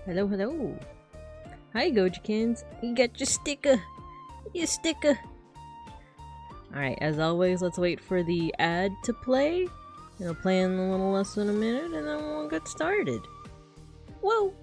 Hello, hello. Hi, Gojikins. You got your sticker. Your sticker. Alright, as always, let's wait for the ad to play. It'll play in a little less than a minute, and then we'll get started. Whoa!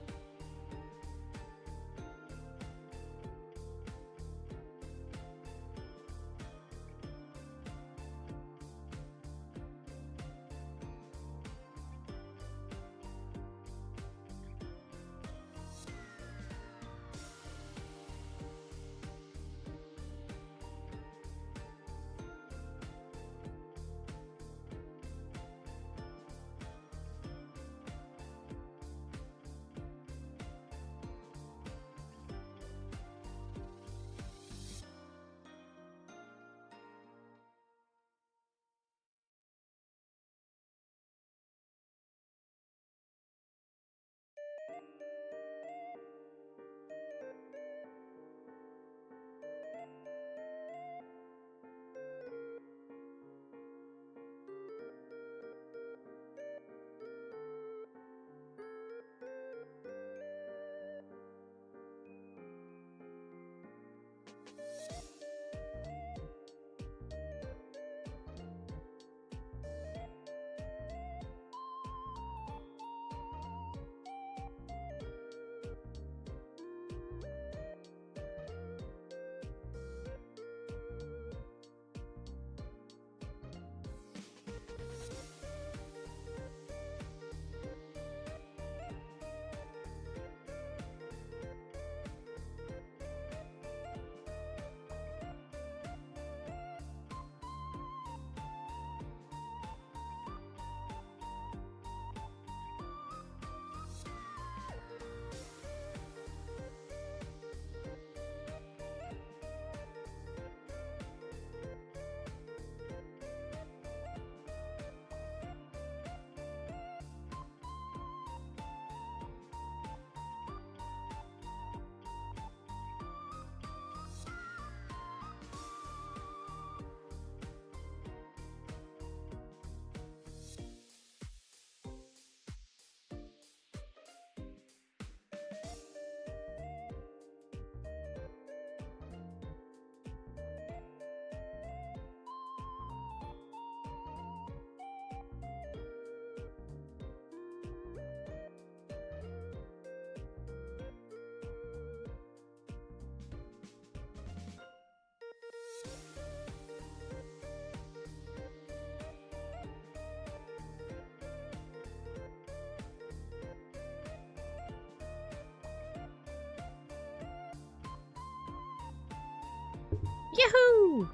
Yahoo!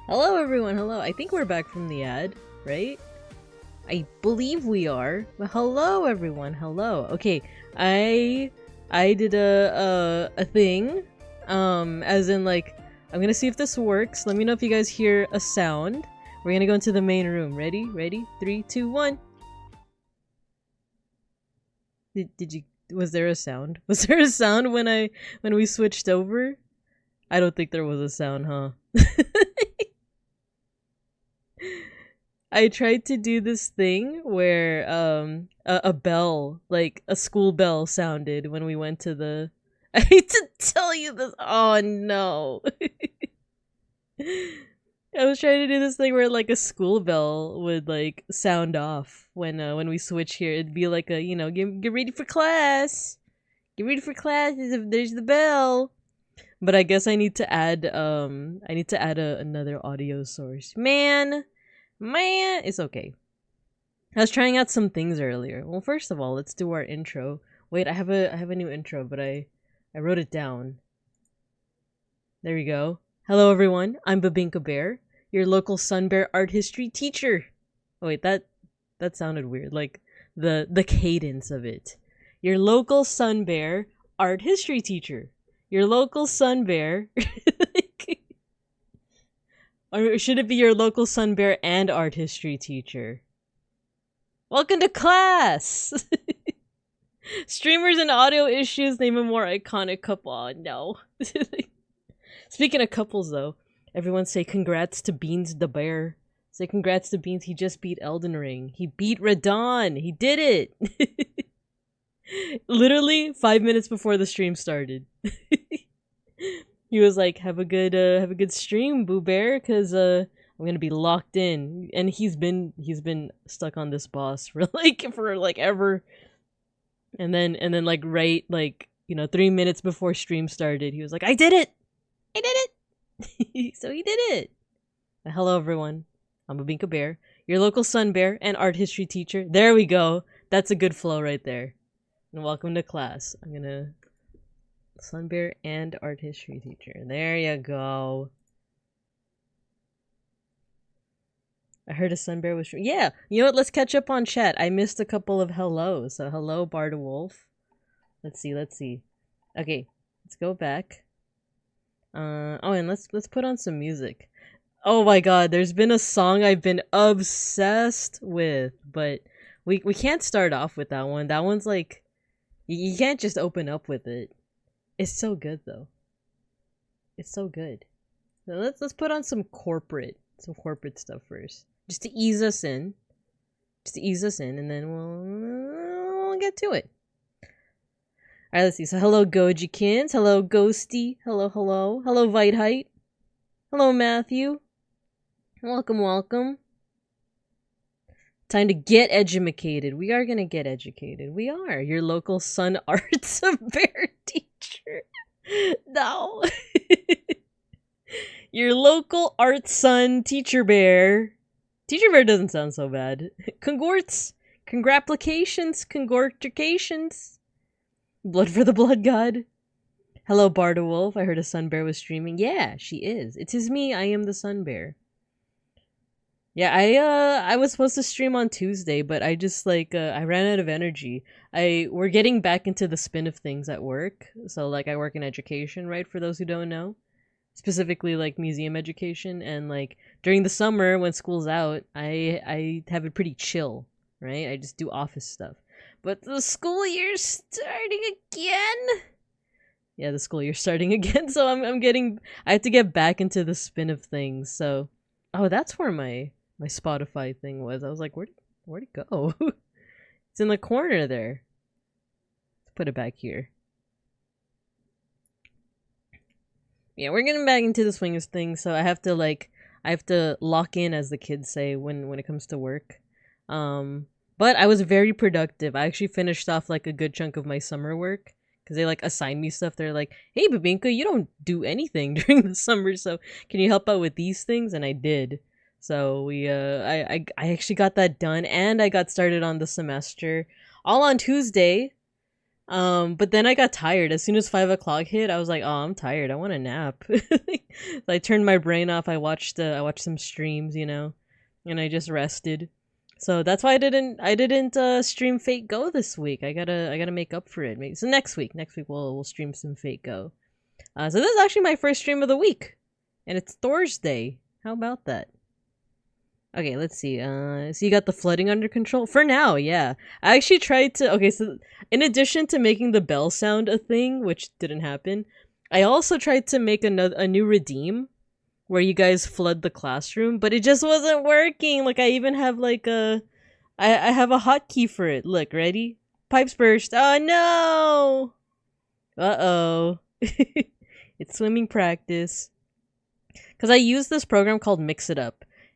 Hello everyone, hello. I think we're back from the ad, right? I believe we are. But hello everyone, hello. Okay, I did a thing. As in like, I'm gonna see if this works. Let me know if you guys hear a sound. We're gonna go into the main room. Ready? Ready? 3, 2, 1. Did you, was there a sound? Was there a sound when we switched over? I don't think there was a sound, huh? I tried to do this thing where a bell, like a school bell, sounded when we went to the I hate to tell you this. Oh no. I was trying to do this thing where like a school bell would like sound off when we switch here. It'd be like a, you know, get ready for class. Get ready for class. There's the bell. But I guess I need to add another audio source. Man, it's okay. I was trying out some things earlier. Well, first of all, let's do our intro. Wait, I have a new intro, but I wrote it down. There we go. Hello everyone, I'm Babinka Bear, your local Sun Bear art history teacher. Oh wait, that sounded weird. Like the cadence of it. Your local Sun Bear art history teacher. Your local Sun Bear. Or should it be your local Sun Bear and art history teacher? Welcome to class! Streamers and audio issues name a more iconic couple. Oh, no. Speaking of couples, though, everyone say congrats to Beans the Bear. Say congrats to Beans. He just beat Elden Ring. He beat Radon. He did it. Literally 5 minutes before the stream started. He was like, have a good stream, Boo Bear, cause I'm gonna be locked in. And he's been stuck on this boss for like ever. And then like right like 3 minutes before stream started, he was like, I did it. So he did it. Hello everyone. I'm Babinka Bear, your local sun bear and art history teacher. There we go. That's a good flow right there. And welcome to class. I'm gonna sun bear and art history teacher. There you go. I heard a sun bear was yeah. You know what? Let's catch up on chat. I missed a couple of hellos. So hello, Barda Wolf. Let's see. Okay, let's go back. Oh, and let's put on some music. Oh my god, there's been a song I've been obsessed with, but we can't start off with that one. That one's like, you can't just open up with it. It's so good though. It's so good. So let's put on some corporate stuff first, just to ease us in, and then we'll get to it. All right, let's see. So hello, Gojikins. Hello, Ghosty. Hello, Vitehite. Hello, Matthew. Welcome. Time to get edumacated. We are gonna get educated. We are your local sun arts bear teacher. No. Your local art sun teacher bear. Teacher bear doesn't sound so bad. Congratulations. Blood for the blood god. Hello, Barda Wolf. I heard a sun bear was streaming. Yeah, she is. It is me. I am the sun bear. Yeah, I was supposed to stream on Tuesday, but I just I ran out of energy. We're getting back into the spin of things at work. So like I work in education, right? For those who don't know, specifically like museum education, and like during the summer when school's out, I have it pretty chill, right? I just do office stuff. But the school year's starting again. Yeah, the school year's starting again, so I have to get back into the spin of things. So, oh, that's where my Spotify thing was. I was like, where'd it go? It's in the corner there. Let's put it back here. Yeah, we're getting back into the swing of things, so I have to lock in, as the kids say, when it comes to work. But I was very productive. I actually finished off like a good chunk of my summer work because they like assigned me stuff. They're like, hey, Babinka, you don't do anything during the summer, so can you help out with these things? And I did. So I actually got that done, and I got started on the semester all on Tuesday. But then I got tired. As soon as 5 o'clock hit, I was like, oh, I'm tired. I want a nap. So I turned my brain off. I watched some streams, and I just rested. So that's why I didn't stream Fate Go this week. I gotta make up for it. Maybe so next week we'll stream some Fate Go. So this is actually my first stream of the week, and it's Thursday. How about that? Okay, let's see. So you got the flooding under control for now. Yeah, I actually tried to. Okay, so in addition to making the bell sound a thing, which didn't happen, I also tried to make a new redeem where you guys flood the classroom, but it just wasn't working. Like I even have I have a hotkey for it. Look, ready? Pipes burst. Oh no! Uh-oh. It's swimming practice. Because I used this program called MixItUp,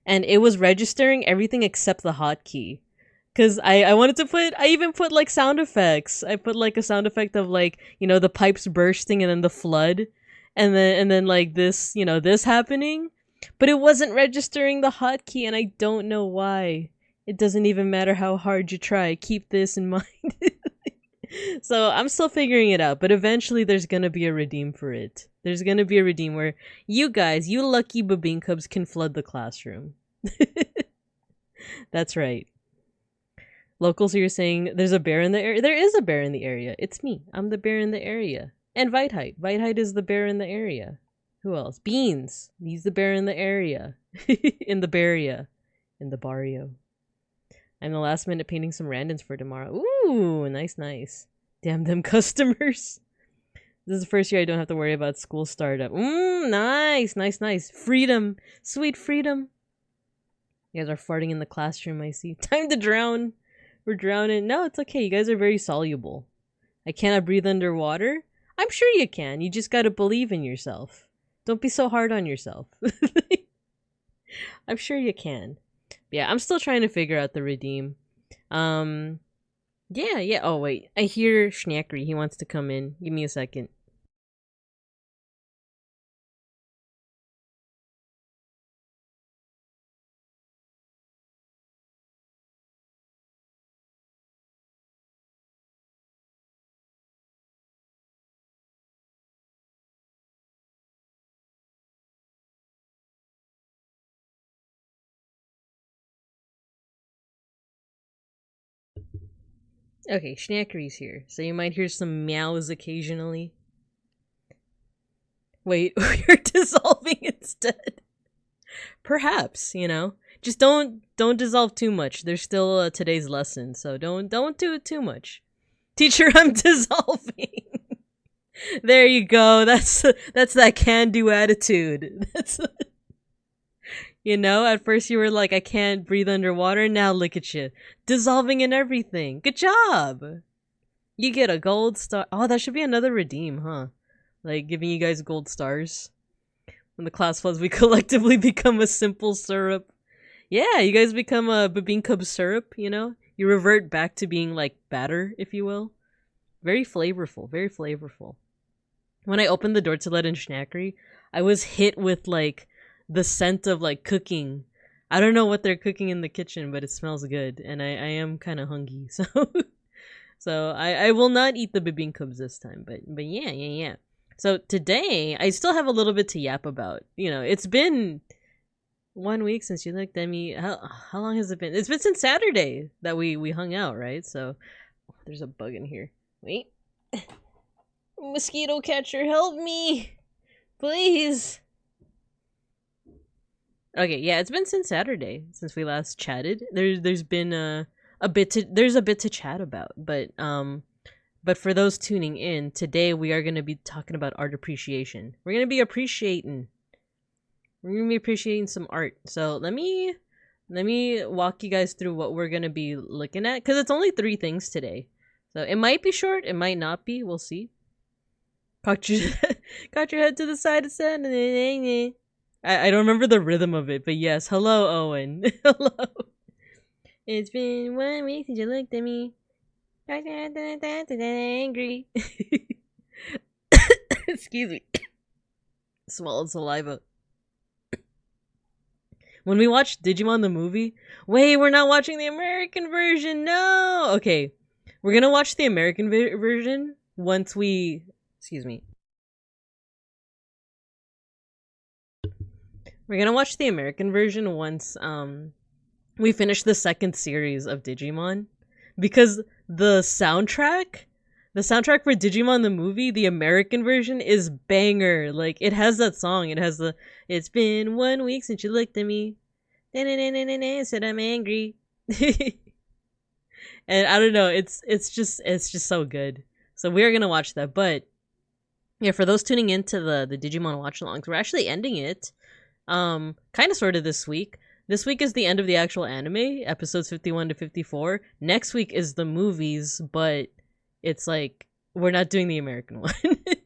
and it was registering everything except the hotkey. Because I wanted to I even put like sound effects. I put like a sound effect of like, the pipes bursting and then the flood. And then like this, this happening. But it wasn't registering the hotkey, and I don't know why. It doesn't even matter how hard you try. Keep this in mind. So I'm still figuring it out, but eventually there's gonna be a redeem for it. There's gonna be a redeem where you guys, you lucky Babinkubs, can flood the classroom. That's right. Locals, you're saying there's a bear in the area? There is a bear in the area. It's me. I'm the bear in the area. And Vitehite. Vitehite is the bear in the area. Who else? Beans. He's the bear in the area. In the barria. In the barrio. I'm the last minute painting some randoms for tomorrow. Ooh, nice. Damn them customers. This is the first year I don't have to worry about school startup. Nice. Freedom. Sweet freedom. You guys are farting in the classroom, I see. Time to drown. We're drowning. No, it's okay. You guys are very soluble. I cannot breathe underwater? I'm sure you can. You just gotta believe in yourself. Don't be so hard on yourself. I'm sure you can. Yeah, I'm still trying to figure out the redeem. Yeah. Oh, wait. I hear Schnackery. He wants to come in. Give me a second. Okay, Schnackery's here, so you might hear some meows occasionally. Wait, we're dissolving instead. Perhaps, you know. Just don't dissolve too much. There's still today's lesson, so don't do it too much. Teacher, I'm dissolving. There you go. That's that can-do attitude. That's you know, at first you were like, I can't breathe underwater. Now look at you. Dissolving in everything. Good job. You get a gold star. Oh, that should be another redeem, huh? Like giving you guys gold stars. When the class floods, we collectively become a simple syrup. Yeah, you guys become a beeplebees syrup, you know? You revert back to being like batter, if you will. Very flavorful, very flavorful. When I opened the door to let in Schnackery, I was hit with like the scent of like cooking. I don't know what they're cooking in the kitchen, but it smells good, and I am kind of hungry, so so I will not eat the beeplebees this time. But yeah. So today I still have a little bit to yap about. You know, it's been 1 week since you looked at me. How long has it been? It's been since Saturday that we hung out, right? So there's a bug in here. Wait. Mosquito catcher, help me! Please! Okay, yeah, it's been since Saturday since we last chatted. There's been a bit to chat about, but for those tuning in, today we are gonna be talking about art appreciation. We're gonna be appreciating some art. So let me walk you guys through what we're gonna be looking at, because it's only 3 things today. So it might be short, it might not be, we'll see. Cocked your head to the side of sand. I don't remember the rhythm of it, but yes. Hello, Owen. Hello. It's been 1 week since you looked at me. Angry. Excuse me. Swallowed saliva. When we watched Digimon the movie, wait, we're not watching the American version. No. Okay, we're gonna watch the American version once we. Excuse me. We're gonna watch the American version once we finish the 2nd series of Digimon, because the soundtrack for Digimon the movie, the American version, is banger. Like, it has that song. It has the "It's been 1 week since you looked at me. Said I'm angry." And I don't know, it's just so good. So we're gonna watch that. But yeah, for those tuning into the Digimon watch-alongs, we're actually ending it kind of sort of this week. This week is the end of the actual anime, episodes 51 to 54. Next week is the movies, but it's like we're not doing the American one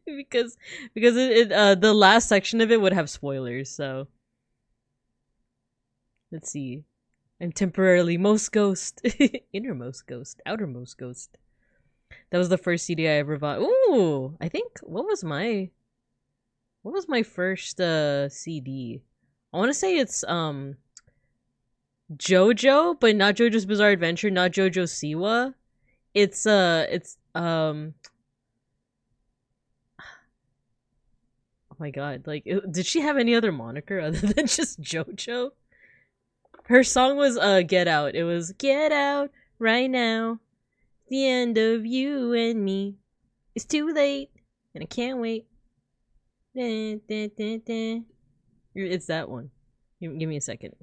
because the last section of it would have spoilers. So let's see. I'm temporarily most ghost, innermost ghost, outermost ghost. That was the first CD I ever bought. Ooh, I think what was my first CD? I want to say it's JoJo, but not JoJo's Bizarre Adventure, not JoJo Siwa. It's oh my god, like, did she have any other moniker other than just JoJo? Her song was Get Out. It was "Get Out right now. The end of you and me. It's too late and I can't wait." It's that one. Give me a second.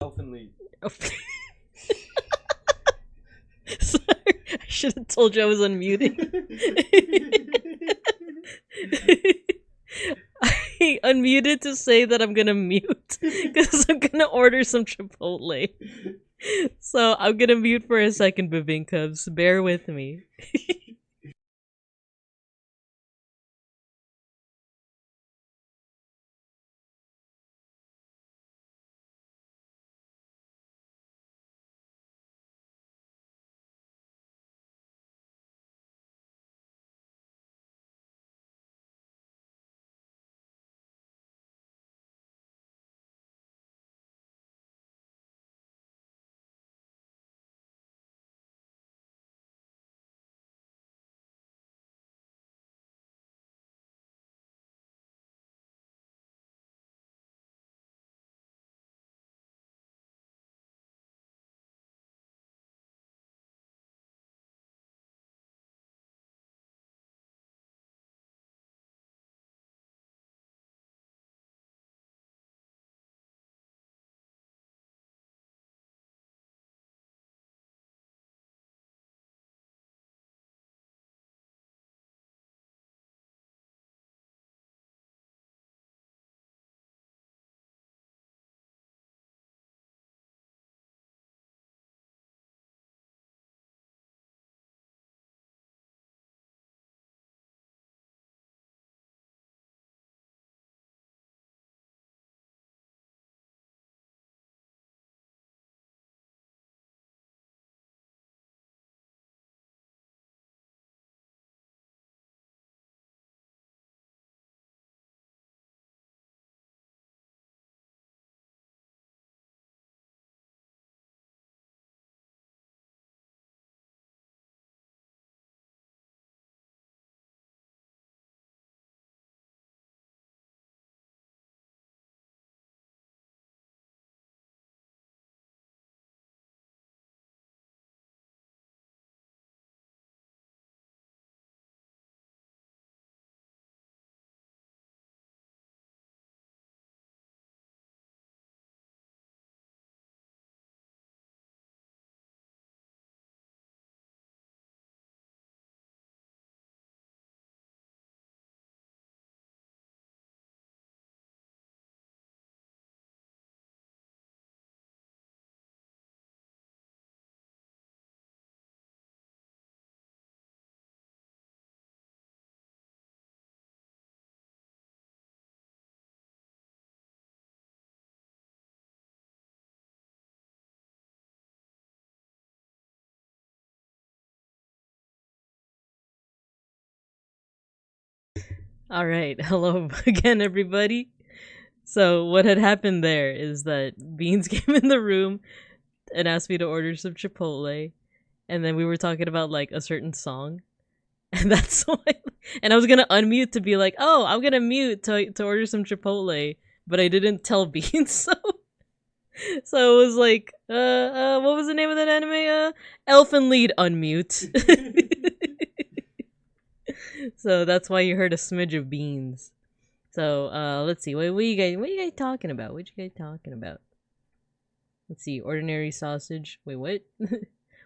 Elfin Lee. should have told you I was unmuting. I unmuted to say that I'm gonna mute because I'm gonna order some Chipotle. So I'm gonna mute for a second, Babinkubs. Bear with me. All right, hello again, everybody. So what had happened there is that Beans came in the room and asked me to order some Chipotle, and then we were talking about like a certain song, and that's why. And I was gonna unmute to be like, "Oh, I'm gonna mute to order some Chipotle," but I didn't tell Beans, so it was like, what was the name of that anime? Elfen Lied unmute. So that's why you heard a smidge of Beans. So let's see. What are you guys talking about? What you guys talking about? Let's see. Ordinary sausage. Wait, what?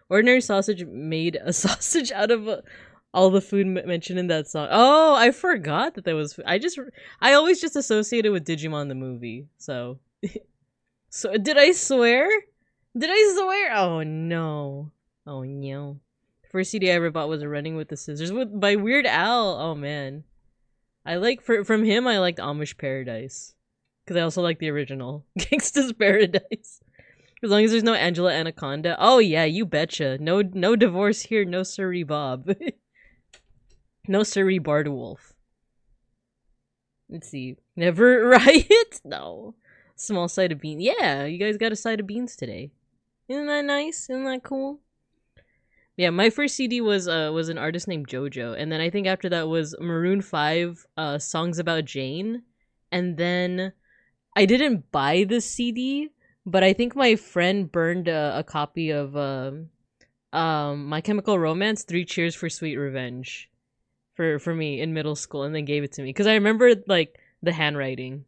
Ordinary sausage made a sausage out of all the food mentioned in that song. Oh, I forgot that was. I always just associate it with Digimon the movie. So, so did I swear? Did I swear? Oh no! Oh no! First CD I ever bought was Running with the Scissors by Weird Al. Oh man, I like from him. I liked Amish Paradise because I also like the original Gangsta's Paradise. As long as there's no Angela Anaconda. Oh yeah, you betcha. No divorce here. No siree Bob. No siree Bardwolf. Let's see. Never Riot? No. Small side of beans. Yeah, you guys got a side of beans today. Isn't that nice? Isn't that cool? Yeah, my first CD was an artist named JoJo, and then I think after that was Maroon 5, Songs About Jane, and then I didn't buy the CD, but I think my friend burned a copy of My Chemical Romance, 3 Cheers for Sweet Revenge, for me in middle school, and then gave it to me because I remember like the handwriting.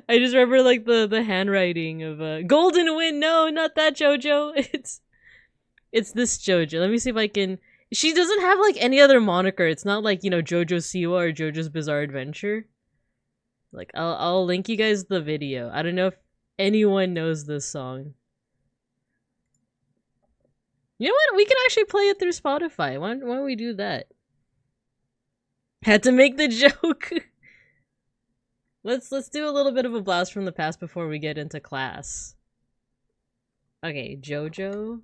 I just remember like the handwriting of Golden Wind. No, not that JoJo. It's this JoJo. Let me see if I can. She doesn't have like any other moniker. It's not like, you know, JoJo Siwa or JoJo's Bizarre Adventure. Like I'll link you guys the video. I don't know if anyone knows this song. You know what? We can actually play it through Spotify. Why don't we do that? Had to make the joke. Let's do a little bit of a blast from the past before we get into class. Okay, JoJo,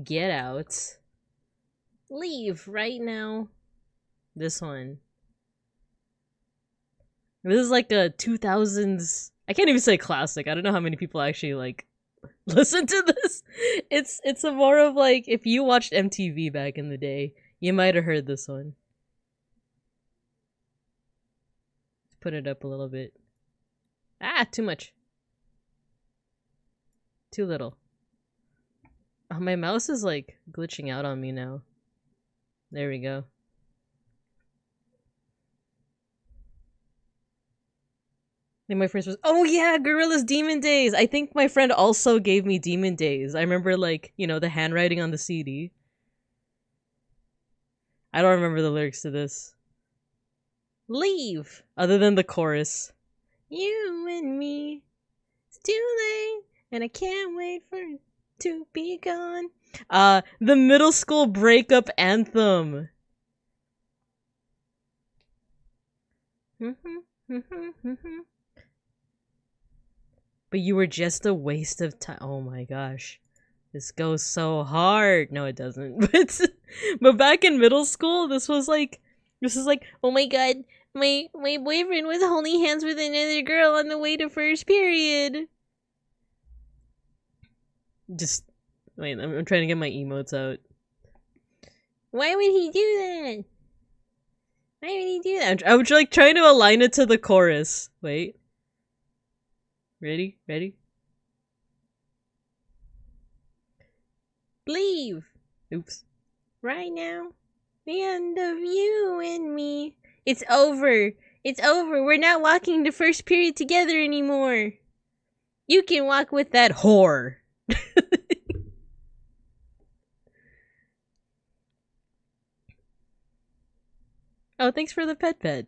get out. Leave right now. This one. This is like a 2000s. I can't even say classic. I don't know how many people actually like listen to this. It's a more of like, if you watched MTV back in the day, you might have heard this one. Put it up a little bit. Ah, too much. Too little. Oh, my mouse is like glitching out on me now. There we go. And my friend was, oh yeah, Gorilla's Demon Days. I think my friend also gave me Demon Days. I remember, like, you know, the handwriting on the CD. I don't remember the lyrics to this. Leave! Other than the chorus. You and me. It's too late, and I can't wait for it to be gone. The middle school breakup anthem. But you were just a waste of time. Oh my gosh. This goes so hard. No, it doesn't. But back in middle school, this is like, oh my god, my boyfriend was holding hands with another girl on the way to first period. Just wait, I'm trying to get my emotes out. Why would he do that? Why would he do that? I'm like trying to align it to the chorus. Wait. Ready? Ready? Leave. Oops. Right now. The end of you and me. It's over. It's over. We're not walking the first period together anymore. You can walk with that whore. Oh, thanks for the pet.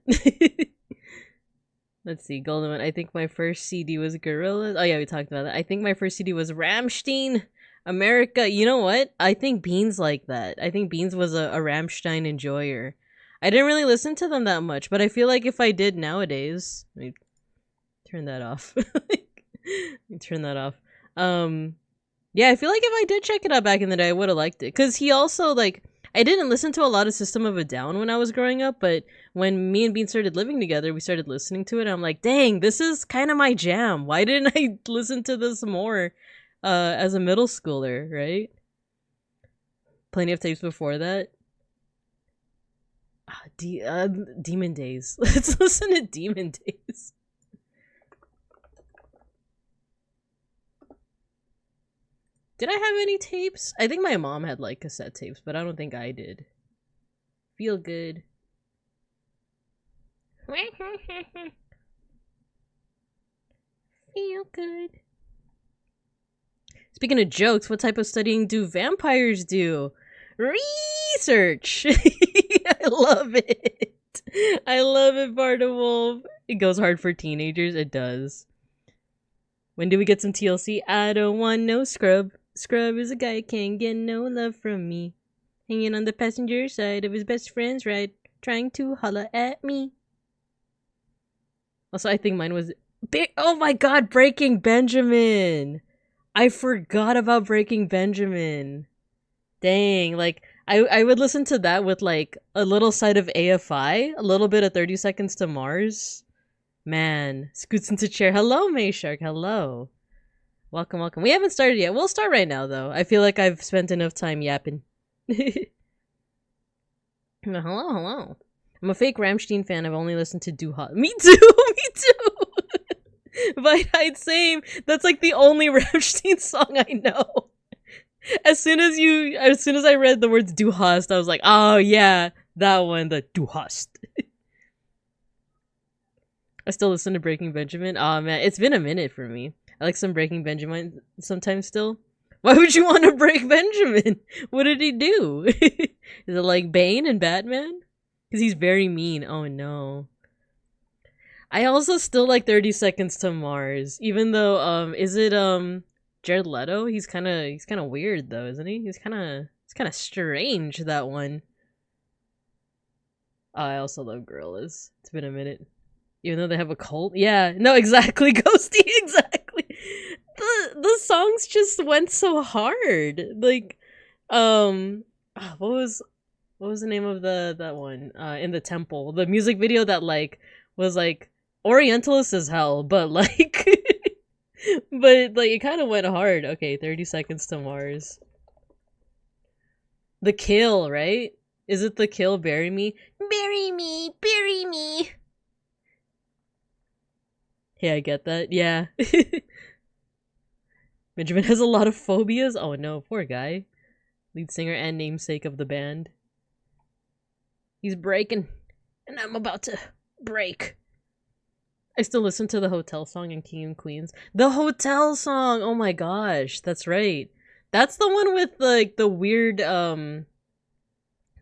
Let's see, Golden One. I think my first CD was Gorillaz. Oh yeah, we talked about that. I think my first CD was Rammstein. America. You know what? I think Beans like that. I think Beans was a Rammstein enjoyer. I didn't really listen to them that much, but I feel like if I did nowadays... Let me turn that off. Let me turn that off. Yeah, I feel like if I did check it out back in the day, I would have liked it. Because he also, like... I didn't listen to a lot of System of a Down when I was growing up, but when me and Bean started living together, we started listening to it. And I'm like, dang, this is kind of my jam. Why didn't I listen to this more as a middle schooler, right? Plenty of tapes before that. Demon Days. Let's listen to Demon Days. Did I have any tapes? I think my mom had like cassette tapes, but I don't think I did. Feel good. Feel good. Speaking of jokes, what type of studying do vampires do? Research! I love it. I love it, Bartawolf. It goes hard for teenagers. It does. When do we get some TLC? I don't want no scrub. Scrub is a guy who can't get no love from me. Hanging on the passenger side of his best friend's ride, trying to holla at me. Also, I think mine was big. Oh my god, Breaking Benjamin! I forgot about Breaking Benjamin. Dang, like, I would listen to that with, like, a little side of AFI, a little bit of 30 Seconds to Mars. Man, scoots into chair. Hello, May Shark. Hello. Welcome, welcome. We haven't started yet. We'll start right now, though. I feel like I've spent enough time yapping. Hello. I'm a fake Rammstein fan. I've only listened to Du Hast. Me too! Me too! Vite, same. That's like the only Rammstein song I know. As soon as I read the words Du Hast, I was like, oh yeah, that one, the Du Hast. I still listen to Breaking Benjamin. Oh man, it's been a minute for me. I like some Breaking Benjamin sometimes still. Why would you want to break Benjamin? What did he do? Is it like Bane and Batman? Because he's very mean. Oh no. I also still like 30 Seconds to Mars. Even though, is it, Jared Leto? He's kinda weird though, isn't he? He's kinda strange, that one. I also love Gorillaz. It's been a minute. Even though they have a cult? Yeah, no, exactly, Ghosty, exactly. The songs just went so hard. Like, what was the name of that one? In the temple. The music video that, like, was, like, Orientalist as hell, but, like, but, like, it kind of went hard. Okay, 30 Seconds to Mars. The Kill, right? Is it The Kill, Bury Me? Bury me, bury me. Yeah, I get that. Yeah. Benjamin has a lot of phobias. Oh no, poor guy. Lead singer and namesake of the band. He's breaking, and I'm about to break. I still listen to the Hotel song in King and Queens. The Hotel song! Oh my gosh, that's right. That's the one with, like, the weird,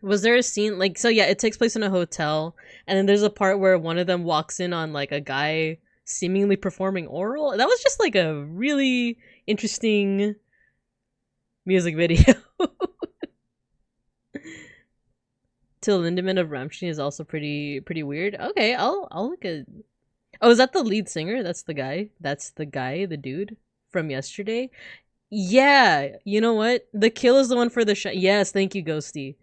was there a scene, like, so yeah, it takes place in a hotel, and then there's a part where one of them walks in on, like, a guy seemingly performing oral. That was just, like, a really interesting music video. Till Lindemann of Rammstein is also pretty weird. Okay, I'll look at... Oh, is that the lead singer? That's the guy? That's the guy, the dude from yesterday? Yeah, you know what? The Kill is the one for the show. Yes, thank you, Ghosty.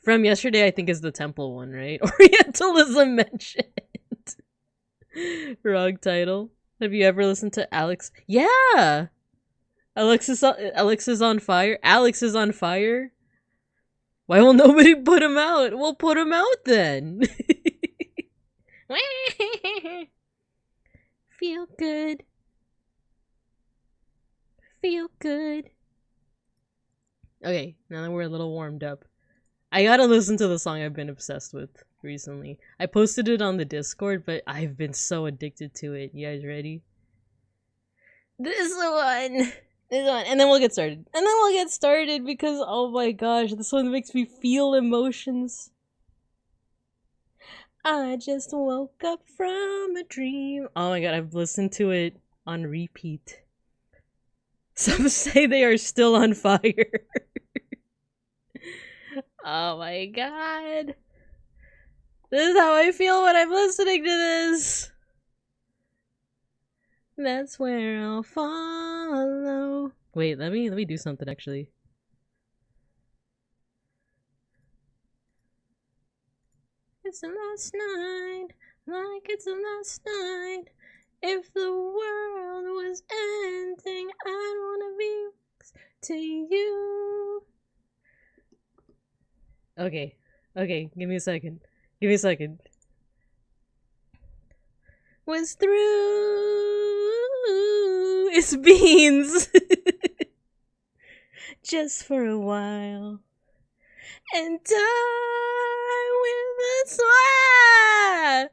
From yesterday, I think is the temple one, right? Orientalism mentioned. Wrong title. Have you ever listened to Alex? Yeah! Alex is on fire. Alex is on fire. Why will nobody put him out? We'll put him out then. Feel good. Feel good. Okay, now that we're a little warmed up, I gotta listen to the song I've been obsessed with recently. I posted it on the Discord, but I've been so addicted to it. You guys ready? This one, and then we'll get started. Because, oh my gosh, this one makes me feel emotions. I just woke up from a dream. Oh my god, I've listened to it on repeat. Some say they are still on fire. Oh my god. This is how I feel when I'm listening to this. That's where I'll follow. Wait, let me do something actually. It's the last night, like it's the last night. If the world was ending, I'd wanna be next to you. Okay, give me a second. Was through. It's Beans. Just for a while. And die with a smile.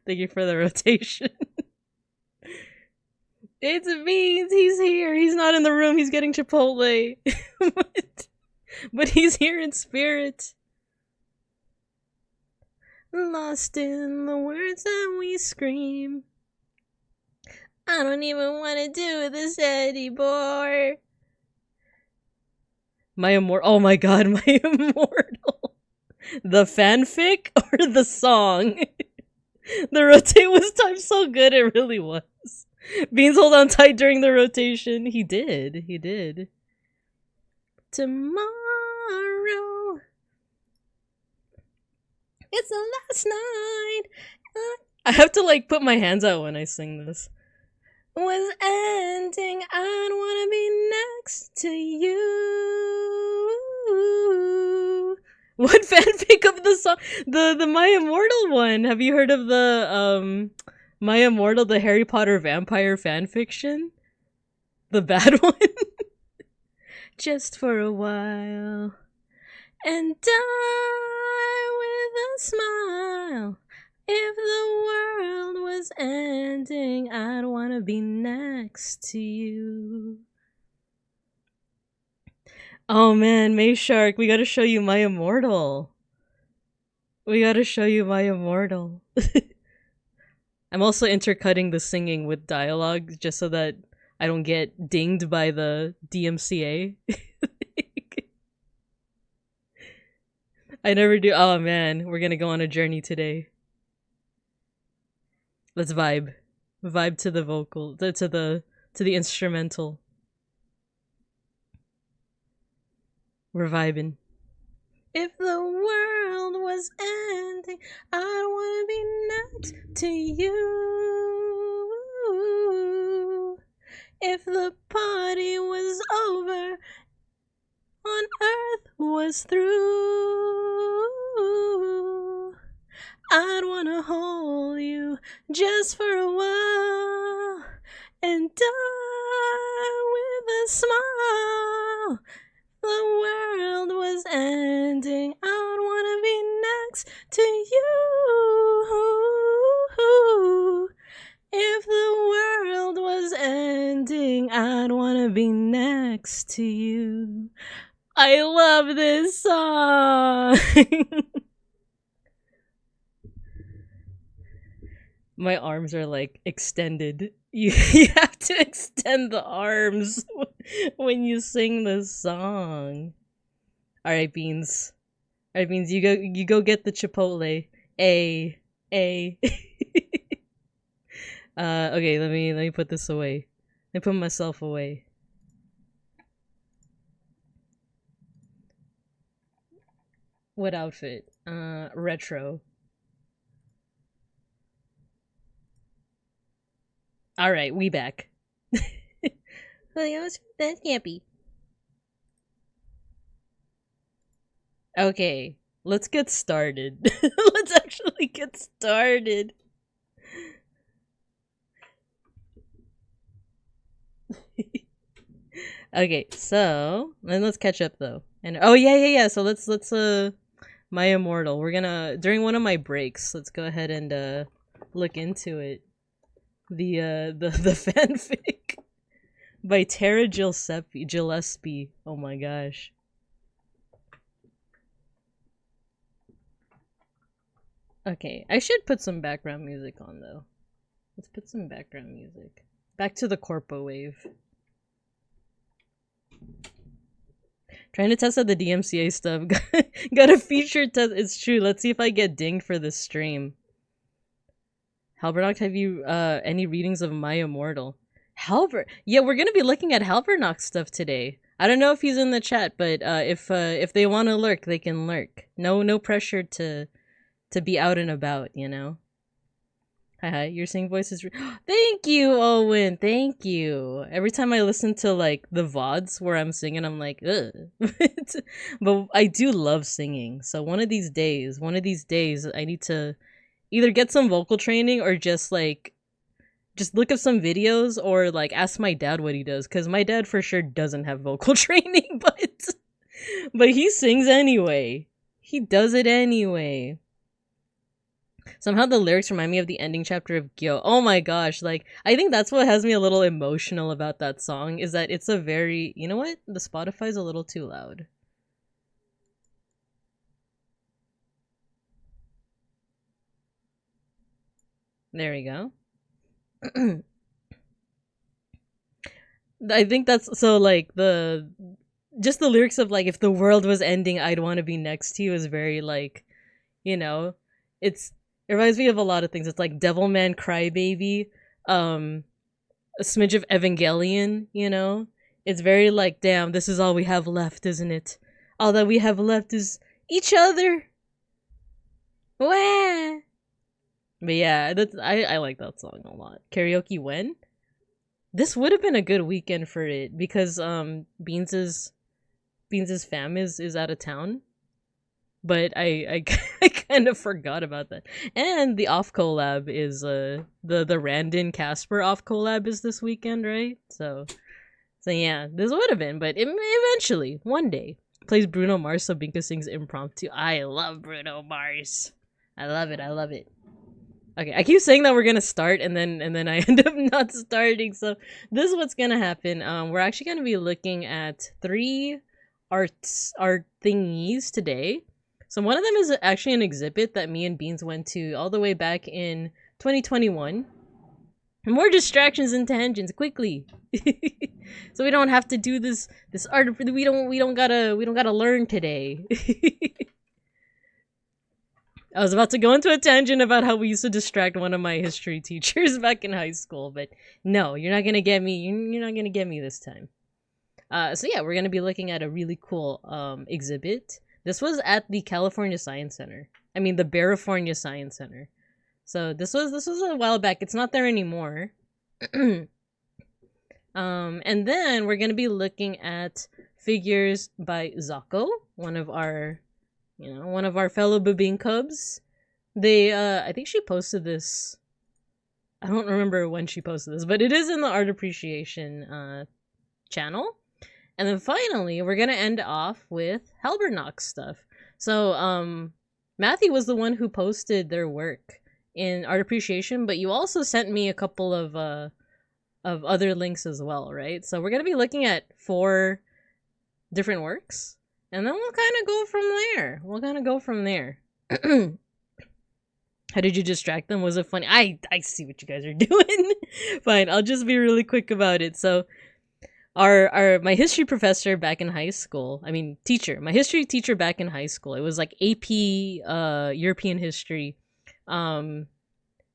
Thank you for the rotation. It's Beans. He's here. He's not in the room. He's getting Chipotle. but he's here in spirit. Lost in the words that we scream. I don't even want to do this anymore. Oh my god, My Immortal. The fanfic or the song? The rotate was timed so good, it really was. Beans hold on tight during the rotation. He did. Tomorrow. It's the last night. I have to like put my hands out when I sing this. Was ending, I'd wanna be next to you. What fanfic of the song? The My Immortal one. Have you heard of the My Immortal, the Harry Potter vampire fanfiction? The bad one? Just for a while. And die with a smile. If the world was ending, I'd wanna be next to you. Oh man, May Shark, we gotta show you my immortal. We gotta show you my immortal. I'm also intercutting the singing with dialogue just so that I don't get dinged by the DMCA. I never do. Oh man, we're gonna go on a journey today. Let's vibe. Vibe to the vocal, to the instrumental. We're vibing. If the world was ending, I'd wanna be next to you. If the party was over, on earth was through, I'd wanna hold you just for a while and die with a smile. The world was ending, I'd wanna be next to you. If the world was ending, I'd wanna be next to you. I love this song. My arms are like extended. You have to extend the arms when you sing this song. All right, Beans. All right, Beans. You go get the Chipotle. A. Okay. Let me put this away. Let me put myself away. What outfit? Retro. All right, we back. That's campy. Okay, let's get started. Let's actually get started. Okay, so then let's catch up though. And oh yeah. So let's my immortal. We're gonna during one of my breaks. Let's go ahead and look into it. The fanfic by Tara Gillespie. Oh my gosh. Okay, I should put some background music on though. Let's put some background music. Back to the corpo wave. Trying to test out the DMCA stuff. Got a feature test. It's true. Let's see if I get dinged for this stream. Halbernock, have you any readings of My Immortal? Yeah, we're gonna be looking at Halbernock stuff today. I don't know if he's in the chat, but if they want to lurk, they can lurk. No pressure to be out and about, you know. Hi, your singing voice is. Thank you, Owen. Thank you. Every time I listen to like the VODs where I'm singing, I'm like, ugh. But I do love singing. So one of these days, I need to either get some vocal training or just look up some videos or like ask my dad what he does, because my dad for sure doesn't have vocal training, but he sings anyway. He does it anyway. Somehow the lyrics remind me of the ending chapter of Gyo. Oh my gosh, like I think that's what has me a little emotional about that song, is that it's a very, you know what? The Spotify's a little too loud. There we go. I think that's so like the lyrics of like, if the world was ending, I'd want to be next to you is very like, you know, it reminds me of a lot of things. It's like Devilman Crybaby, a smidge of Evangelion, you know? It's very like, damn, this is all we have left, isn't it? All that we have left is each other. Wah! But yeah, I like that song a lot. Karaoke when? This would have been a good weekend for it because Beans's fam is out of town. But I kind of forgot about that. And the off collab is the Randon Casper off collab is this weekend, right? So yeah, this would have been, but eventually one day plays Bruno Mars so Binka sings impromptu. I love Bruno Mars. I love it. Okay, I keep saying that we're gonna start and then I end up not starting. So this is what's gonna happen. We're actually gonna be looking at 3 art thingies today. So one of them is actually an exhibit that me and Beans went to all the way back in 2021. More distractions and tangents quickly. So we don't have to do this art. We don't gotta learn today. I was about to go into a tangent about how we used to distract one of my history teachers back in high school, but no, you're not gonna get me. You're not gonna get me this time. So yeah, we're gonna be looking at a really cool exhibit. This was at the California Science Center. I mean, the California Science Center. So this was a while back. It's not there anymore. And then we're gonna be looking at figures by Zako, one of our fellow Babine Cubs. They I think she posted this. I don't remember when she posted this, but it is in the art appreciation channel. And then finally, we're gonna end off with Halbernock stuff. So Matthew was the one who posted their work in art appreciation, but you also sent me a couple of other links as well, right? So we're gonna be looking at 4 different works, and then we'll kind of go from there. How did you distract them? Was it funny? I see what you guys are doing. Fine, I'll just be really quick about it. So my history professor back in high school, my history teacher back in high school, it was like AP European history.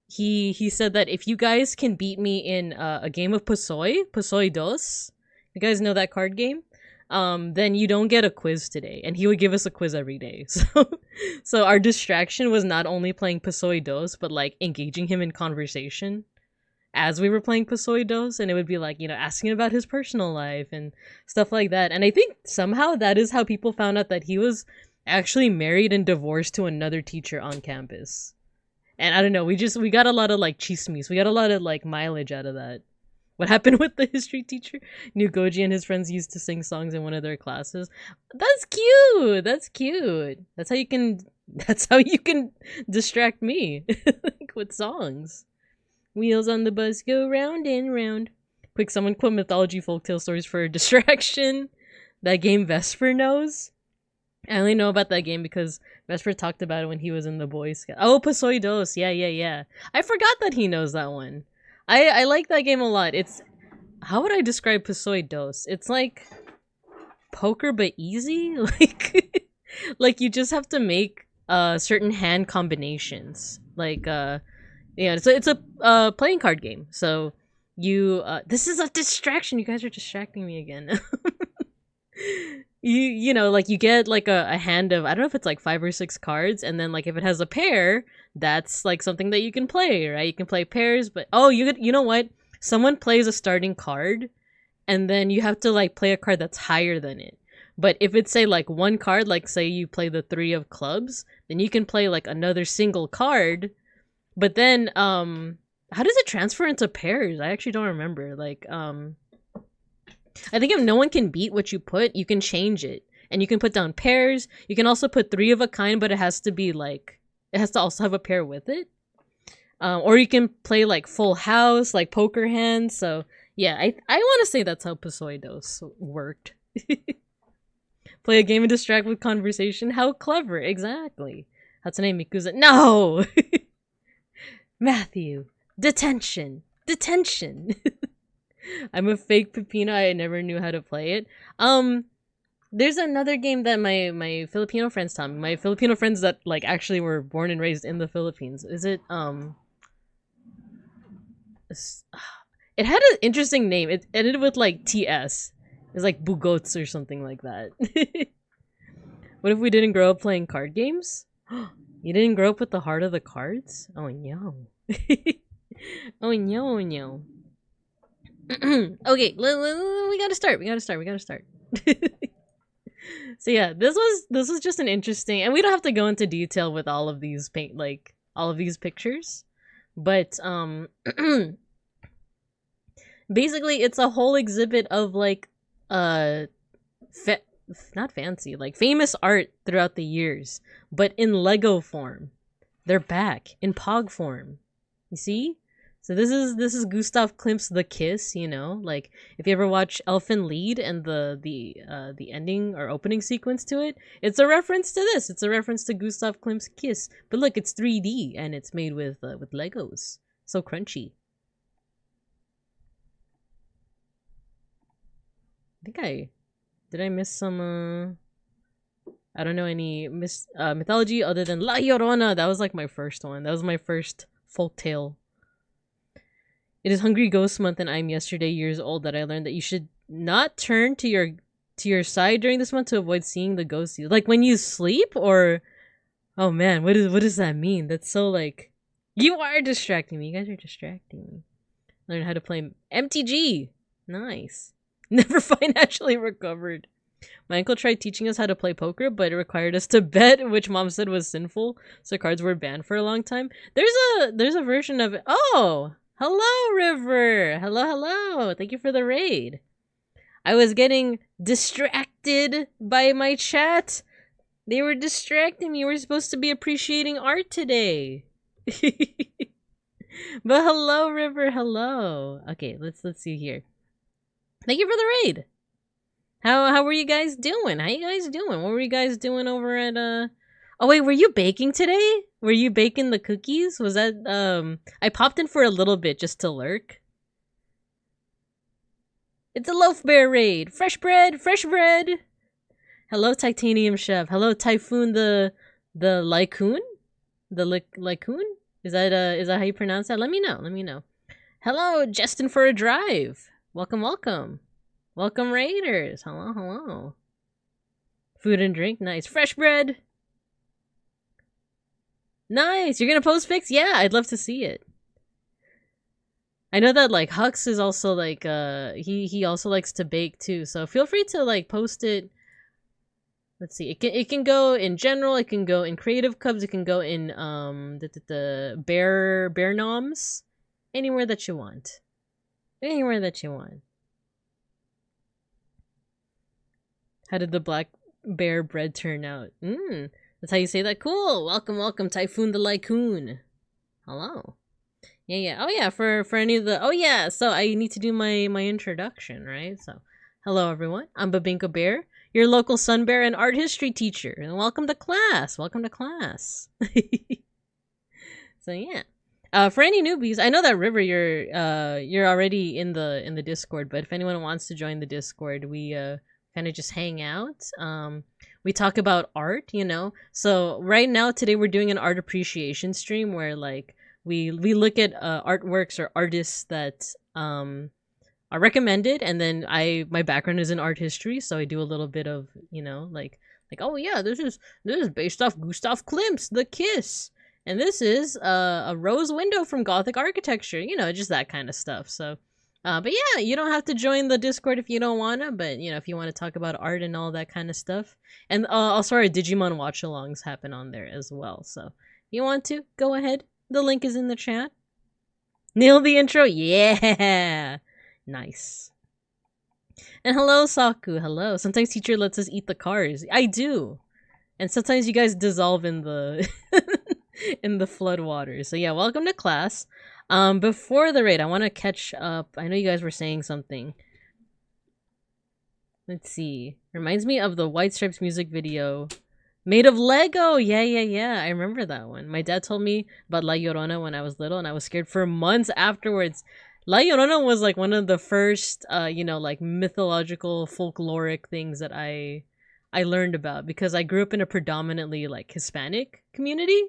He said that if you guys can beat me in a game of Pusoy Dos, you guys know that card game? Then you don't get a quiz today. And he would give us a quiz every day. So our distraction was not only playing Pusoy Dos, but like engaging him in conversation as we were playing Pusoy Dos. And it would be like, asking about his personal life and stuff like that. And I think somehow that is how people found out that he was actually married and divorced to another teacher on campus. And I don't know, we got a lot of like chismes. We got a lot of like mileage out of that. What happened with the history teacher? Knew Goji and his friends used to sing songs in one of their classes. That's cute. That's how you can distract me like, with songs. Wheels on the bus go round and round. Quick, someone quote mythology folktale stories for a distraction. That game Vesper knows. I only know about that game because Vesper talked about it when he was in the Boy Scout. Oh, Pusoy Dos. Yeah. I forgot that he knows that one. I like that game a lot. How would I describe Pusoy Dos? It's like poker but easy. Like you just have to make certain hand combinations. Like it's a playing card game. So you this is a distraction. You guys are distracting me again. You get like a hand of, I don't know if it's like 5 or 6 cards, and then like if it has a pair, that's like something that you can play, right? You can play pairs, but you know what? Someone plays a starting card, and then you have to like play a card that's higher than it. But if it's say like one card, like say you play the 3 of clubs, then you can play like another single card. But then how does it transfer into pairs? I actually don't remember. Like I think if no one can beat what you put, you can change it. And you can put down pairs. You can also put 3 of a kind, but it has to also have a pair with it. Or you can play like full house, like poker hands. So yeah, I want to say that's how Pusoy Dos worked. Play a game and distract with conversation. How clever, exactly. Hatsune Mikuza. No! Matthew. Detention. I'm a fake Pepino. I never knew how to play it. There's another game that my Filipino friends taught me. My Filipino friends that like actually were born and raised in the Philippines. Is it it had an interesting name. It ended with like TS. It's like Bugots or something like that. What if we didn't grow up playing card games? You didn't grow up with the heart of the cards? Oh no. Oh no. Okay, we gotta start. So yeah, this was just an interesting, and we don't have to go into detail with all of these pictures, but basically it's a whole exhibit of like not fancy, like famous art throughout the years, but in Lego form. They're back in Pog form. You see? So this is Gustav Klimt's The Kiss, you know? Like if you ever watch Elfen Lied and the ending or opening sequence to it, it's a reference to this. It's a reference to Gustav Klimt's Kiss. But look, it's 3D and it's made with Legos. So crunchy. Did I miss some I don't know any mythology other than La Llorona. That was like my first one. That was my first folk tale. It is Hungry Ghost Month, and I'm yesterday years old that I learned that you should not turn to your side during this month to avoid seeing the ghosts. Like when you sleep, or oh man, what does that mean? That's so like you are distracting me. You guys are distracting me. Learn how to play MTG. Nice. Never financially recovered. My uncle tried teaching us how to play poker, but it required us to bet, which mom said was sinful, so cards were banned for a long time. There's a version of it. Oh, hello, River. Hello. Thank you for the raid. I was getting distracted by my chat. They were distracting me. We're supposed to be appreciating art today. But hello, River. Hello. Okay, let's see here. Thank you for the raid. How were you guys doing? How you guys doing? What were you guys doing over at Oh wait, were you baking today? Were you baking the cookies? Was that I popped in for a little bit just to lurk. It's a loaf bear raid. Fresh bread. Hello, Titanium Chef. Hello, Typhoon the Lycoon? The Lycoon? Is that how you pronounce that? Let me know. Hello, Justin for a drive. Welcome. Welcome, Raiders. Hello. Food and drink. Nice. Fresh bread. Nice. You're gonna post pics? Yeah, I'd love to see it. I know that like Hux is also like he also likes to bake too, so feel free to like post it. Let's see. It can go in general, it can go in creative cubs, it can go in the bear noms. Anywhere that you want. How did the black bear bread turn out? That's how you say that? Cool. Welcome, Typhoon the Lycoon. Hello. Yeah. Oh yeah, for any of the... Oh yeah, so I need to do my introduction, right? So, hello everyone. I'm Babinka Bear, your local sun bear and art history teacher. And welcome to class. So yeah. For any newbies, I know that River, you're already in the Discord, but if anyone wants to join the Discord, we kind of just hang out. We talk about art, you know. So right now, today we're doing an art appreciation stream where like we look at artworks or artists that are recommended, and then my background is in art history, so I do a little bit of, you know, like oh yeah, this is based off Gustav Klimt's The Kiss. And this is a rose window from Gothic architecture, you know, just that kind of stuff. So, but yeah, you don't have to join the Discord if you don't wanna. But you know, if you want to talk about art and all that kind of stuff, and also our Digimon watch-alongs happen on there as well. So, if you want to, go ahead. The link is in the chat. Nail the intro, yeah, nice. And hello, Saku. Hello. Sometimes teacher lets us eat the cars. I do, and sometimes you guys dissolve in the. In the flood waters. So yeah, welcome to class. Before the raid, I want to catch up. I know you guys were saying something. Let's see. Reminds me of the White Stripes music video made of Lego. Yeah. I remember that one. My dad told me about La Llorona when I was little, and I was scared for months afterwards. La Llorona was like one of the first you know, like mythological folkloric things that I learned about, because I grew up in a predominantly like Hispanic community.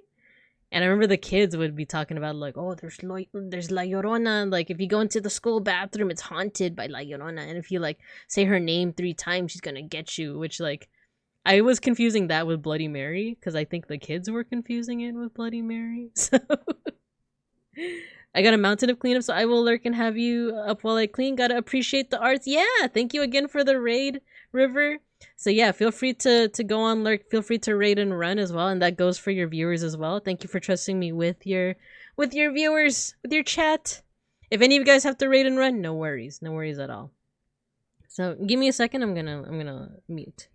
And I remember the kids would be talking about like, oh, there's La Llorona. Like if you go into the school bathroom, it's haunted by La Llorona. And if you like say her name 3 times, she's gonna get you. Which like, I was confusing that with Bloody Mary, because I think the kids were confusing it with Bloody Mary. So I got a mountain of cleanup, so I will lurk and have you up while I clean. Gotta appreciate the arts. Yeah, thank you again for the raid, River. So yeah, feel free to go on lurk, feel free to raid and run as well, and that goes for your viewers as well. Thank you for trusting me with your viewers, with your chat. If any of you guys have to raid and run, no worries at all. So give me a second, I'm gonna mute.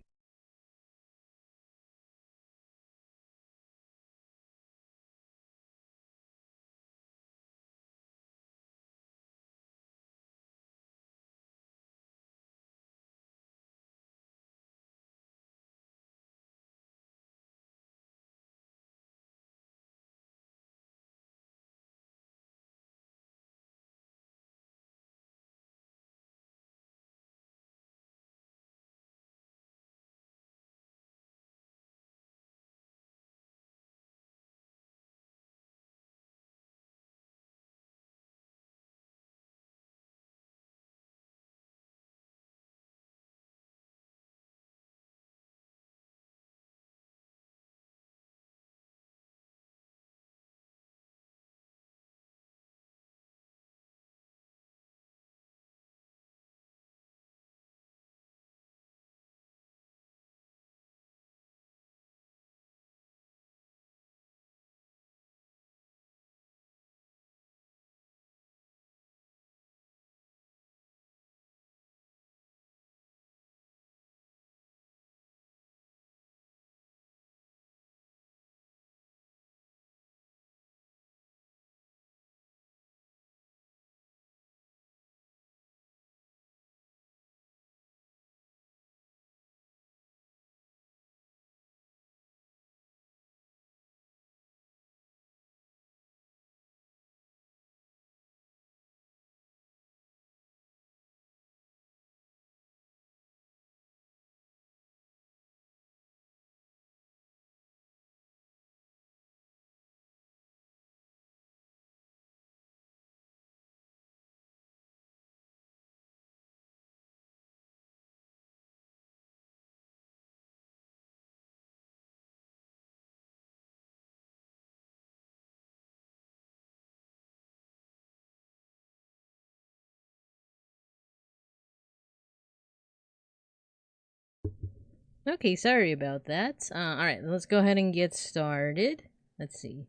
Okay, sorry about that. Alright, let's go ahead and get started. Let's see.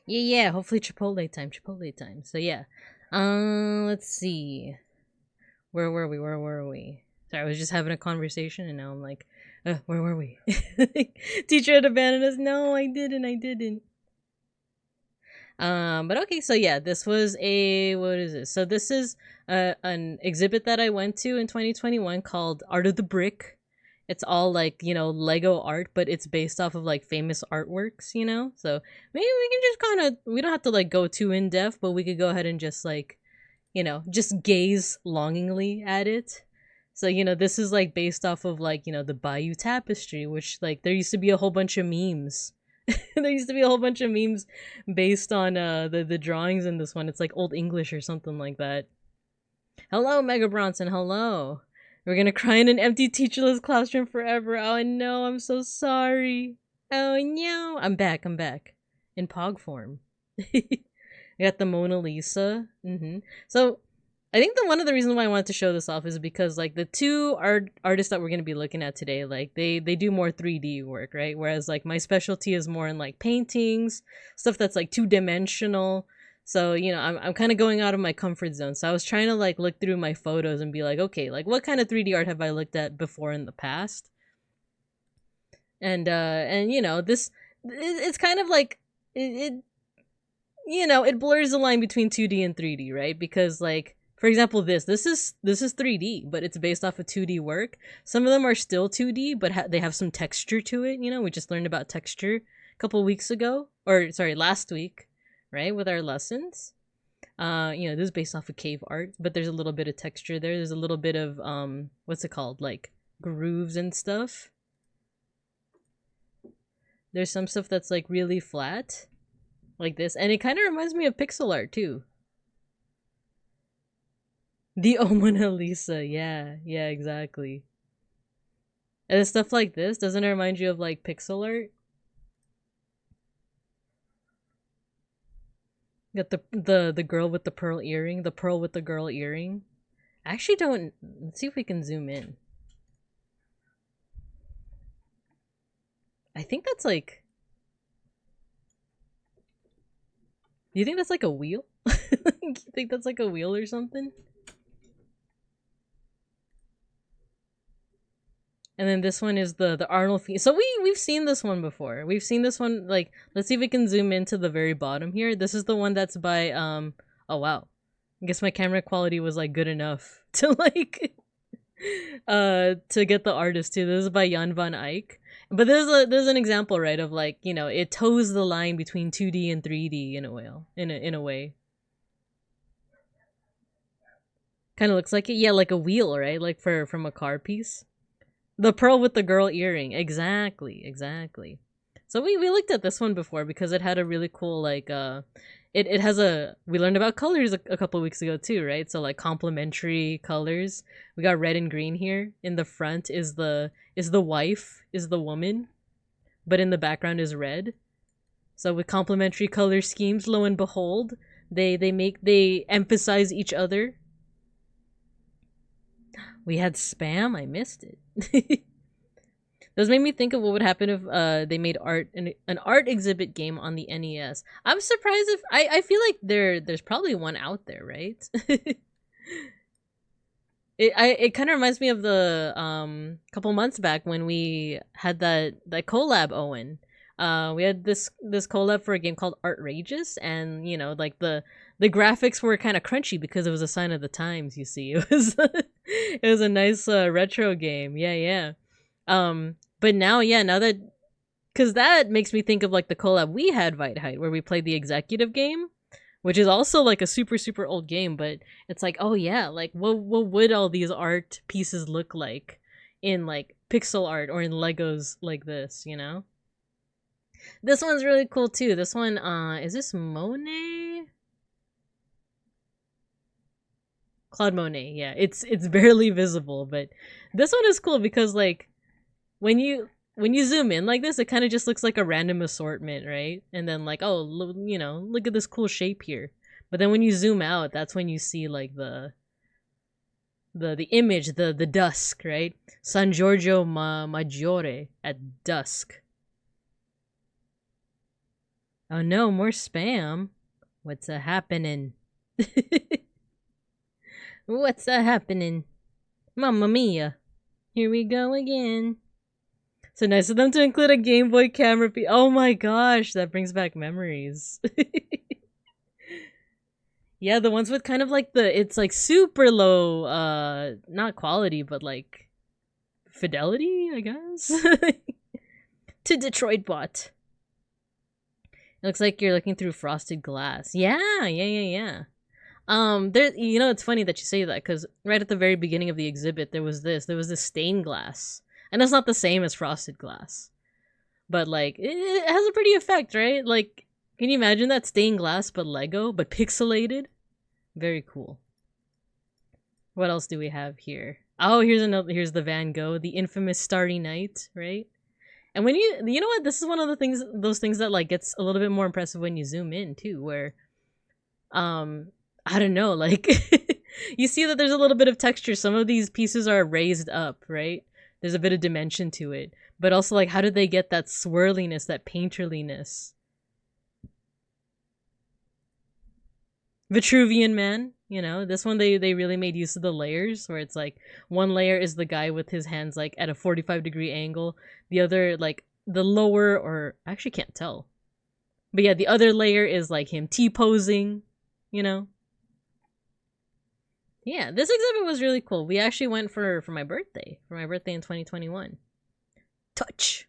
Yeah, hopefully Chipotle time. So yeah. Let's see. Where were we? Sorry, I was just having a conversation and now I'm like, where were we? Teacher had abandoned us. No, I didn't. But okay, so yeah, this was what is this? So this is an exhibit that I went to in 2021 called Art of the Brick. It's all like, Lego art, but it's based off of like famous artworks, So maybe we can just we don't have to like go too in depth, but we could go ahead and just like, just gaze longingly at it. So, this is like based off of like, the Bayou Tapestry, which like there used to be a whole bunch of memes. There used to be a whole bunch of memes based on the drawings in this one. It's like Old English or something like that. Hello, Mega Bronson. Hello. We're gonna cry in an empty teacherless classroom forever. Oh no, I'm so sorry. Oh no. I'm back. In Pog form. We got the Mona Lisa. So I think one of the reasons why I wanted to show this off is because like the two artists that we're going to be looking at today, like they do more 3D work, right? Whereas like my specialty is more in like paintings, stuff that's like 2-dimensional. So, I'm kind of going out of my comfort zone. So I was trying to like look through my photos and be like, okay, like what kind of 3D art have I looked at before in the past? And this it's kind of like it blurs the line between 2D and 3D, right? Because like for example, this is 3D, but it's based off of 2D work. Some of them are still 2D, but they have some texture to it. We just learned about texture a couple weeks ago, or sorry, last week, right, with our lessons. This is based off of cave art, but there's a little bit of texture there. There's a little bit of what's it called, like grooves and stuff. There's some stuff that's like really flat, like this, and it kind of reminds me of pixel art too. The Mona Lisa, yeah, exactly. And stuff like this, doesn't it remind you of like pixel art? Got the girl with the pearl earring, the pearl with the girl earring. I actually don't. Let's see if we can zoom in. I think that's like. Do you think that's like a wheel? You think that's like a wheel or something? And then this one is the Arnold Fiend. So we've seen this one before. We've seen this one, like, let's see if we can zoom into the very bottom here. This is the one that's by oh wow. I guess my camera quality was like good enough to like to get the artist too. This is by Jan van Eyck. But there's an example, right, of like, it toes the line between 2D and 3D in a way. Kind of looks like it. Yeah, like a wheel, right? Like from a car piece. The pearl with the girl earring. Exactly. So we looked at this one before because it had a really cool like it has we learned about colors a couple weeks ago too, right? So like complementary colors. We got red and green here. In the front is the wife, is the woman, but in the background is red. So with complementary color schemes, lo and behold, they emphasize each other. We had spam. I missed it. Those made me think of what would happen if they made an art exhibit game on the NES. I'm surprised if I feel like there's probably one out there, right? It kind of reminds me of the couple months back when we had that collab, Owen. We had this collab for a game called Artrageous, and like the graphics were kind of crunchy because it was a sign of the times. You see, it was it was a nice retro game. Yeah. But now that, because that makes me think of like the collab we had, Vite where we played the executive game, which is also like a super super old game. But it's like, oh yeah, like what would all these art pieces look like in like pixel art or in Legos like this? This one's really cool too. This one, is this Monet? Claude Monet, yeah. It's barely visible, but this one is cool because like when you zoom in like this, it kind of just looks like a random assortment, right? And then like, oh, look at this cool shape here. But then when you zoom out, that's when you see like the the image, the dusk, right? San Giorgio Maggiore at dusk. Oh no, more spam. What's happening? What's happening? Mamma mia. Here we go again. So nice of them to include a Game Boy camera. Oh my gosh, that brings back memories. Yeah, the ones with kind of like it's like super low, not quality, but like fidelity, I guess. To Detroit Bot. It looks like you're looking through frosted glass. Yeah. There, it's funny that you say that, because right at the very beginning of the exhibit, there was this stained glass, and that's not the same as frosted glass, but like it has a pretty effect, right? Like, can you imagine that stained glass, but Lego, but pixelated? Very cool. What else do we have here? Oh, here's the Van Gogh, the infamous Starry Night, right? And when you know what, this is one of those things that like gets a little bit more impressive when you zoom in too, where I don't know, like you see that there's a little bit of texture. Some of these pieces are raised up, right? There's a bit of dimension to it. But also, like, how did they get that swirliness, that painterliness? Vitruvian Man, this one they really made use of the layers, where it's like one layer is the guy with his hands like at a 45-degree angle, the other like the lower, or I actually can't tell, but yeah, the other layer is like him T-posing, Yeah, this exhibit was really cool. We actually went for my birthday in 2021. Touch.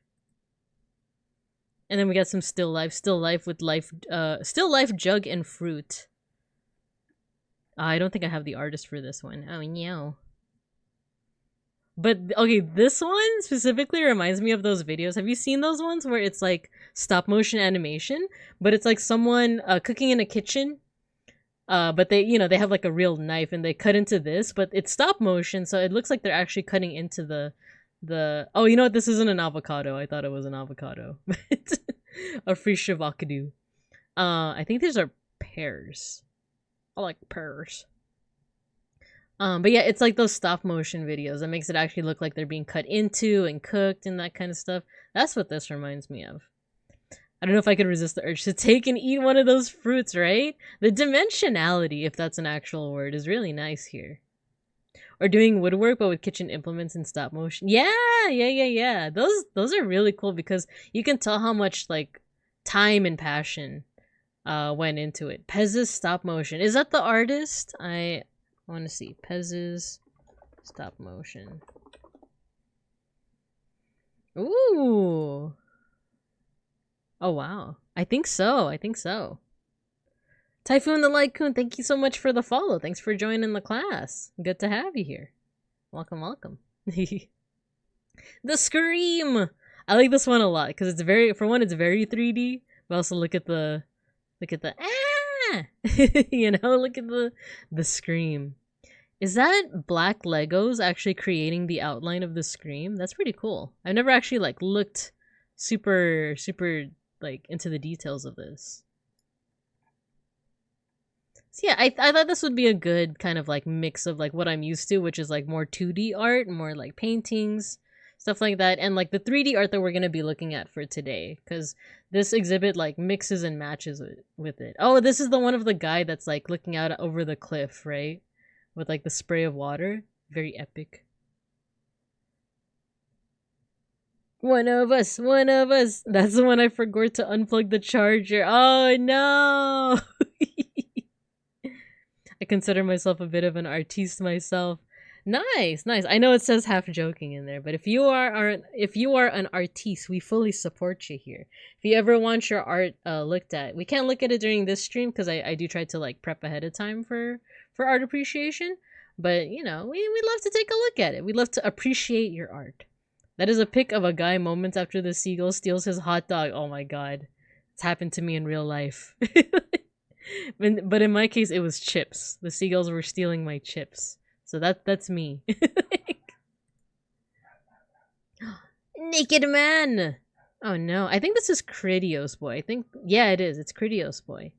And then we got some still life with still life jug and fruit. I don't think I have the artist for this one. Oh, no. But, okay, this one specifically reminds me of those videos. Have you seen those ones where it's like stop motion animation, but it's like someone cooking in a kitchen, but they have like a real knife and they cut into this, but it's stop motion, so it looks like they're actually cutting into oh, you know what? This isn't an avocado. I thought it was an avocado. A fresh avocado. I think these are pears. I like pears. But yeah, it's like those stop motion videos that makes it actually look like they're being cut into and cooked and that kind of stuff. That's what this reminds me of. I don't know if I could resist the urge to take and eat one of those fruits, right? The dimensionality, if that's an actual word, is really nice here. Or doing woodwork, but with kitchen implements and stop motion. Yeah. Those are really cool because you can tell how much like time and passion went into it. Pez's stop motion. Is that the artist? I want to see. Pez's stop motion. Ooh. Oh, wow. I think so. Typhoon the Lycoon, thank you so much for the follow. Thanks for joining the class. Good to have you here. Welcome. The Scream! I like this one a lot because it's very 3D, but also look at the ah! Look at the Scream. Is that black Legos actually creating the outline of the Scream? That's pretty cool. I've never actually like looked super like into the details of this. So yeah, I thought this would be a good kind of like mix of like what I'm used to, which is like more 2D art, more like paintings, stuff like that, and like the 3D art that we're going to be looking at for today, because this exhibit like mixes and matches with it. Oh, this is the one of the guy that's like looking out over the cliff, right? With like the spray of water. Very epic. One of us. That's the one I forgot to unplug the charger. Oh no! I consider myself a bit of an artiste myself. Nice. I know it says half joking in there, but if you are an artiste, we fully support you here. If you ever want your art looked at, we can't look at it during this stream because I do try to like prep ahead of time for art appreciation. But we love to take a look at it. We love to appreciate your art. That is a pic of a guy moments after the seagull steals his hot dog. Oh my god, it's happened to me in real life. But in my case, it was chips. The seagulls were stealing my chips. So that's me. Naked man! Oh no, I think this is Critios Boy. Yeah, it is. It's Critios Boy.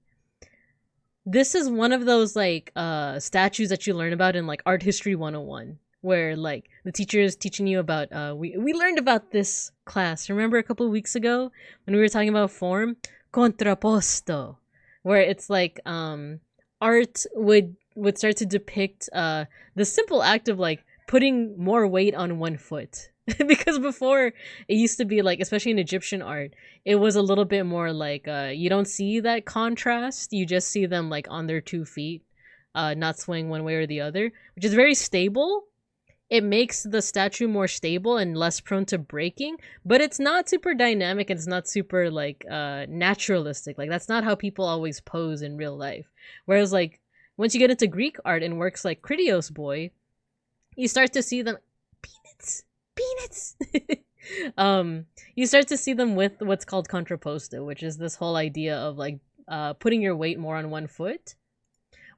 this is one of those like statues that you learn about in like art history 101, where like the teacher is teaching you about we learned about this class. Remember a couple of weeks ago when we were talking about form? Contrapposto, where it's like art would start to depict the simple act of like putting more weight on one foot. Because before it used to be like, especially in Egyptian art, it was a little bit more like you don't see that contrast. You just see them like on their 2 feet, not swaying one way or the other, which is very stable. It makes the statue more stable and less prone to breaking, but it's not super dynamic and it's not super like naturalistic. Like that's not how people always pose in real life. Whereas like once you get into Greek art and works like Critios Boy, you start to see them peanuts. You start to see them with what's called contrapposto, which is this whole idea of like putting your weight more on one foot,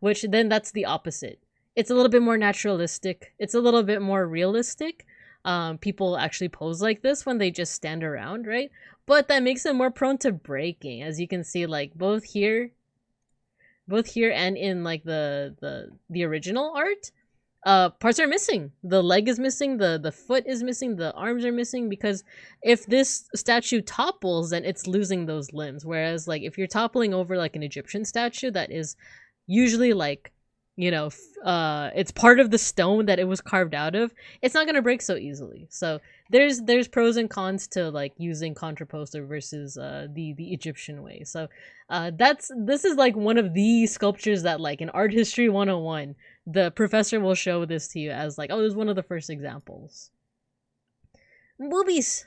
which then that's the opposite. It's a little bit more naturalistic. It's a little bit more realistic. People actually pose like this when they just stand around, right? But that makes them more prone to breaking, as you can see, like both here and in like the original art. Parts are missing. The leg is missing, the foot is missing, the arms are missing, because if this statue topples, then it's losing those limbs. Whereas like if you're toppling over like an Egyptian statue that is usually like, you know, it's part of the stone that it was carved out of, it's not going to break so easily. So there's pros and cons to like using contrapposto versus the Egyptian way. So this is like one of the sculptures that like in art history 101 the professor will show this to you as like, oh, this is one of the first examples. Boobies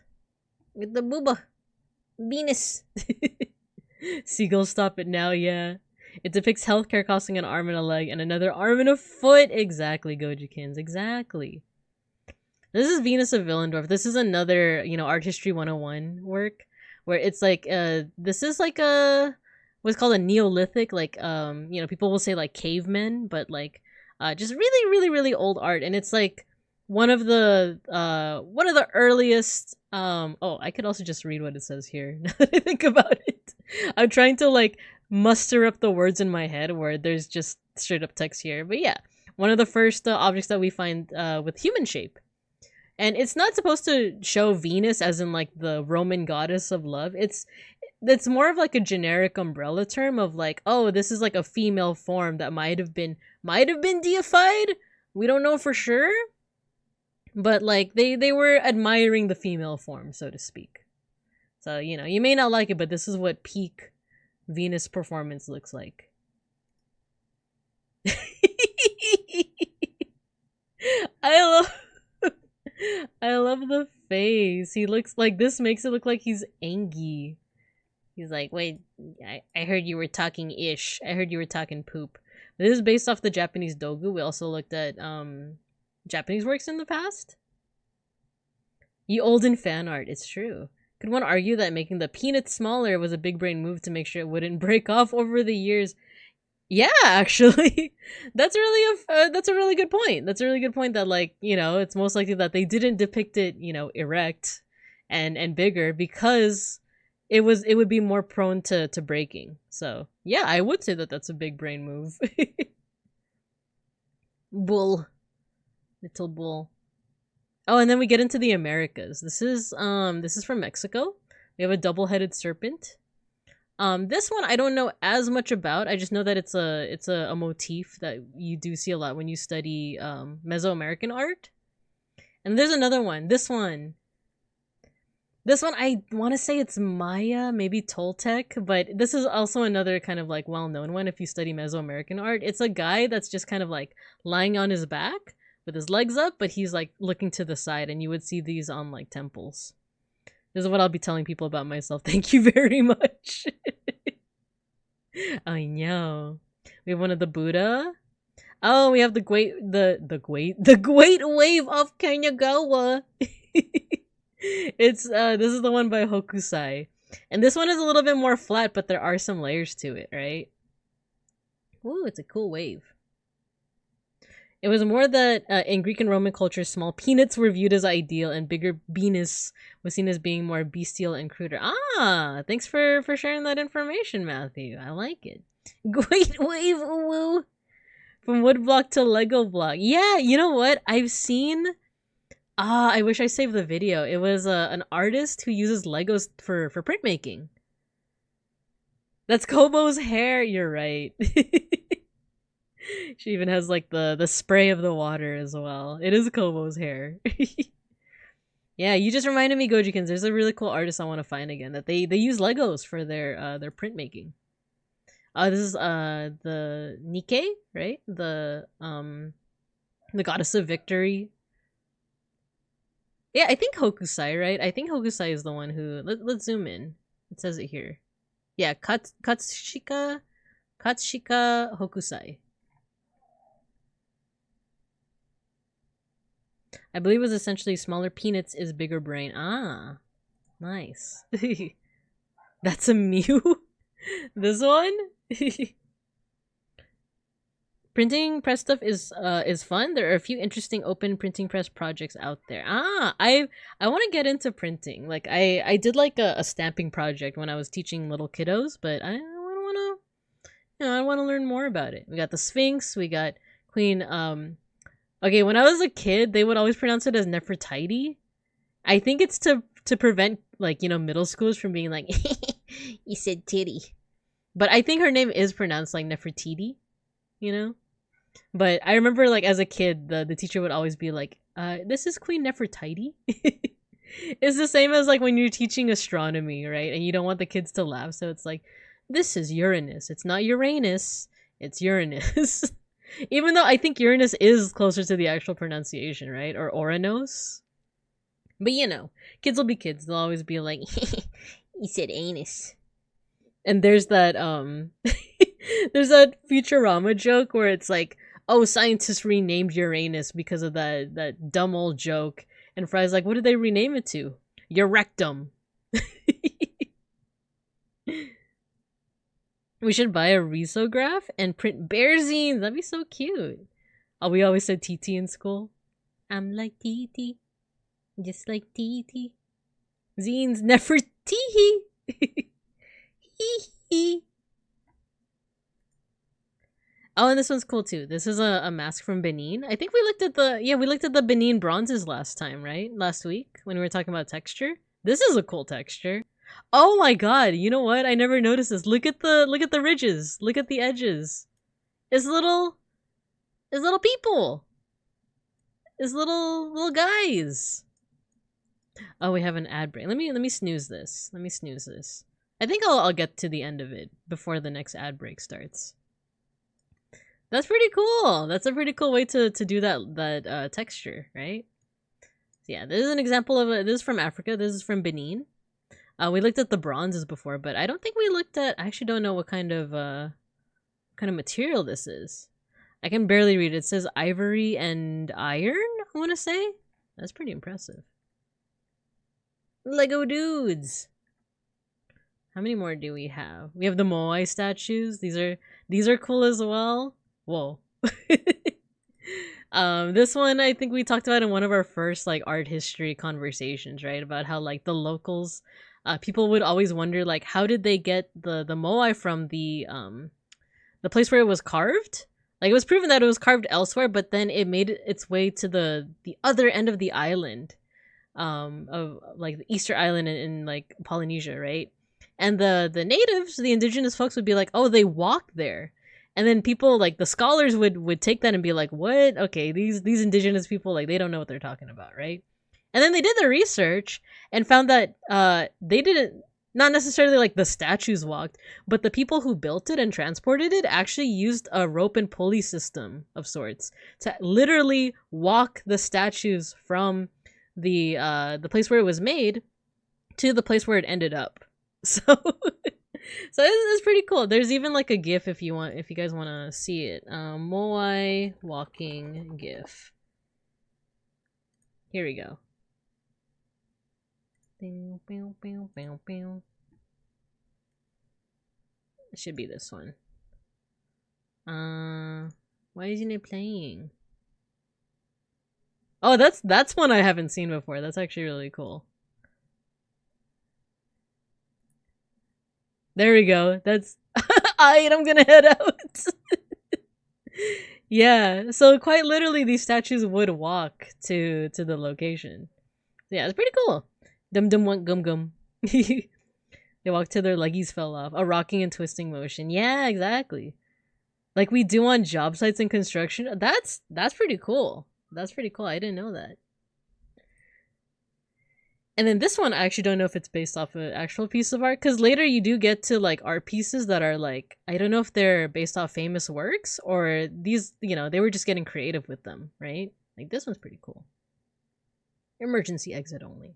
with the booba Venus. Seagulls, stop it now. Yeah, it depicts healthcare costing an arm and a leg and another arm and a foot. Exactly, Gojikins. Exactly. This is Venus of Willendorf. This is another, you know, art history 101 work where it's like this is like a what's called a Neolithic, like you know, people will say like cavemen, but like just really old art. And it's like one of the earliest oh, I could also just read what it says here now that I think about it. I'm trying to like muster up the words in my head where there's just straight up text here. But yeah, one of the first objects that we find with human shape. And it's not supposed to show Venus as in like the Roman goddess of love. It's more of like a generic umbrella term of like, oh, this is like a female form that might have been deified. We don't know for sure. But like they were admiring the female form, so to speak. So, you know, you may not like it, but this is what peak Venus performance looks like. I love the face. He looks like, this makes it look like he's angry. He's like, wait, I heard you were talking ish. I heard you were talking poop. This is based off the Japanese dogu. We also looked at Japanese works in the past. Ye olden fan art, it's true. Could one argue that making the peanut smaller was a big brain move to make sure it wouldn't break off over the years? Yeah, actually. That's a really good point. That's a really good point that, like, you know, it's most likely that they didn't depict it, you know, erect and bigger because it would be more prone to breaking. So, yeah, I would say that that's a big brain move. Bull. Little bull. Oh, and then we get into the Americas. This is from Mexico. We have a double-headed serpent. This one I don't know as much about. I just know that it's a motif that you do see a lot when you study Mesoamerican art. And there's another one. This one I want to say it's Maya, maybe Toltec, but this is also another kind of like well-known one if you study Mesoamerican art. It's a guy that's just kind of like lying on his back with his legs up, but he's like looking to the side, and you would see these on like temples. This is what I'll be telling people about myself. Thank you very much. I know. We have one of the Buddha. Oh, we have the great wave of Kanagawa. It's this is the one by Hokusai. And this one is a little bit more flat, but there are some layers to it, right? Ooh, it's a cool wave. It was more that in Greek and Roman culture, small peanuts were viewed as ideal, and bigger penis was seen as being more bestial and cruder. Ah, thanks for sharing that information, Matthew. I like it. Wave woo. From wood block to Lego block. Yeah, you know what? I've seen. I wish I saved the video. It was an artist who uses Legos for printmaking. That's Kobo's hair. You're right. She even has like the spray of the water as well. It is Kobo's hair. Yeah, you just reminded me, Gojikins. There's a really cool artist I want to find again. That they use Legos for their printmaking. This is the Nike, right? The goddess of victory. Yeah, I think Hokusai, right? I think Hokusai is the one who. Let's zoom in. It says it here. Yeah, Katsushika Hokusai. I believe it was essentially smaller peanuts is bigger brain. Ah, nice. That's a Mew. This one. Printing press stuff is fun. There are a few interesting open printing press projects out there. I want to get into printing. Like I did like a stamping project when I was teaching little kiddos, but I want to I want to learn more about it. We got the Sphinx, we got Queen okay, when I was a kid, they would always pronounce it as Nefertiti. I think it's to prevent like, middle schoolers from being like you said titty. But I think her name is pronounced like Nefertiti, But I remember, like, as a kid, the teacher would always be like, this is Queen Nefertiti. It's the same as, like, when you're teaching astronomy, right? And you don't want the kids to laugh, so it's like, this is Uranus. It's not Uranus. It's Uranus. Even though I think Uranus is closer to the actual pronunciation, right? Or Oranos. But, kids will be kids. They'll always be like, you said anus. And there's that, there's that Futurama joke where it's like, oh, scientists renamed Uranus because of that dumb old joke. And Fry's like, what did they rename it to? Eurectum. We should buy a risograph and print bear zines. That'd be so cute. Oh, we always said TT in school. I'm like TT. Just like TT. Zines Nefertiti. Oh, and this one's cool too. This is a mask from Benin. I think we looked at the Benin bronzes last time, right? Last week when we were talking about texture. This is a cool texture. Oh my god, you know what? I never noticed this. Look at the ridges. Look at the edges. It's little people. It's little guys. Oh, we have an ad break. Let me snooze this. I think I'll get to the end of it before the next ad break starts. That's pretty cool. That's a pretty cool way to do that texture, right? So yeah, this is an example of this is from Africa. This is from Benin. We looked at the bronzes before, but I don't think we looked at. I actually don't know what kind of material this is. I can barely read it. It says ivory and iron. I want to say that's pretty impressive. Lego dudes. How many more do we have? We have the Moai statues. These are cool as well. Whoa. This one I think we talked about in one of our first like art history conversations, right? About how like the locals, people would always wonder like how did they get the Moai from the place where it was carved? Like it was proven that it was carved elsewhere, but then it made its way to the other end of the island, of like the Easter Island in like Polynesia, right? And the natives, the indigenous folks would be like, oh, they walked there. And then people like the scholars would take that and be like, what? Okay, these indigenous people, like they don't know what they're talking about, right? And then they did their research and found that they didn't, not necessarily like the statues walked, but the people who built it and transported it actually used a rope and pulley system of sorts to literally walk the statues from the place where it was made to the place where it ended up. So it's pretty cool. There's even like a GIF if you guys want to see it. Moai walking GIF. Here we go. It should be this one. Why isn't it playing? Oh, that's one I haven't seen before. That's actually really cool. There we go. That's I'm gonna head out. Yeah, so quite literally, these statues would walk to the location. Yeah, it's pretty cool. Dum dum went gum gum. They walked till their leggies fell off. A rocking and twisting motion. Yeah, exactly. Like we do on job sites and construction. That's pretty cool. That's pretty cool. I didn't know that. And then this one, I actually don't know if it's based off an actual piece of art, because later you do get to like art pieces that are like, I don't know if they're based off famous works or these, they were just getting creative with them, right? Like this one's pretty cool. Emergency exit only.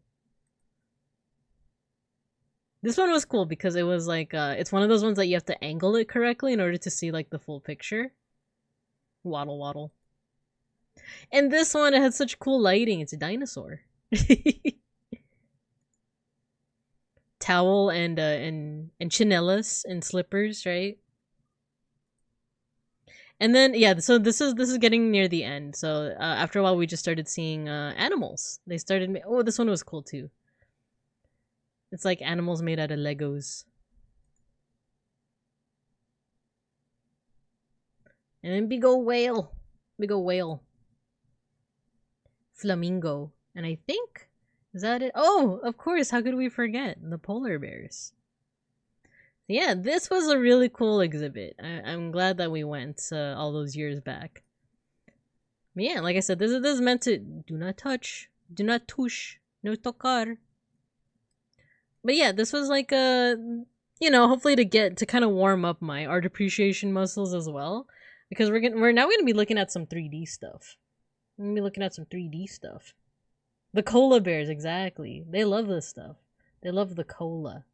This one was cool because it was like, it's one of those ones that you have to angle it correctly in order to see like the full picture. Waddle waddle. And this one, it had such cool lighting. It's a dinosaur. Towel and chinelas and slippers, right? And then so this is getting near the end. So after a while, we just started seeing animals. They started. Oh, this one was cool too. It's like animals made out of Legos. And then big ol' whale, flamingo, and I think. Is that it? Oh, of course. How could we forget the polar bears? Yeah, this was a really cool exhibit. I'm glad that we went all those years back. But yeah, like I said, this is meant to do not touch, no tocar. But yeah, this was like hopefully to kind of warm up my art appreciation muscles as well, because we're now gonna be looking at some 3D stuff. We're gonna be looking at some 3D stuff. The cola bears, exactly. They love this stuff. They love the cola.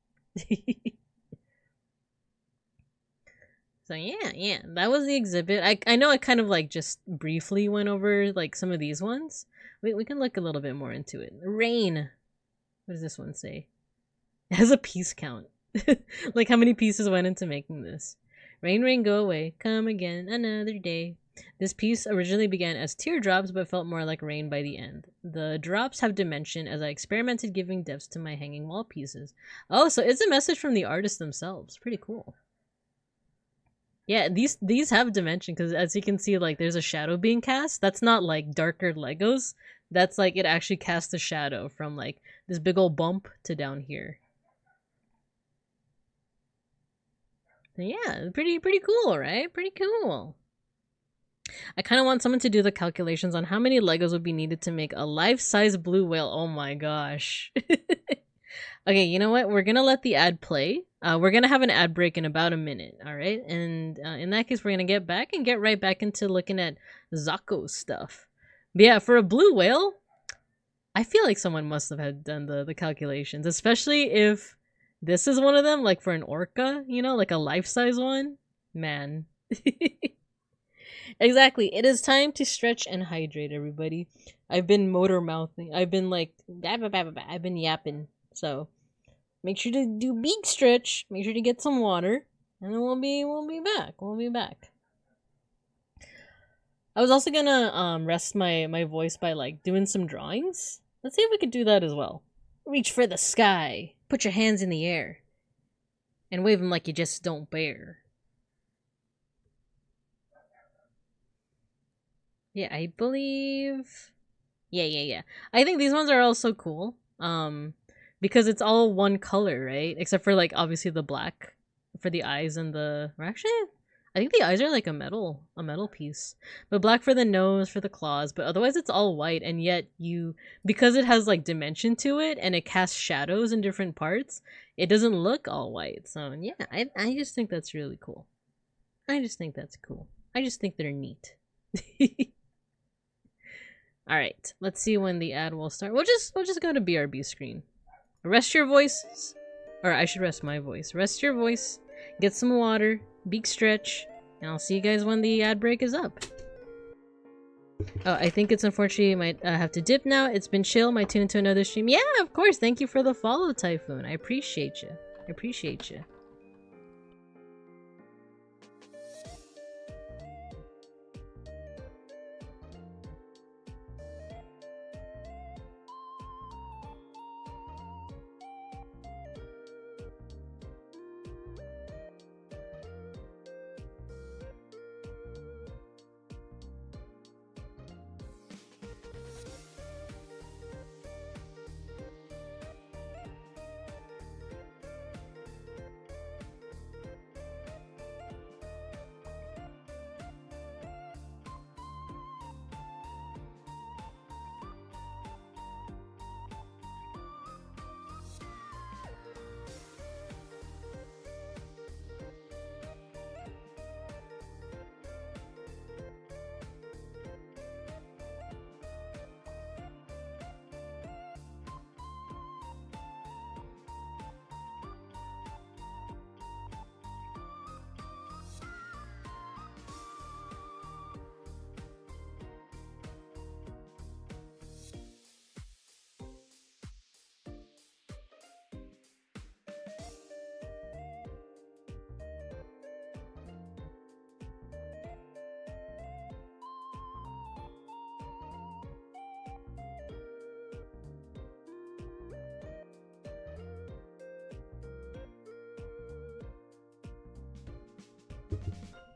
So yeah, that was the exhibit. I know I kind of like just briefly went over like some of these ones. We can look a little bit more into it. Rain. What does this one say? It has a piece count. Like how many pieces went into making this. Rain, rain, go away. Come again another day. This piece originally began as teardrops but felt more like rain by the end. The drops have dimension as I experimented giving depths to my hanging wall pieces. Oh, so it's a message from the artists themselves. Pretty cool. Yeah, these have dimension because as you can see, like there's a shadow being cast. That's not like darker Legos. That's like it actually casts a shadow from like this big old bump to down here. Yeah, pretty cool, right? Pretty cool. I kind of want someone to do the calculations on how many Legos would be needed to make a life-size blue whale. Oh my gosh. Okay, you know what? We're gonna let the ad play. We're gonna have an ad break in about a minute, all right? And in that case, we're gonna get back and get right back into looking at Zako's stuff. But yeah, for a blue whale, I feel like someone must have had done the calculations, especially if this is one of them, like for an orca, like a life-size one. Man. Exactly. It is time to stretch and hydrate, everybody. I've been motor mouthing. I've been like, I've been yapping. So make sure to do big stretch. Make sure to get some water, and then we'll be back. We'll be back. I was also gonna rest my voice by like doing some drawings. Let's see if we could do that as well. Reach for the sky. Put your hands in the air, and wave them like you just don't bear. Yeah, I believe. Yeah. I think these ones are also cool. Because it's all one color, right? Except for like obviously the black for the eyes and the. Or actually, I think the eyes are like a metal piece, but black for the nose, for the claws. But otherwise, it's all white, and yet because it has like dimension to it and it casts shadows in different parts, it doesn't look all white. So yeah, I just think that's really cool. I just think that's cool. I just think they're neat. All right, let's see when the ad will start. We'll just go to BRB screen. Rest your voices, or I should rest my voice. Rest your voice, get some water, big stretch, and I'll see you guys when the ad break is up. Oh, I think it's unfortunate you might have to dip now. It's been chill. Might tune into another stream. Yeah, of course. Thank you for the follow, Typhoon. I appreciate you. I appreciate you.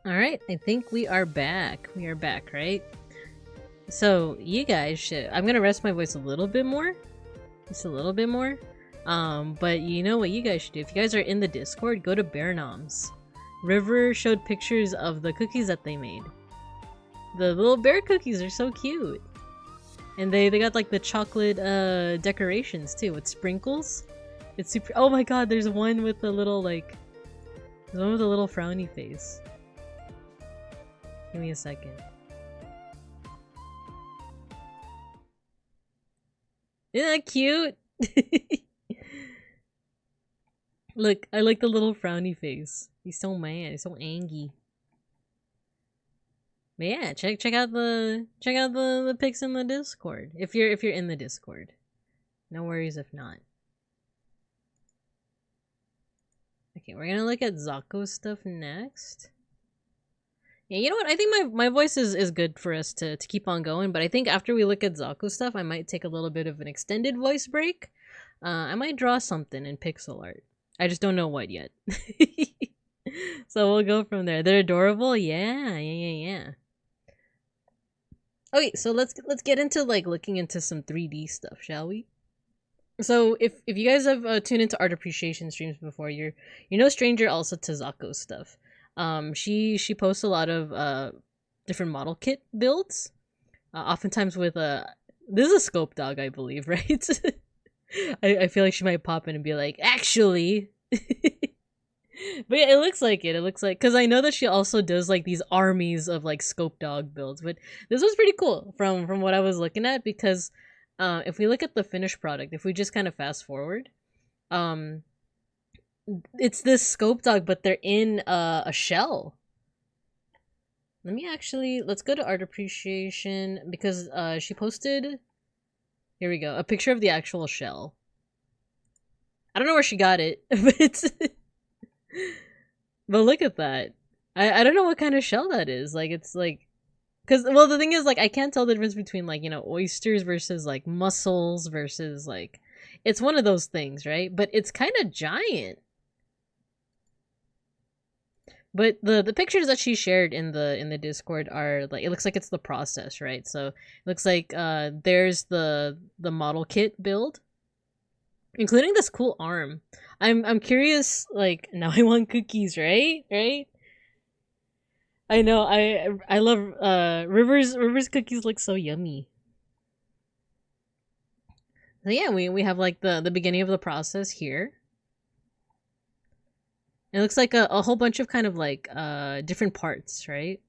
Alright, I think we are back. We are back, right? So, you guys should... I'm gonna rest my voice a little bit more. Just a little bit more. But you know what you guys should do? If you guys are in the Discord, go to Bear Noms. River showed pictures of the cookies that they made. The little bear cookies are so cute. And they got like the chocolate decorations too with sprinkles. It's super... Oh my god, there's one with the little like... There's one with a little frowny face. Give me a second. Isn't that cute? Look, I like the little frowny face. He's so mad. He's so angry. But yeah, check out the pics in the Discord. If you're in the Discord. No worries if not. Okay, we're gonna look at Zako's stuff next. Yeah, you know what? I think my voice is good for us to keep on going, but I think after we look at Zako's stuff, I might take a little bit of an extended voice break. I might draw something in pixel art. I just don't know what yet. So we'll go from there. They're adorable? Yeah. Okay, so let's get into like looking into some 3D stuff, shall we? So if you guys have tuned into art appreciation streams before, you're no stranger also to Zako's stuff. She posts a lot of different model kit builds, oftentimes with this is a scope dog, I believe, right? I feel like she might pop in and be like, actually. But yeah, it looks like because I know that she also does like these armies of like scope dog builds. But this was pretty cool from what I was looking at, because if we look at the finished product, if we just kind of fast forward, it's this scope dog, but they're in a shell. Let's go to art appreciation, because she posted, here we go, a picture of the actual shell. I don't know where she got it, but look at that. I don't know what kind of shell that is. Like, it's like, because, well, the thing is, like, I can't tell the difference between, like, you know, oysters versus, like, mussels versus, like, it's one of those things, right? But it's kind of giant. But the pictures that she shared in the Discord are like, it looks like it's the process, right? So it looks like there's the model kit build, including this cool arm. I'm curious, like, now I want cookies, right? I know, I love River's cookies look so yummy. So yeah, we have like the beginning of the process here. It looks like a whole bunch of kind of like different parts, right?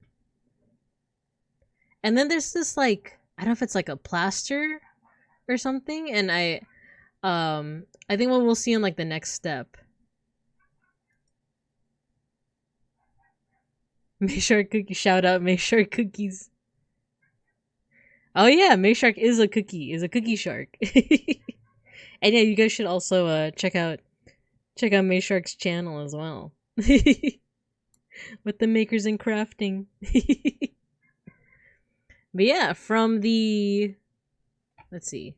And then there's this like, I don't know if it's like a plaster or something, and I think what we'll see in like the next step. Mayshark cookie, shout out Mayshark cookies. Oh yeah, Mayshark is a cookie shark. And yeah, you guys should also check out Mayshark's channel as well. With the makers and crafting. But yeah, from the, let's see.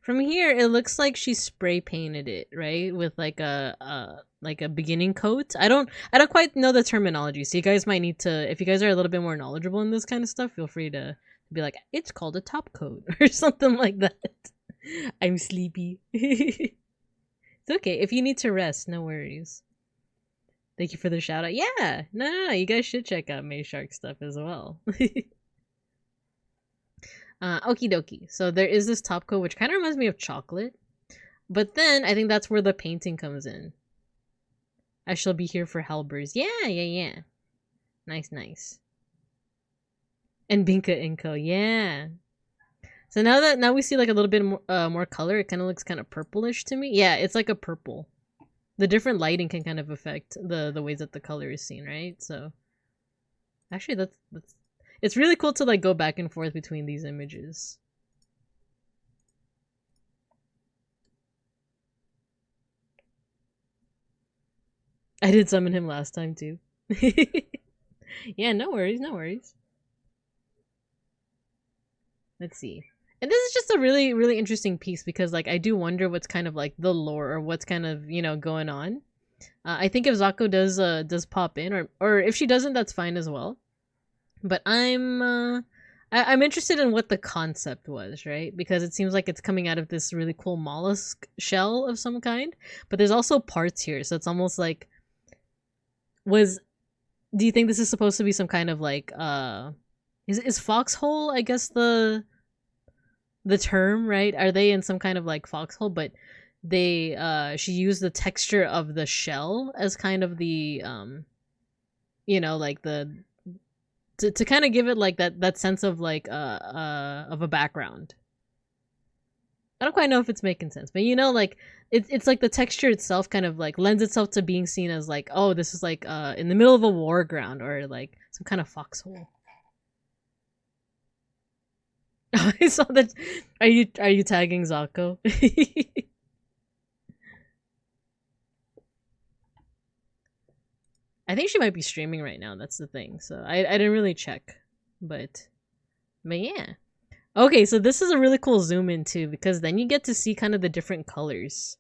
From here, it looks like she spray painted it, right? With like a beginning coat. I don't quite know the terminology, so you guys might need to, if you guys are a little bit more knowledgeable in this kind of stuff, feel free to be like, it's called a top coat or something like that. I'm sleepy. It's okay. If you need to rest, no worries. Thank you for the shout out. Yeah, no, you guys should check out Mayshark stuff as well. Okie dokie. So there is this top coat, which kind of reminds me of chocolate. But then I think that's where the painting comes in. I shall be here for Halbers. Yeah. Nice. And Binka Inko, yeah. So now we see like a little bit more color. It kind of looks kind of purplish to me. Yeah, it's like a purple. The different lighting can kind of affect the ways that the color is seen, right? So actually that's it's really cool to like go back and forth between these images. I did summon him last time too. Yeah, no worries. Let's see. And this is just a really, really interesting piece, because like I do wonder what's kind of like the lore, or what's kind of, you know, going on. I think if Zako does pop in, or if she doesn't, that's fine as well. But I'm interested in what the concept was, right? Because it seems like it's coming out of this really cool mollusk shell of some kind. But there's also parts here, so it's almost like do you think this is supposed to be some kind of like is foxhole, I guess the term, right? Are they in some kind of like foxhole? But she used the texture of the shell as kind of the like the to kind of give it like that sense of like of a background. I don't quite know if it's making sense, but like it's like the texture itself kind of like lends itself to being seen as like, oh, this is like in the middle of a war ground or like some kind of foxhole. I saw that. Are you tagging Zako? I think she might be streaming right now. That's the thing. So I didn't really check, but yeah. Okay, so this is a really cool zoom in too, because then you get to see kind of the different colors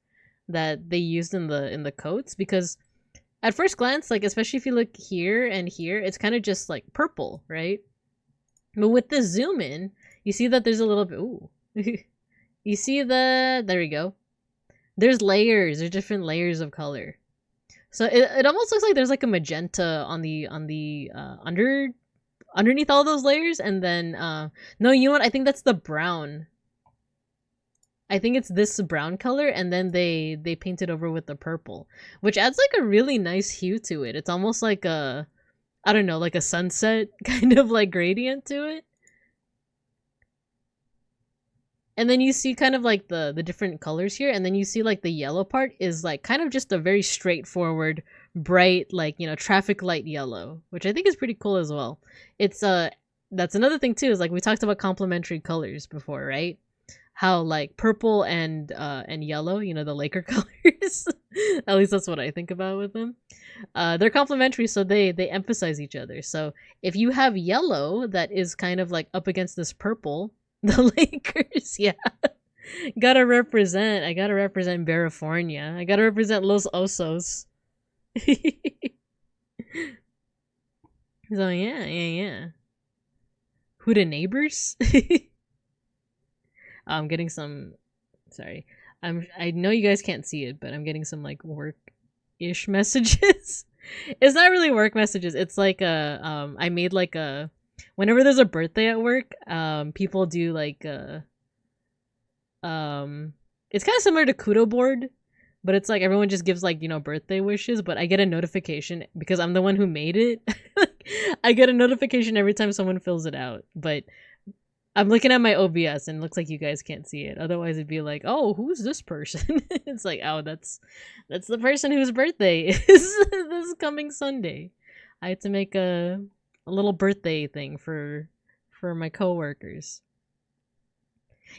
that they used in the coats. Because at first glance, like especially if you look here and here, it's kind of just like purple, right? But with the zoom in, you see that there's a little bit. Ooh, you see there we go. There's layers. There's different layers of color. So it almost looks like there's like a magenta on the underneath all those layers, and then no, you know what? I think that's the brown. I think it's this brown color, and then they paint it over with the purple, which adds like a really nice hue to it. It's almost like I don't know, like a sunset kind of like gradient to it. And then you see kind of like the different colors here, and then you see like the yellow part is like kind of just a very straightforward, bright, like, traffic light yellow, which I think is pretty cool as well. It's that's another thing too, is like we talked about complementary colors before, right? How like purple and yellow, the Laker colors. At least that's what I think about with them. They're complementary, so they emphasize each other. So if you have yellow that is kind of like up against this purple, the Lakers, yeah. I gotta represent California. I gotta represent Los Osos. So yeah. Who the neighbors? I'm getting some. Sorry, I know you guys can't see it, but I'm getting some like work-ish messages. It's not really work messages. It's like I made like a. Whenever there's a birthday at work, people do like it's kind of similar to Kudo board, but it's like everyone just gives like birthday wishes, but I get a notification because I'm the one who made it. I get a notification every time someone fills it out, but I'm looking at my OBS and it looks like you guys can't see it. Otherwise it'd be like, oh, who's this person? It's like, oh, that's the person whose birthday is this coming Sunday. I had to make a little birthday thing for my coworkers.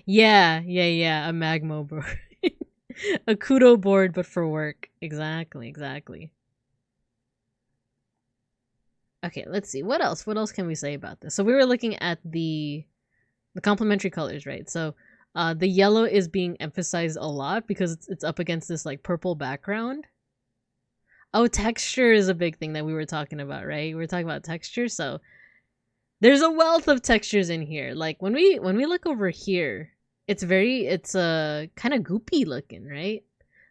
Yeah, a Magmo board. A Kudo board, but for work. Exactly. Okay, let's see. What else can we say about this? So we were looking at the complementary colors, right? So the yellow is being emphasized a lot because it's up against this like purple background. Oh, texture is a big thing that we were talking about, right? We were talking about texture, so there's a wealth of textures in here. Like when we look over here, it's kind of goopy looking, right?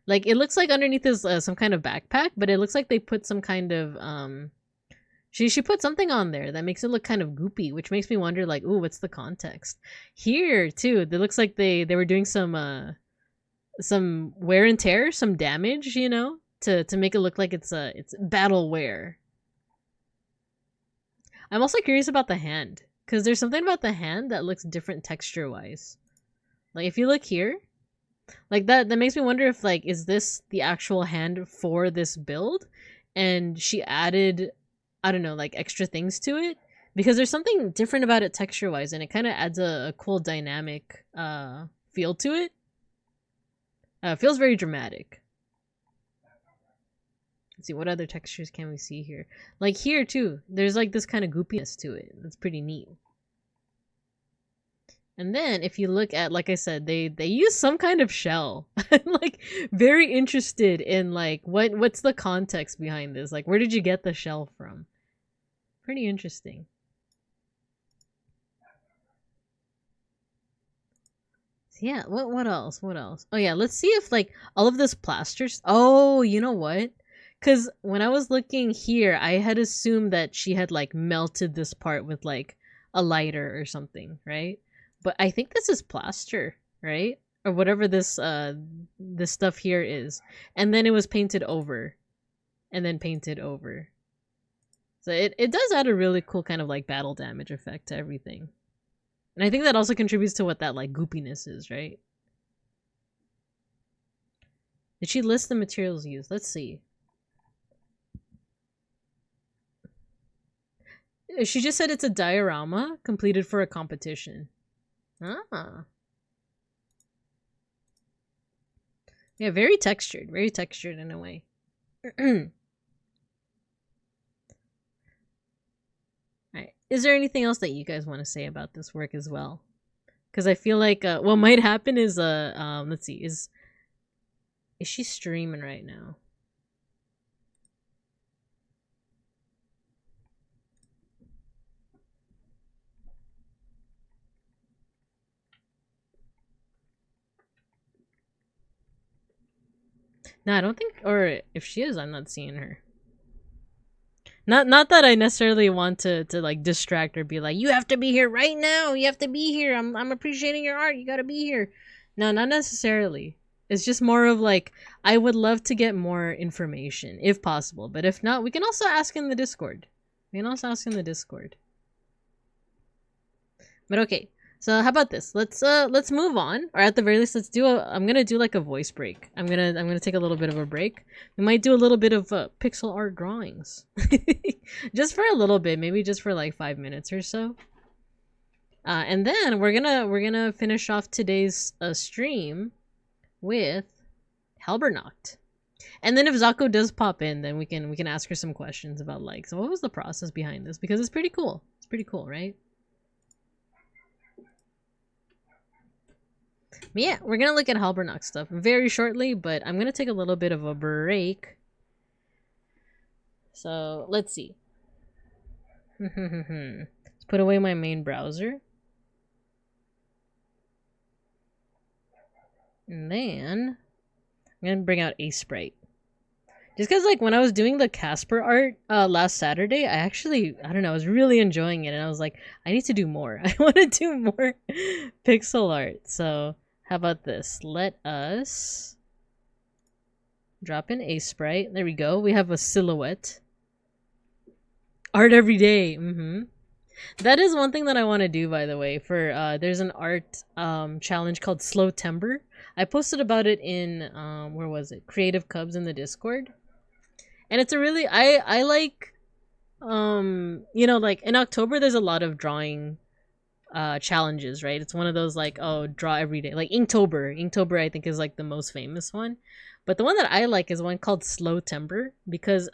Like it looks like underneath is some kind of backpack, but it looks like they put some kind of she put something on there that makes it look kind of goopy, which makes me wonder like, ooh, what's the context? Here too, it looks like they were doing some wear and tear, some damage, to make it look like it's battle wear. I'm also curious about the hand, because there's something about the hand that looks different texture wise. Like if you look here, like that makes me wonder if like, is this the actual hand for this build and she added, I don't know, like extra things to it, because there's something different about it texture wise and it kind of adds a cool dynamic feel to it. Feels very dramatic. Let's see, what other textures can we see here? Like here too, there's like this kind of goopiness to it. That's pretty neat. And then if you look at, like I said, they use some kind of shell. I'm like very interested in like what's the context behind this? Like, where did you get the shell from? Pretty interesting. Yeah, what else? What else? Oh yeah, let's see if like all of this plasters. Oh, you know what? Cuz when I was looking here, I had assumed that she had like melted this part with like a lighter or something, right? But I think this is plaster, right? Or whatever this stuff here is. And then it was painted over and then painted over. So it does add a really cool kind of like battle damage effect to everything. And I think that also contributes to what that like goopiness is, right? Did she list the materials used? Let's see. She just said it's a diorama completed for a competition. Ah. Yeah, very textured in a way. Alright. Is there anything else that you guys want to say about this work as well? Because I feel like what might happen is let's see, is she streaming right now? No, I don't think, or if she is, I'm not seeing her. Not that I necessarily want to like distract her, be like, you have to be here right now. You have to be here. I'm appreciating your art. You gotta be here. No, not necessarily. It's just more of like, I would love to get more information if possible. But if not, we can also ask in the Discord. But okay. So how about this? Let's move on, or at the very least, I'm gonna do like a voice break. I'm gonna take a little bit of a break. We might do a little bit of pixel art drawings, just for a little bit, maybe just for like 5 minutes or so. And then we're gonna finish off today's stream with Halbernacht. And then if Zako does pop in, then we can ask her some questions about like, so what was the process behind this? Because it's pretty cool. It's pretty cool, right? But yeah, we're gonna look at Halbernacht stuff very shortly, but I'm gonna take a little bit of a break. So let's see. Let's put away my main browser. And then I'm gonna bring out Sprite. Just because like when I was doing the Casper art last Saturday, I don't know, I was really enjoying it, and I was like, I need to do more. I want to do more pixel art. So how about this? Let us drop in Sprite. There we go. We have a silhouette. Art every day. That is one thing that I want to do, by the way. For there's an art challenge called Slow Timber. I posted about it in where was it? Creative Cubs in the Discord. And it's a really I like you know, like in October there's a lot of drawing challenges, right? It's one of those like, oh, draw every day. Like Inktober I think is like the most famous one. But the one that I like is one called Slow Timber, because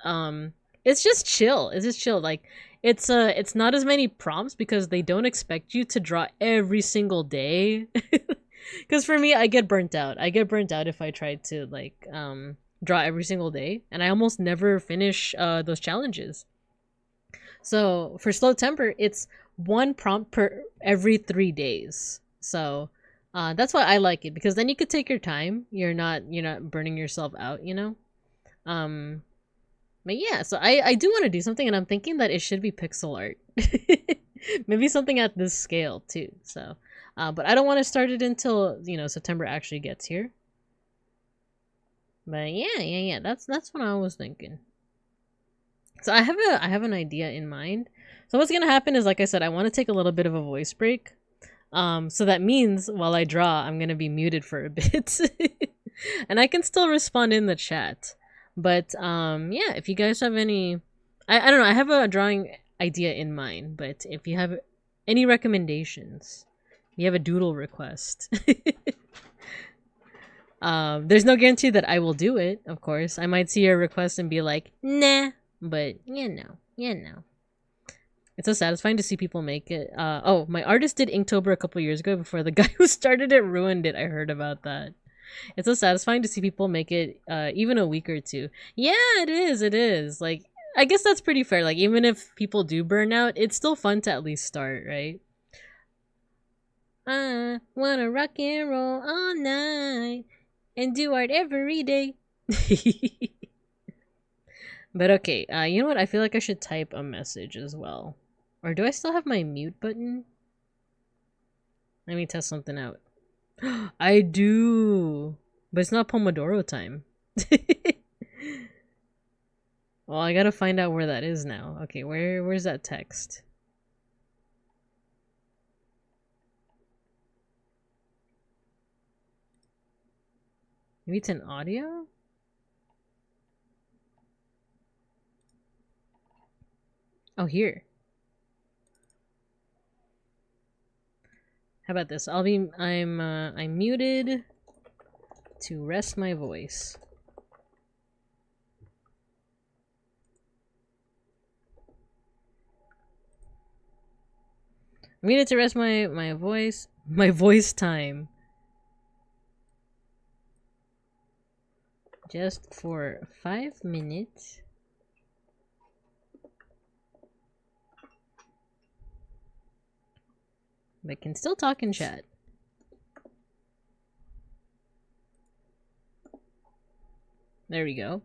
it's just chill. Like it's not as many prompts because they don't expect you to draw every single day. Because for me, I get burnt out if I try to like draw every single day, and I almost never finish those challenges. So for Slow Temper, it's one prompt per every 3 days. So that's why I like it, because then you could take your time. You're not burning yourself out, you know. But yeah, so I do want to do something, and I'm thinking that it should be pixel art. Maybe something at this scale too. So but I don't want to start it until, you know, September actually gets here. But yeah, that's what I was thinking. So I have an idea in mind. So what's gonna happen is, like I said, I want to take a little bit of a voice break. So that means while I draw, I'm gonna be muted for a bit, and I can still respond in the chat. But yeah, if you guys have any, I don't know, I have a drawing idea in mind. But if you have any recommendations, you have a doodle request. There's no guarantee that I will do it, of course. I might see your request and be like, nah, but you know. It's so satisfying to see people make it. Oh, my artist did Inktober a couple years ago before the guy who started it ruined it. I heard about that. It's so satisfying to see people make it even a week or two. Yeah, it is. It is. Like, I guess that's pretty fair. Like, even if people do burn out, it's still fun to at least start, right? I wanna rock and roll all night and do art every day. But okay, you know what? I feel like I should type a message as well. Or do I still have my mute button? Let me test something out. I do. But it's not Pomodoro time. Well, I gotta find out where that is now. Okay, where's that text? Maybe it's an audio? Oh, here. How about this? I'm muted to rest my voice. I'm muted to rest my voice time. Just for 5 minutes. But can still talk in chat. There we go.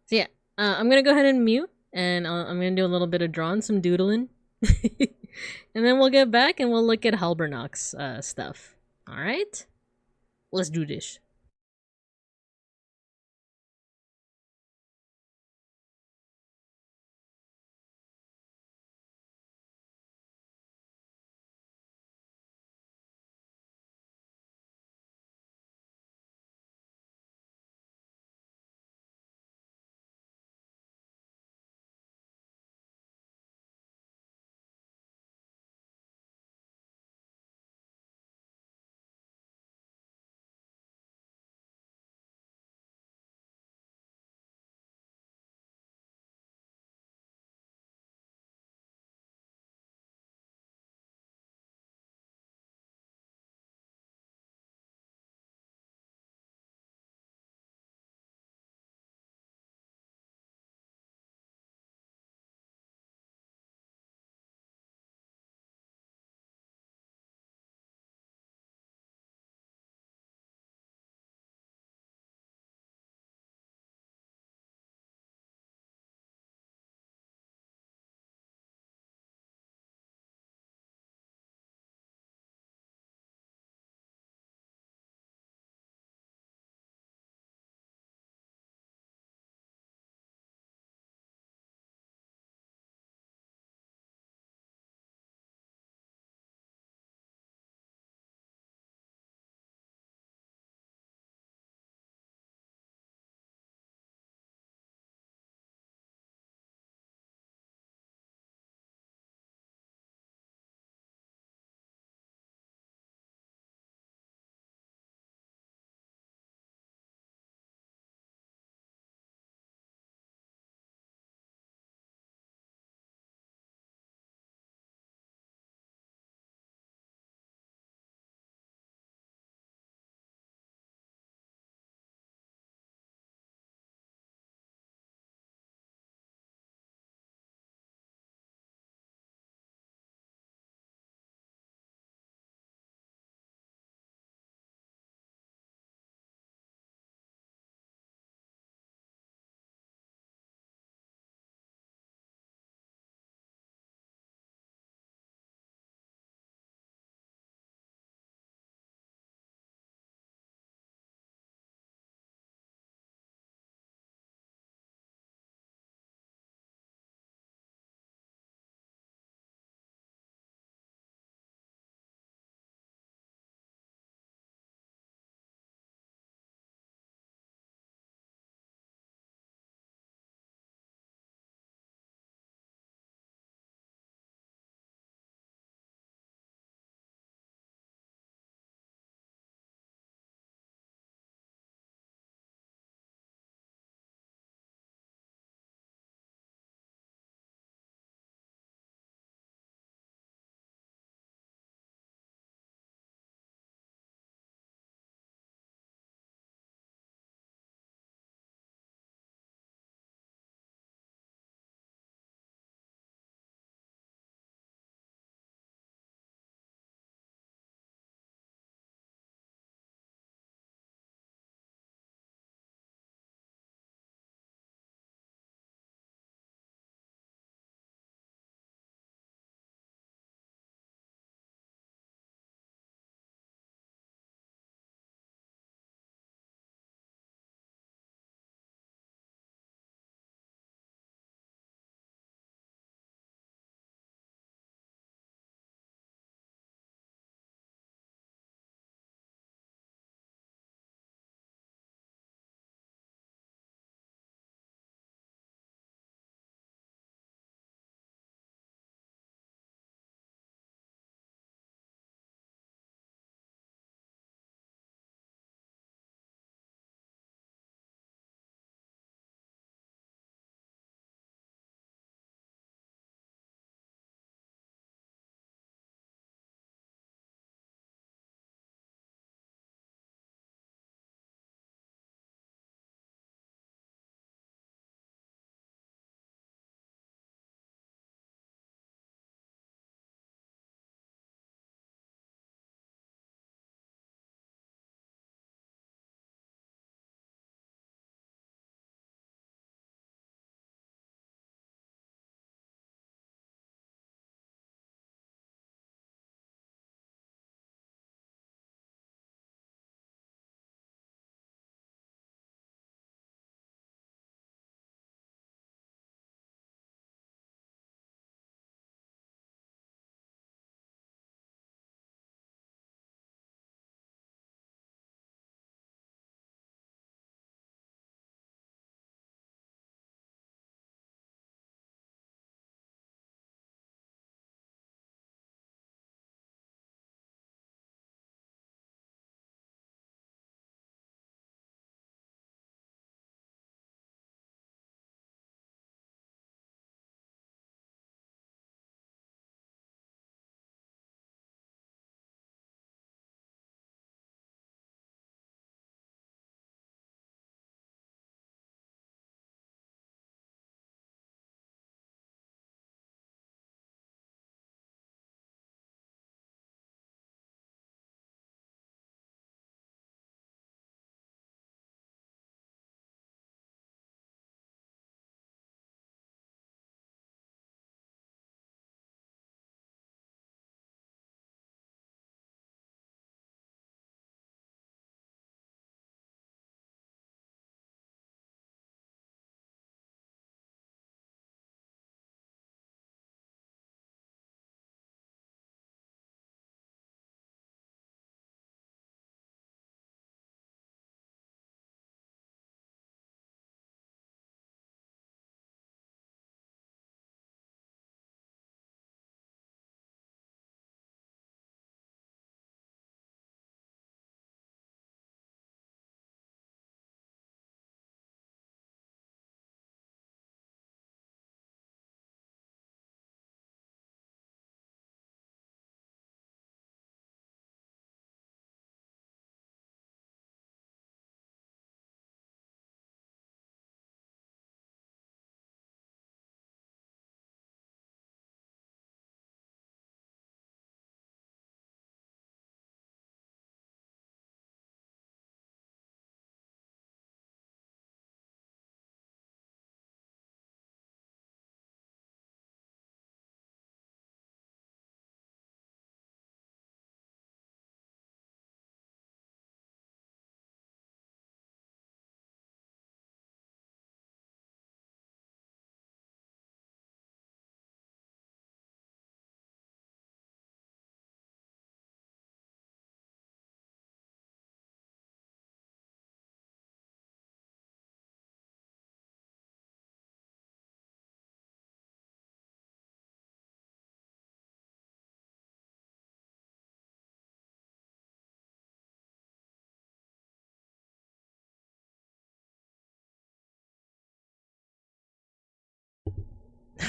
So yeah, I'm gonna go ahead and mute, and I'm gonna do a little bit of drawing, some doodling. And then we'll get back and we'll look at Halbernock's stuff. Alright? Let's do this.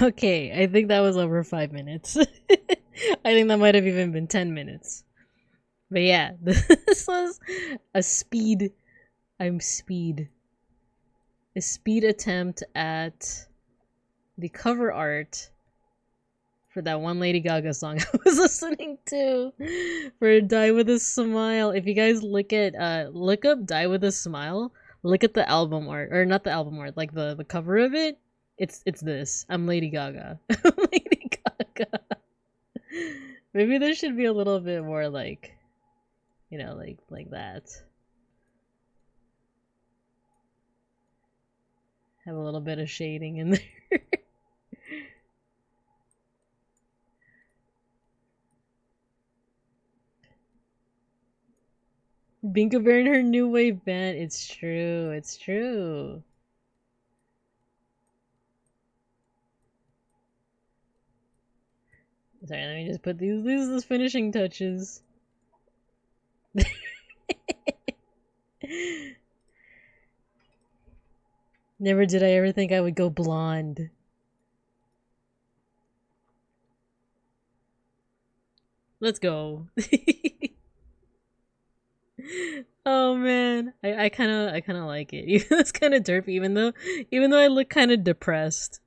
Okay, I think that was over 5 minutes. I think that might have even been 10 minutes. But yeah, this was a speed. I'm speed. A speed attempt at the cover art for that one Lady Gaga song I was listening to for Die With a Smile. If you guys look up Die With a Smile, look at the album art, or not the album art, like the cover of it. It's this. I'm Lady Gaga. I'm Lady Gaga. Maybe there should be a little bit more like, you know, like that. Have a little bit of shading in there. Binka Bear and her new wave band. It's true. It's true. Sorry, let me just put these as finishing touches. Never did I ever think I would go blonde. Let's go. Oh man, I kind of like it. It's kind of derpy, even though I look kind of depressed.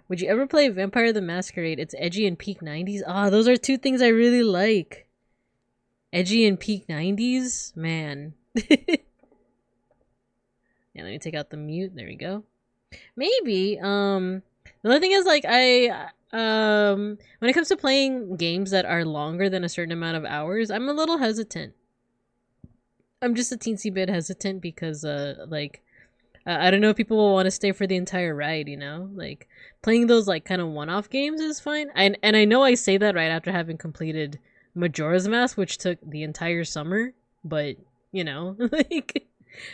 Would you ever play Vampire the Masquerade? It's edgy and peak 90s. Ah, those are two things I really like. Edgy and peak 90s, man. Yeah, let me take out the mute. There we go. Maybe. The other thing is like when it comes to playing games that are longer than a certain amount of hours, I'm a little hesitant. I'm just a teensy bit hesitant because I don't know if people will want to stay for the entire ride, you know? Like playing those like kind of one-off games is fine. And I know I say that right after having completed Majora's Mask, which took the entire summer, but you know, like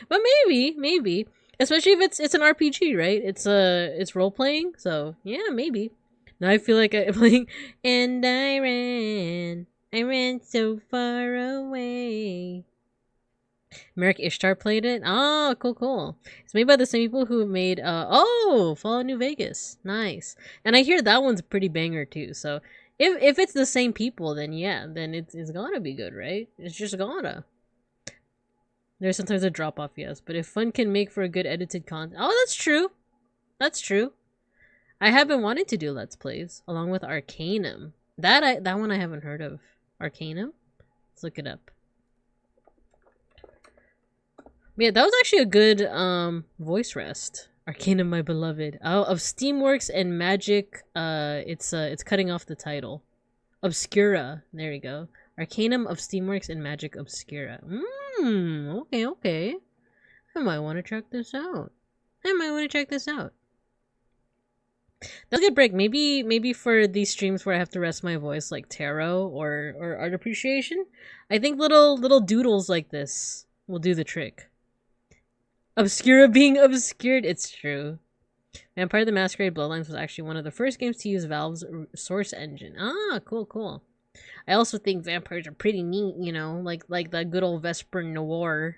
but maybe. Especially if it's an RPG, right? It's role playing, so yeah, maybe. Now I feel like I'm playing and I ran so far away. Merrick Ishtar played it. Oh, cool. It's made by the same people who made Fallout New Vegas. Nice. And I hear that one's a pretty banger too. So if it's the same people, then yeah, then it's gonna be good, right? It's just gonna. There's sometimes a drop off, yes, but if fun can make for a good edited content, oh, that's true. That's true. I have been wanting to do Let's Plays along with Arcanum. That one I haven't heard of. Arcanum. Let's look it up. Yeah, that was actually a good voice rest. Arcanum, my beloved. Oh, of Steamworks and Magic. It's cutting off the title. Obscura. There we go. Arcanum of Steamworks and Magic Obscura. Okay. I might want to check this out. That's a good break. Maybe for these streams where I have to rest my voice, like tarot or art appreciation, I think little doodles like this will do the trick. Obscura being obscured, it's true. Vampire the Masquerade Bloodlines was actually one of the first games to use Valve's source engine. Ah, cool. I also think vampires are pretty neat, you know, like that good old Vesper Noir.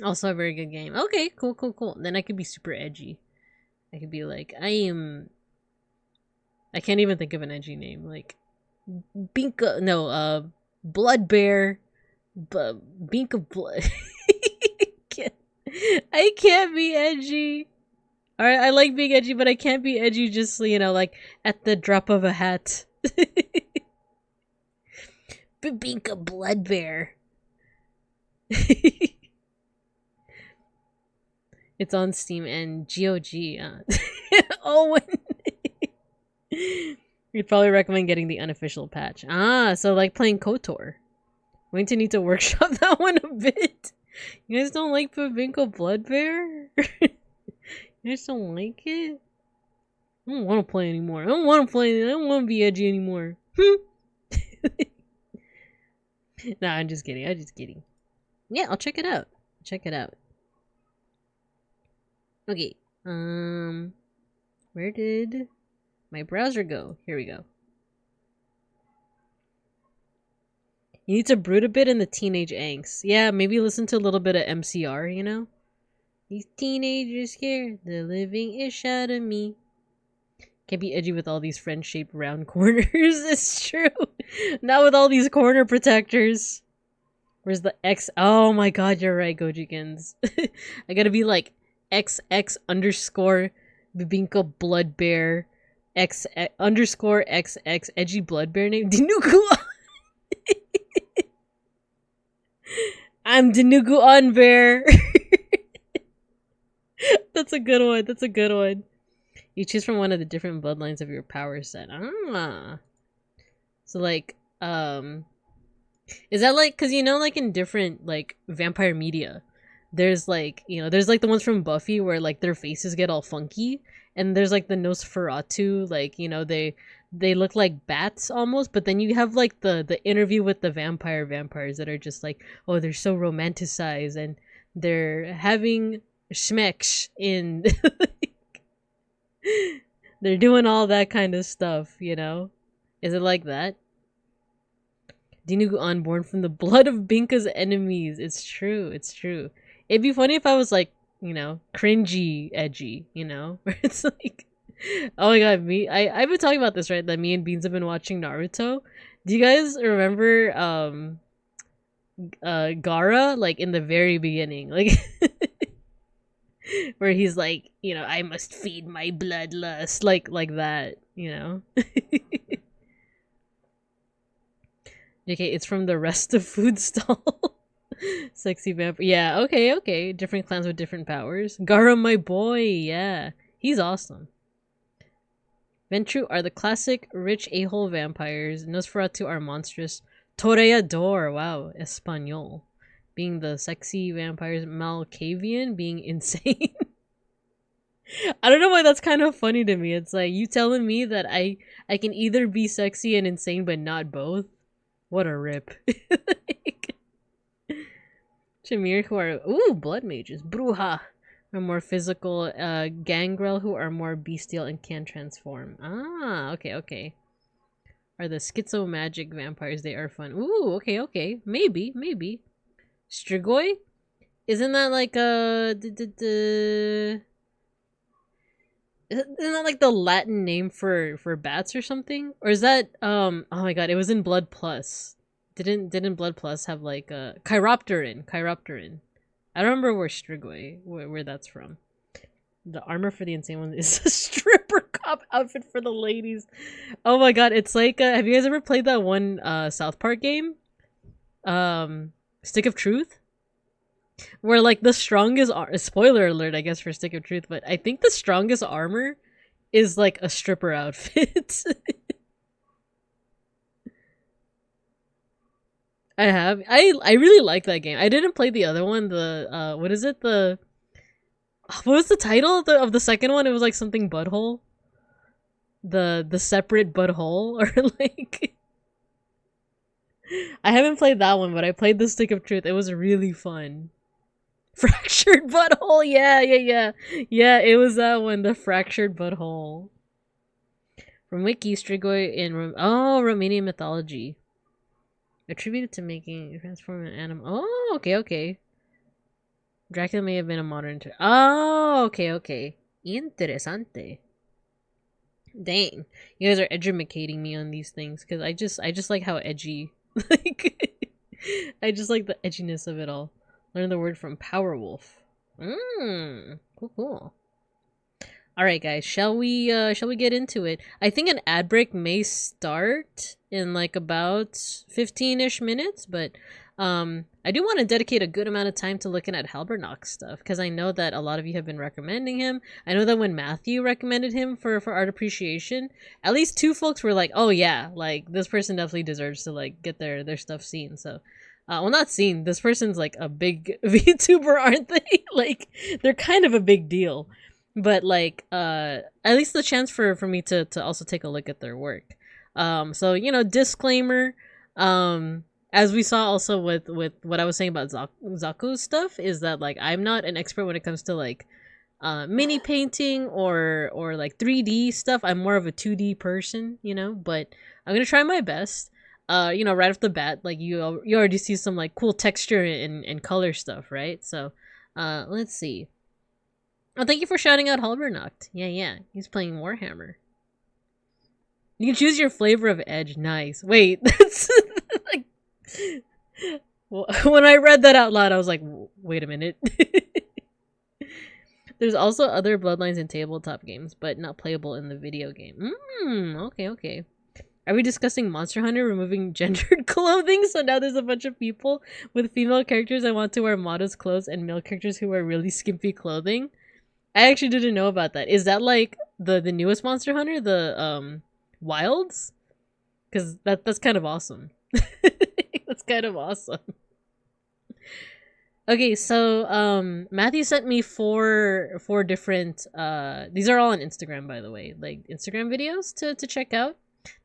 Also a very good game. Okay, cool. Then I could be super edgy. I could be like, I can't even think of an edgy name. Like, Blood Bear. Binka Blood. I can't be edgy. Alright, I like being edgy, but I can't be edgy just, you know, like, at the drop of a hat. Binka Blood Bear. It's on Steam and GOG. Owen. You'd probably recommend getting the unofficial patch. Ah, so like playing KOTOR. Going to need to workshop that one a bit. You guys don't like Binka Blood Bear? You guys don't like it? I don't want to play anymore. I don't want to be edgy anymore. Nah, I'm just kidding. Yeah, I'll check it out. Okay. Where did my browser go? Here we go. You need to brood a bit in the teenage angst. Yeah, maybe listen to a little bit of MCR, you know? These teenagers scare the living ish out of me. Can't be edgy with all these friend-shaped round corners. It's true. Not with all these corner protectors. Where's the X? Oh my god, you're right, Gojikins. I gotta be like XX underscore Bibinka Blood Bear X underscore XX edgy blood bear name. Dinuku. I'm Dinuku on bear. That's a good one. That's a good one. You choose from one of the different bloodlines of your power set. Ah. So like, is that like, cause you know, like in different like vampire media, there's like, you know, there's like the ones from Buffy where like their faces get all funky, and there's like the Nosferatu, like, you know, they look like bats almost, but then you have like the interview with the vampires that are just like, oh, they're so romanticized and they're having schmecks in they're doing all that kind of stuff, you know? Is it like that? Dinugu unborn from the blood of Binka's enemies. It's true, it's true. It'd be funny if I was like, you know, cringy edgy, you know? Where it's like, oh my god, I've been talking about this, right? That me and Beans have been watching Naruto. Do you guys remember Gaara, like in the very beginning? Like where he's like, you know, I must feed my bloodlust, like that, you know. Okay, it's from the rest of food stall. Sexy vampire. Yeah, okay. Different clans with different powers. Gaara, my boy, yeah, he's awesome. Ventru are the classic rich a-hole vampires. Nosferatu are monstrous. Toreador, wow, Espanol. Being the sexy vampires, Malkavian being insane. I don't know why that's kind of funny to me. It's like you telling me that I can either be sexy and insane but not both. What a rip. Like, Shamir, who are blood mages, Bruja, are more physical. Gangrel, who are more bestial and can transform. Ah, okay. Are the schizo magic vampires? They are fun. Ooh, okay. Maybe. Strigoi? Isn't that like isn't that like the Latin name for bats or something? Or is that oh my god, it was in Blood Plus. Didn't Blood Plus have like a Chiropteran? I don't remember where Strigoi where that's from. The armor for the insane one is a stripper cop outfit for the ladies. Oh my god, it's like have you guys ever played that one South Park game? Stick of Truth? Where like the strongest spoiler alert, I guess, for Stick of Truth, but I think the strongest armor is like a stripper outfit. I really like that game. I didn't play the other one, the what is it? What was the title of the second one? It was like something butthole. The separate butthole, or like I haven't played that one, but I played the Stick of Truth. It was really fun. Fractured butthole, yeah, it was that one, the fractured butthole. From Wiki, Strigoi in Romanian mythology. Attributed to making transform an animal. Oh, okay. Dracula may have been a modern okay. Interesante. Dang. You guys are edumacating me on these things, because I just like how edgy. Like I just like the edginess of it all. Learn the word from Powerwolf. Cool. All right, guys, shall we get into it? I think an ad break may start in like about 15-ish minutes, but I do want to dedicate a good amount of time to looking at Halbernock stuff, because I know that a lot of you have been recommending him. I know that when Matthew recommended him for art appreciation, at least 2 folks were like, oh yeah, like this person definitely deserves to like get their stuff seen. So well, not seen. This person's like a big VTuber, aren't they? Like, they're kind of a big deal. But like, at least the chance for me to also take a look at their work. So, you know, disclaimer, as we saw also with what I was saying about Zaku's stuff, is that like, I'm not an expert when it comes to like, mini painting or like 3D stuff. I'm more of a 2D person, you know, but I'm gonna try my best. you know, right off the bat, like you already see some like cool texture and color stuff, right? So let's see. Oh, thank you for shouting out Halbernacht. Yeah, he's playing Warhammer. You can choose your flavor of edge. Nice. Wait, that's like when I read that out loud, I was like, wait a minute. There's also other Bloodlines in tabletop games, but not playable in the video game. Okay. Are we discussing Monster Hunter removing gendered clothing? So now there's a bunch of people with female characters that want to wear modest clothes and male characters who wear really skimpy clothing. I actually didn't know about that. Is that like the newest Monster Hunter, the Wilds? Because that's kind of awesome. That's kind of awesome. Okay, so Matthew sent me four different these are all on Instagram, by the way, like Instagram videos to check out.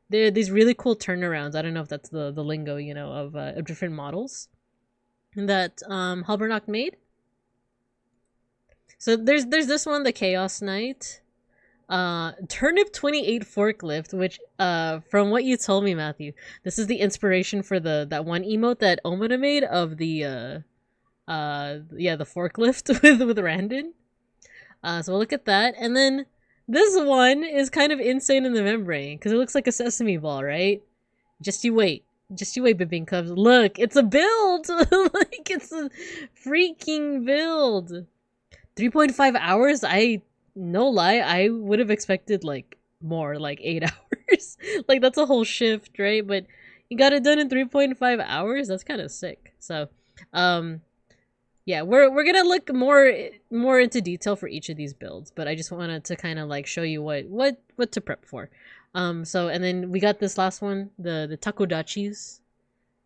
They're these really cool turnarounds. I don't know if that's the lingo, you know, of different models that Halbernacht made. So there's this one, the Chaos Knight, Turnip 28 forklift, which from what you told me, Matthew, this is the inspiration for that one emote that Omona made of the the forklift with Randon. So we'll look at that, and then this one is kind of insane in the membrane because it looks like a sesame ball, right? Just you wait, Bipping Cubs. Look, it's a build. Like, it's a freaking build. 3.5 hours. No lie, I would have expected like more, like 8 hours. Like, that's a whole shift, right? But you got it done in 3.5 hours. That's kind of sick. So yeah, we're gonna look more into detail for each of these builds, but I just wanted to kind of like show you what to prep for. So, and then we got this last one, the Takodachis.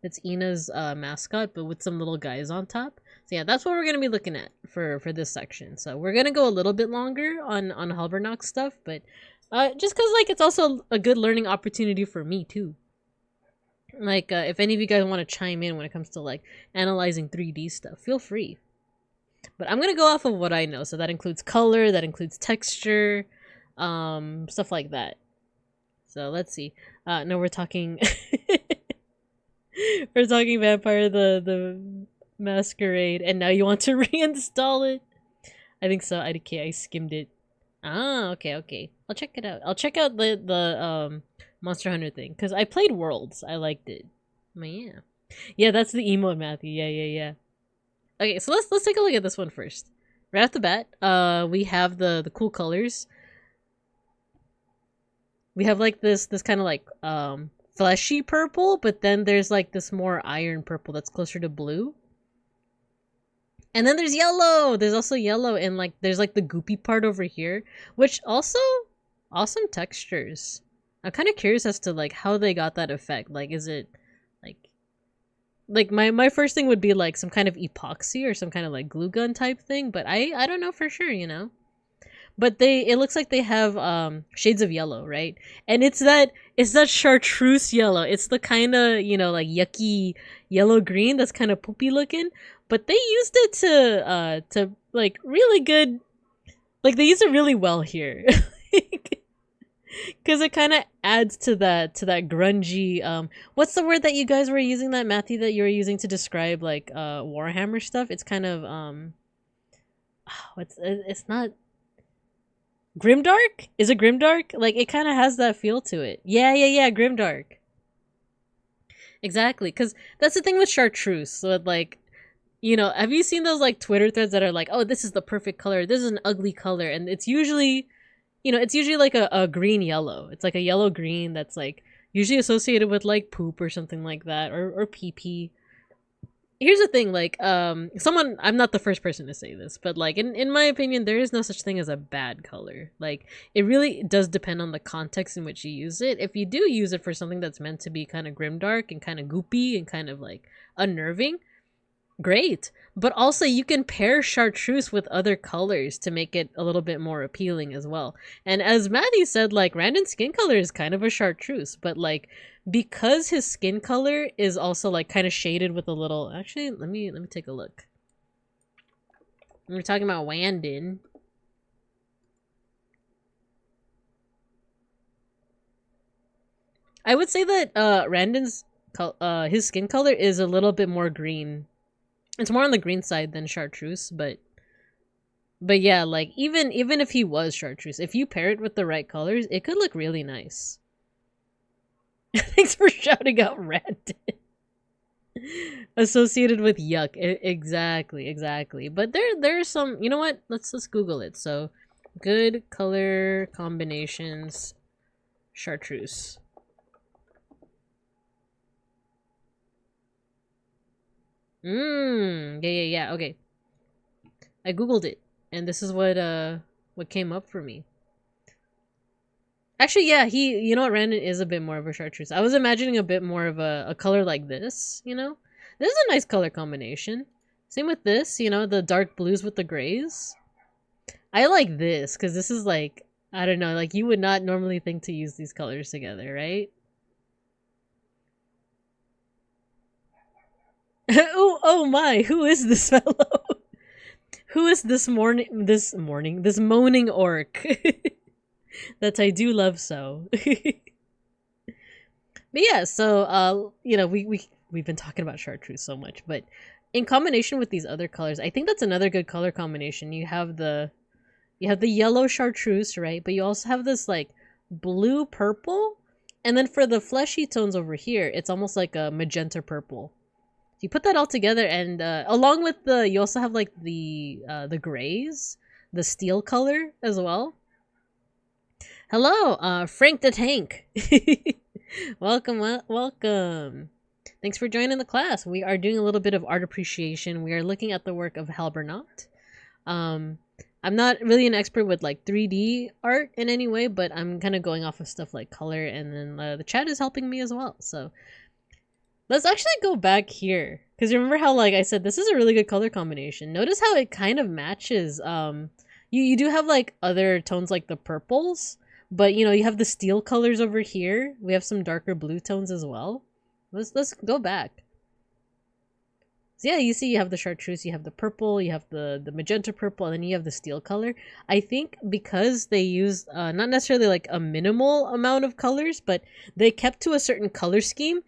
It's Ina's mascot, but with some little guys on top. So yeah, that's what we're gonna be looking at for this section. So we're gonna go a little bit longer on Halbernacht stuff, but just because like it's also a good learning opportunity for me too. Like, if any of you guys want to chime in when it comes to like analyzing 3D stuff, feel free. But I'm gonna go off of what I know, so that includes color, that includes texture, stuff like that. So let's see. No, we're talking we're talking Vampire the Masquerade, and now you want to reinstall it. I think so. I skimmed it. Okay. I'll check it out. I'll check out the Monster Hunter thing, because I played Worlds. I liked it. But yeah, that's the emote, Matthew. Yeah. Okay, so let's take a look at this one first. Right off the bat, we have the cool colors. We have like this kind of like fleshy purple, but then there's like this more iron purple that's closer to blue. And then there's yellow. There's also yellow, and like there's like the goopy part over here, which also awesome textures. I'm kind of curious as to like how they got that effect. Like, is it like my first thing would be like some kind of epoxy or some kind of like glue gun type thing, but I don't know for sure, you know. But it looks like they have shades of yellow, right? And it's that chartreuse yellow. It's the kind of, you know, like yucky yellow green that's kind of poopy looking. But they used it to like really good, like they used it really well here. Because it kind of adds to that grungy what's the word that you guys were using, that Matthew, that you were using to describe like Warhammer stuff? It's kind of it's not grimdark. Is it grimdark? Like, it kind of has that feel to it. Yeah, grimdark. Exactly, because that's the thing with chartreuse. So like, you know, have you seen those like Twitter threads that are like, oh, this is the perfect color, this is an ugly color, and it's usually, you know, it's usually like a green yellow. It's like a yellow green that's like usually associated with like poop or something like that, or pee pee. Here's the thing, like, I'm not the first person to say this, but like in my opinion, there is no such thing as a bad color. Like, it really does depend on the context in which you use it. If you do use it for something that's meant to be kind of grimdark and kind of goopy and kind of like unnerving, great. But also, you can pair chartreuse with other colors to make it a little bit more appealing as well. And as Matthew said, like, Randon's skin color is kind of a chartreuse, but like, because his skin color is also like kind of shaded with a little, actually, let me take a look. We're talking about Wandin. I would say that Randon's his skin color is a little bit more green. It's more on the green side than Chartreuse, but yeah, like even if he was Chartreuse, if you pair it with the right colors, it could look really nice. Thanks for shouting out red. Associated with yuck. Exactly. But there's some, you know what? Let's Google it. So, good color combinations Chartreuse. Yeah. Okay. I googled it, and this is what came up for me. Actually, yeah, you know what, Randon is a bit more of a Chartreuse. I was imagining a bit more of a color like this, you know? This is a nice color combination. Same with this, you know, the dark blues with the grays. I like this, because this is like, I don't know, like you would not normally think to use these colors together, right? oh my, who is this fellow? Who is this moaning orc? That I do love so. But yeah, so you know, we've been talking about Chartreuse so much, but in combination with these other colors, I think that's another good color combination. You have the yellow Chartreuse, right? But you also have this like blue purple, and then for the fleshy tones over here, it's almost like a magenta purple. You put that all together, and along with you also have like the grays, the steel color as well. Hello, Frank the Tank. Welcome. Thanks for joining the class. We are doing a little bit of art appreciation. We are looking at the work of Halbernacht. I'm not really an expert with like 3D art in any way, but I'm kind of going off of stuff like color, and then the chat is helping me as well. So let's actually go back here, because remember how, like I said, this is a really good color combination. Notice how it kind of matches. You do have like other tones like the purples, but you know, you have the steel colors over here. We have some darker blue tones as well. Let's go back. So yeah, you see you have the Chartreuse, you have the purple, you have the magenta purple, and then you have the steel color. I think because they used not necessarily like a minimal amount of colors, but they kept to a certain color scheme,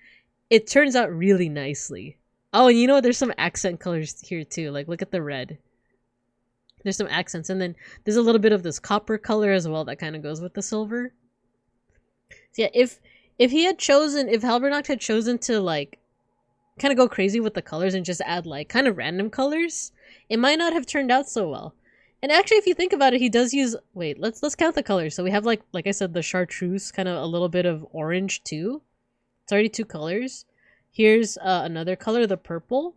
it turns out really nicely. Oh, and you know, there's some accent colors here too. Like, look at the red. There's some accents, and then there's a little bit of this copper color as well that kind of goes with the silver. So yeah, if Halbernacht had chosen to like kind of go crazy with the colors and just add like kind of random colors, it might not have turned out so well. And actually, if you think about it, he does use, wait, let's count the colors. So we have like I said, the Chartreuse, kind of a little bit of orange too. It's already 2 colors. Here's another color, the purple.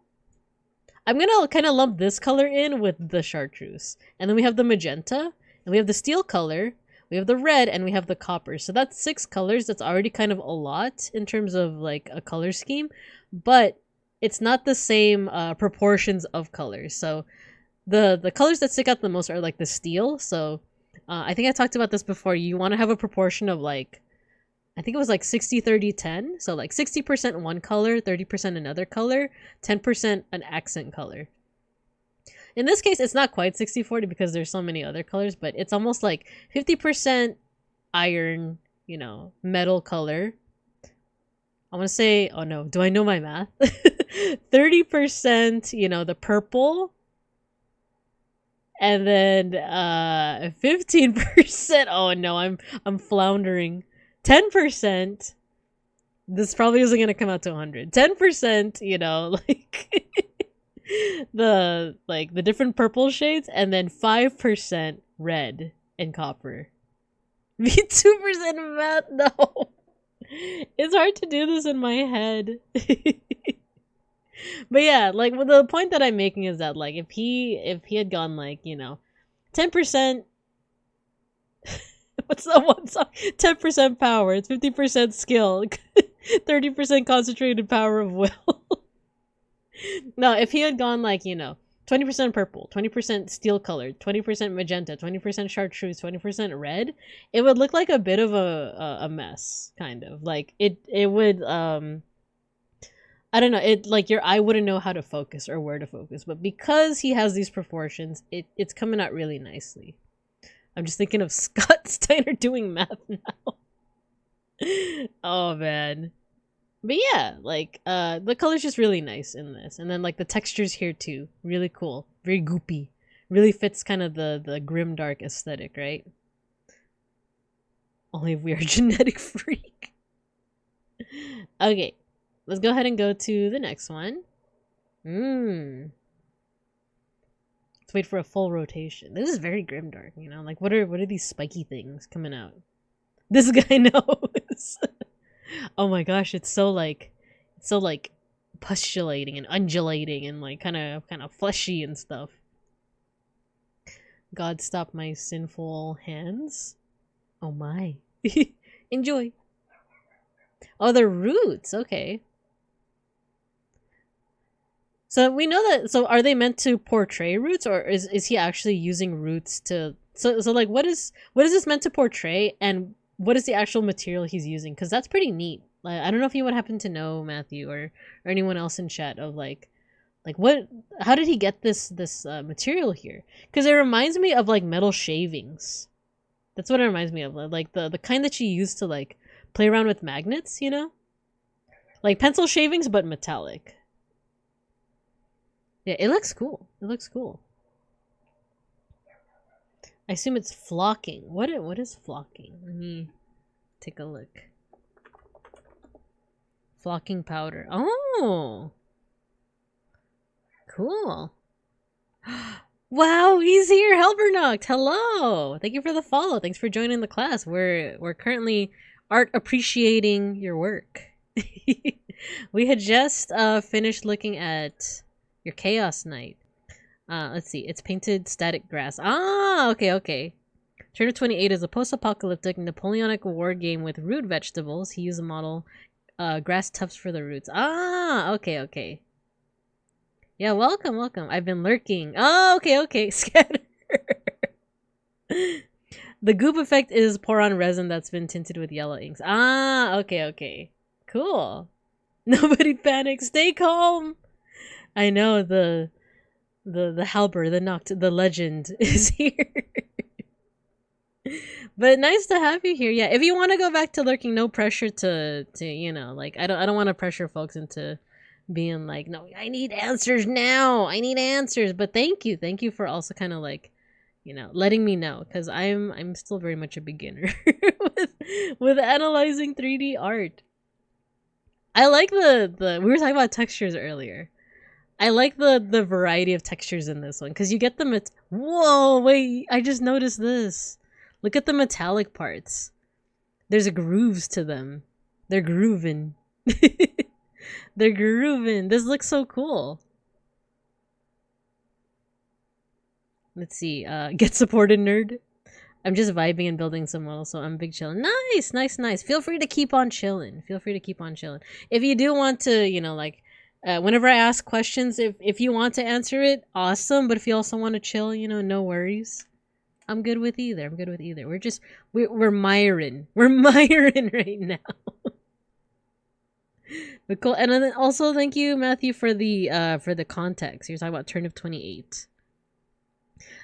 I'm gonna kind of lump this color in with the Chartreuse. And then we have the magenta, and we have the steel color, we have the red, and we have the copper. So that's 6 colors. That's already kind of a lot in terms of like a color scheme, but it's not the same proportions of colors. So the colors that stick out the most are like the steel. So I think I talked about this before. You want to have a proportion of like, I think it was like 60, 30, 10. So like 60% one color, 30% another color, 10% an accent color. In this case, it's not quite 60-40 because there's so many other colors, but it's almost like 50% iron, you know, metal color. I want to say, oh no, do I know my math? 30%, you know, the purple. And then 15%, oh no, I'm floundering. 10%, this probably isn't going to come out to 100. 10%, you know, like the different purple shades, and then 5% red and copper. Me 2% math? No. It's hard to do this in my head. But yeah, like the point that I'm making is that like if he had gone like, you know, 10%, what's that one song? 10% power. It's 50% skill. 30% concentrated power of will. No, if he had gone like, you know, 20% purple, 20% steel colored, 20% magenta, 20% chartreuse, 20% red, it would look like a bit of a mess, kind of. Like it would I don't know, it like your eye wouldn't know how to focus or where to focus. But because he has these proportions, it's coming out really nicely. I'm just thinking of Scott Steiner doing math now. Oh man. But yeah, like the color's just really nice in this, and then like the textures here too, really cool, very goopy, really fits kind of the grim dark aesthetic, right? Only if we are genetic freak. Okay, let's go ahead and go to the next one. Let's wait for a full rotation. This is very grimdark, you know? Like what are these spiky things coming out? This guy knows. Oh my gosh, it's so like pustulating and undulating and like kind of fleshy and stuff. God stop my sinful hands. Oh my. Enjoy. Oh, the roots. Okay. So we know that. So are they meant to portray roots, or is he actually using roots to? So like, what is this meant to portray, and what is the actual material he's using? Because that's pretty neat. Like, I don't know if you would happen to know, Matthew, or anyone else in chat, of like what? How did he get this material here? Because it reminds me of like metal shavings. That's what it reminds me of, like the kind that you use to like play around with magnets, you know, like pencil shavings but metallic. Yeah, it looks cool. It looks cool. I assume it's flocking. What is flocking? Let me take a look. Flocking powder. Oh, cool. Wow, he's here, Helbernocht. Hello. Thank you for the follow. Thanks for joining the class. We're currently art appreciating your work. We had just finished looking at your Chaos Knight. Let's see. It's painted static grass. Ah, okay. Turn of 28 is a post-apocalyptic Napoleonic war game with root vegetables. He used a model grass tufts for the roots. Ah, okay. Yeah, welcome. I've been lurking. Oh, okay. Scatter. The goop effect is pour on resin that's been tinted with yellow inks. Ah, okay. Cool. Nobody panic. Stay calm. I know the Halber, the legend is here. But nice to have you here. Yeah, if you want to go back to lurking, no pressure to you know, like I don't want to pressure folks into being like, no, I need answers now. I need answers. But thank you for also kind of like, you know, letting me know, because I'm still very much a beginner with analyzing 3D art. I like the we were talking about textures earlier. I like the variety of textures in this one, because you get the whoa, wait, I just noticed this. Look at the metallic parts. There's grooves to them. They're grooving. They're grooving. This looks so cool. Let's see. Get supported, nerd. I'm just vibing and building some models, so I'm big chilling. Nice. Feel free to keep on chilling. If you do want to, you know, like, whenever I ask questions, if you want to answer it, awesome. But if you also want to chill, you know, no worries. I'm good with either. We're Myron. We're Myron right now. But cool. And then also thank you, Matthew, for the context. You're talking about Turn of 28.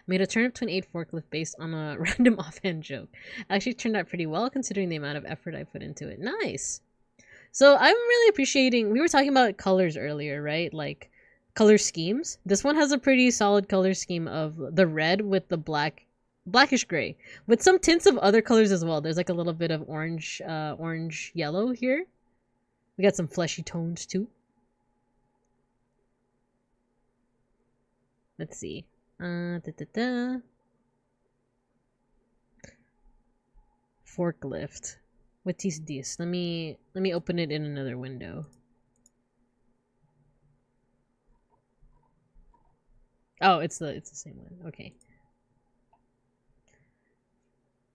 Made a Turn of 28 forklift based on a random offhand joke. Actually turned out pretty well considering the amount of effort I put into it. Nice. So I'm really appreciating, we were talking about colors earlier, right? Like color schemes. This one has a pretty solid color scheme of the red with the blackish gray with some tints of other colors as well. There's like a little bit of orange yellow here. We got some fleshy tones too. Let's see. Forklift. What is this? Let me open it in another window. Oh, it's the same one. Okay.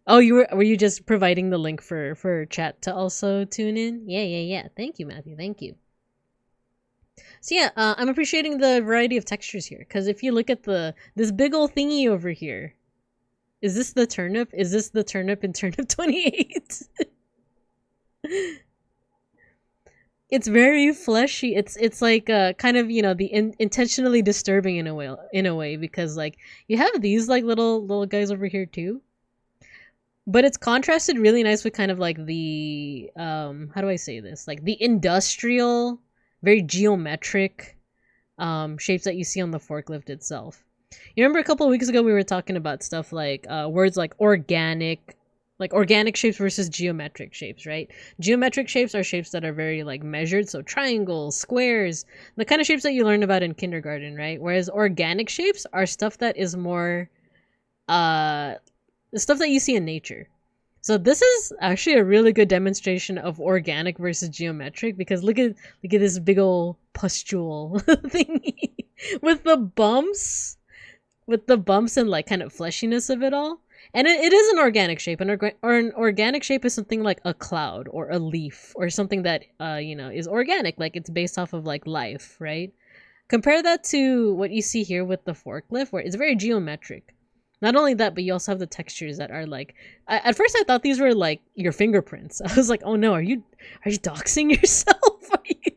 Oh, were you just providing the link for chat to also tune in? Yeah. Thank you, Matthew. Thank you. So yeah, I'm appreciating the variety of textures here, because if you look at this big old thingy over here, is this the turnip? Is this the turnip in Turnip 28? It's very fleshy. It's like kind of, you know, the intentionally disturbing in a way, because like you have these like little guys over here too. but it's contrasted really nice with kind of like the how do I say this? Like the industrial, very geometric shapes that you see on the forklift itself. You remember a couple of weeks ago we were talking about stuff like words like organic shapes versus geometric shapes, right? Geometric shapes are shapes that are very like measured, so triangles, squares, the kind of shapes that you learned about in kindergarten, right? Whereas organic shapes are stuff that is more the stuff that you see in nature. So this is actually a really good demonstration of organic versus geometric, because look at this big old pustule thingy with the bumps and like kind of fleshiness of it all. And it is an organic shape. An organic shape is something like a cloud or a leaf or something that is organic, like it's based off of like life, right? Compare that to what you see here with the forklift, where it's very geometric. Not only that, but you also have the textures that are like. At first, I thought these were like your fingerprints. I was like, "Oh no, are you doxing yourself? Are you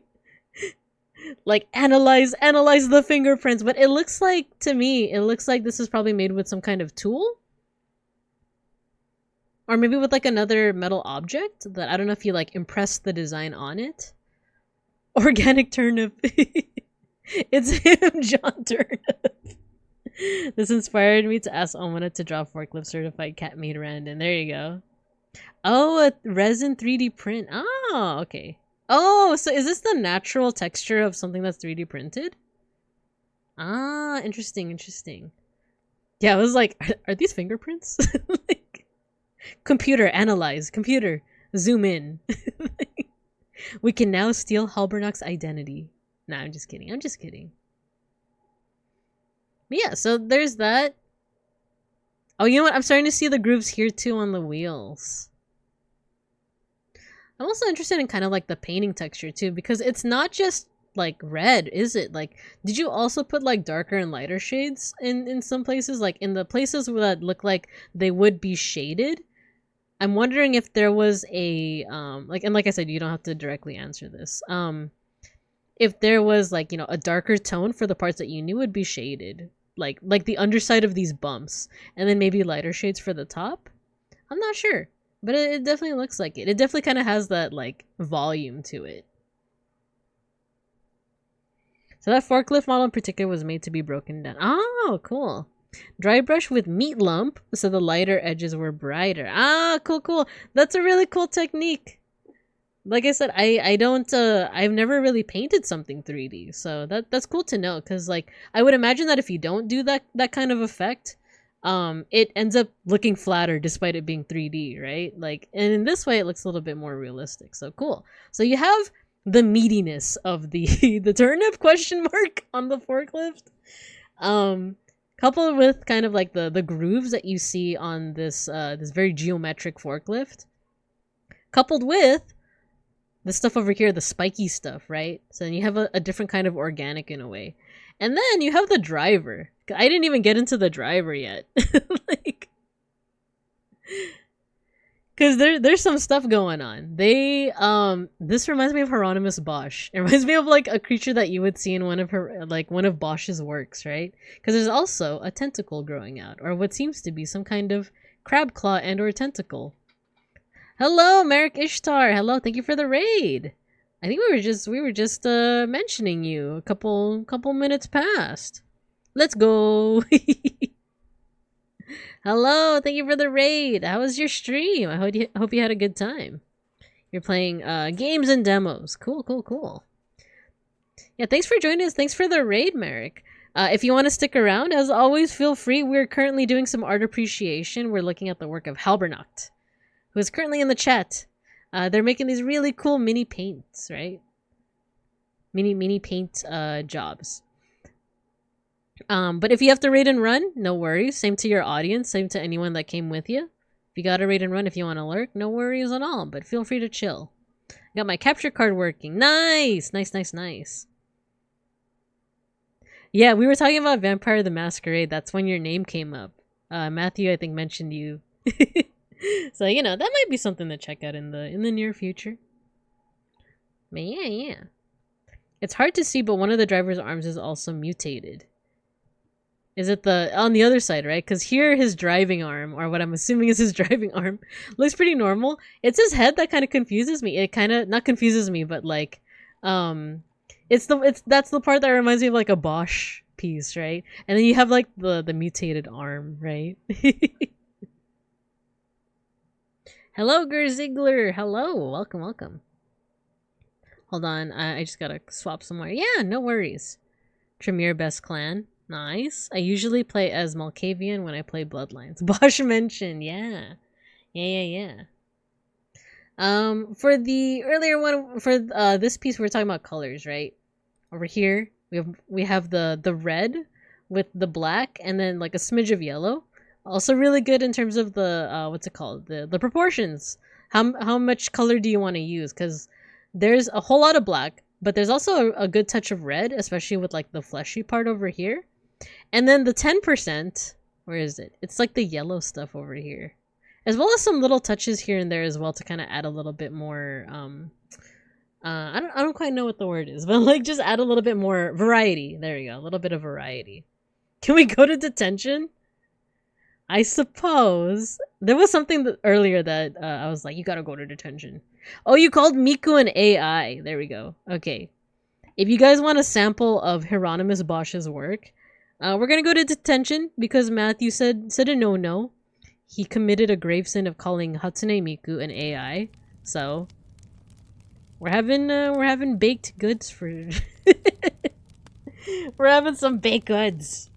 like analyze the fingerprints?" But it looks like this is probably made with some kind of tool, or maybe with like another metal object that I don't know if you like impressed the design on it. Organic turnip. It's him, John Turnip. This inspired me to ask Omana to draw forklift certified cat made random. There you go. Oh, a resin 3D print. Oh, okay. Oh, so is this the natural texture of something that's 3D printed? Ah, interesting. Yeah, I was like, are these fingerprints? Like, computer, analyze. Computer, zoom in. We can now steal Halbernock's identity. Nah, I'm just kidding. But yeah, so there's that. Oh, you know what? I'm starting to see the grooves here too on the wheels. I'm also interested in kind of like the painting texture too, because it's not just like red, is it? Like, did you also put like darker and lighter shades in some places? Like in the places that look like they would be shaded, I'm wondering if there was a like I said, you don't have to directly answer this. If there was like, a darker tone for the parts that you knew would be shaded, like the underside of these bumps, and then maybe lighter shades for the top. I'm not sure, but it definitely looks like it. It definitely kind of has that like volume to it. So that forklift model in particular was made to be broken down. Oh, cool. Dry brush with meat lump, so the lighter edges were brighter. Ah, cool. That's a really cool technique. Like I said, I've never really painted something 3D, so that's cool to know, because like I would imagine that if you don't do that kind of effect, it ends up looking flatter despite it being 3D, right? Like, and in this way it looks a little bit more realistic. So cool. So you have the meatiness of the the turnip question mark on the forklift, coupled with kind of like the grooves that you see on this this very geometric forklift, coupled with the stuff over here, the spiky stuff, right? So then you have a different kind of organic in a way. And then you have the driver. I didn't even get into the driver yet. Like, because there's some stuff going on. This reminds me of Hieronymus Bosch. It reminds me of like a creature that you would see in one of Bosch's works, right? Because there's also a tentacle growing out, or what seems to be some kind of crab claw and or tentacle. Hello, Merrick Ishtar. Hello, thank you for the raid. I think we were just mentioning you a couple minutes past. Let's go. Hello, thank you for the raid. How was your stream? I hope you had a good time. You're playing games and demos. Cool. Yeah, thanks for joining us. Thanks for the raid, Merrick. If you want to stick around, as always, feel free. We're currently doing some art appreciation. We're looking at the work of Halbernocht, who is currently in the chat. They're making these really cool mini paints, right? Mini paint jobs. But if you have to raid and run, no worries. Same to your audience, same to anyone that came with you. If you gotta raid and run, if you want to lurk, no worries at all. But feel free to chill. Got my capture card working. Nice. Yeah, we were talking about Vampire the Masquerade. That's when your name came up. Matthew, I think, mentioned you. So, that might be something to check out in the near future. But yeah. It's hard to see, but one of the driver's arms is also mutated. Is it the on the other side, right? Because here his driving arm, or what I'm assuming is his driving arm, looks pretty normal. It's his head that kind of confuses me. It kind of not confuses me, but like, um, that's the part that reminds me of like a Bosch piece, right? And then you have like the mutated arm, right? Hello, Gerziggler. Hello, welcome. Hold on, I just gotta swap somewhere. Yeah, no worries. Tremere best clan. Nice. I usually play as Malkavian when I play Bloodlines. Bosch mentioned, yeah. Yeah. For the earlier one, for this piece, we're talking about colors, right? Over here, we have the red with the black, and then like a smidge of yellow. Also, really good in terms of the what's it called? The proportions. How much color do you want to use? Because there's a whole lot of black, but there's also a good touch of red, especially with like the fleshy part over here. And then the 10%, where is it? It's like the yellow stuff over here. As well as some little touches here and there as well to kind of add a little bit more I don't quite know what the word is, but like just add a little bit more variety. There we go. A little bit of variety. Can we go to detention? I suppose there was something earlier that I was like, you gotta go to detention. Oh, you called Miku an AI. There we go. Okay. If you guys want a sample of Hieronymus Bosch's work, we're gonna go to detention because Matthew said a no. He committed a grave sin of calling Hatsune Miku an AI. So we're having baked goods for we're having some baked goods.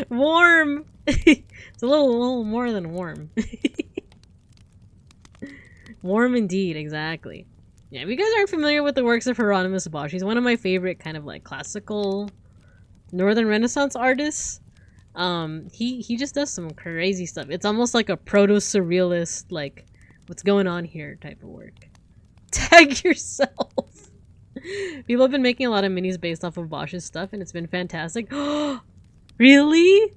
Warm. It's a little more than warm. Warm indeed, exactly. Yeah, if you guys aren't familiar with the works of Hieronymus Bosch, he's one of my favorite kind of like classical Northern Renaissance artists. He just does some crazy stuff. It's almost like a proto-surrealist, like, what's going on here type of work. Tag yourself. People have been making a lot of minis based off of Bosch's stuff, and it's been fantastic. Really?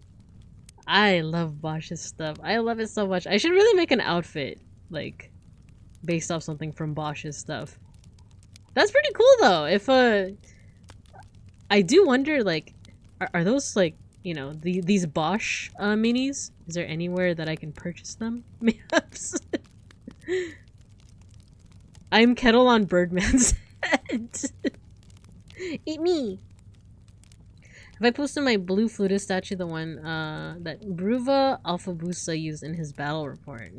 I love Bosch's stuff. I love it so much. I should really make an outfit, like, based off something from Bosch's stuff. That's pretty cool, though. If, I do wonder, like, are those, like, you know, these Bosch, minis? Is there anywhere that I can purchase them? Perhaps? I'm Kettle on Birdman's head. Eat me! Have I posted my blue flutist statue, the one that Bruva Alphabusa used in his battle report?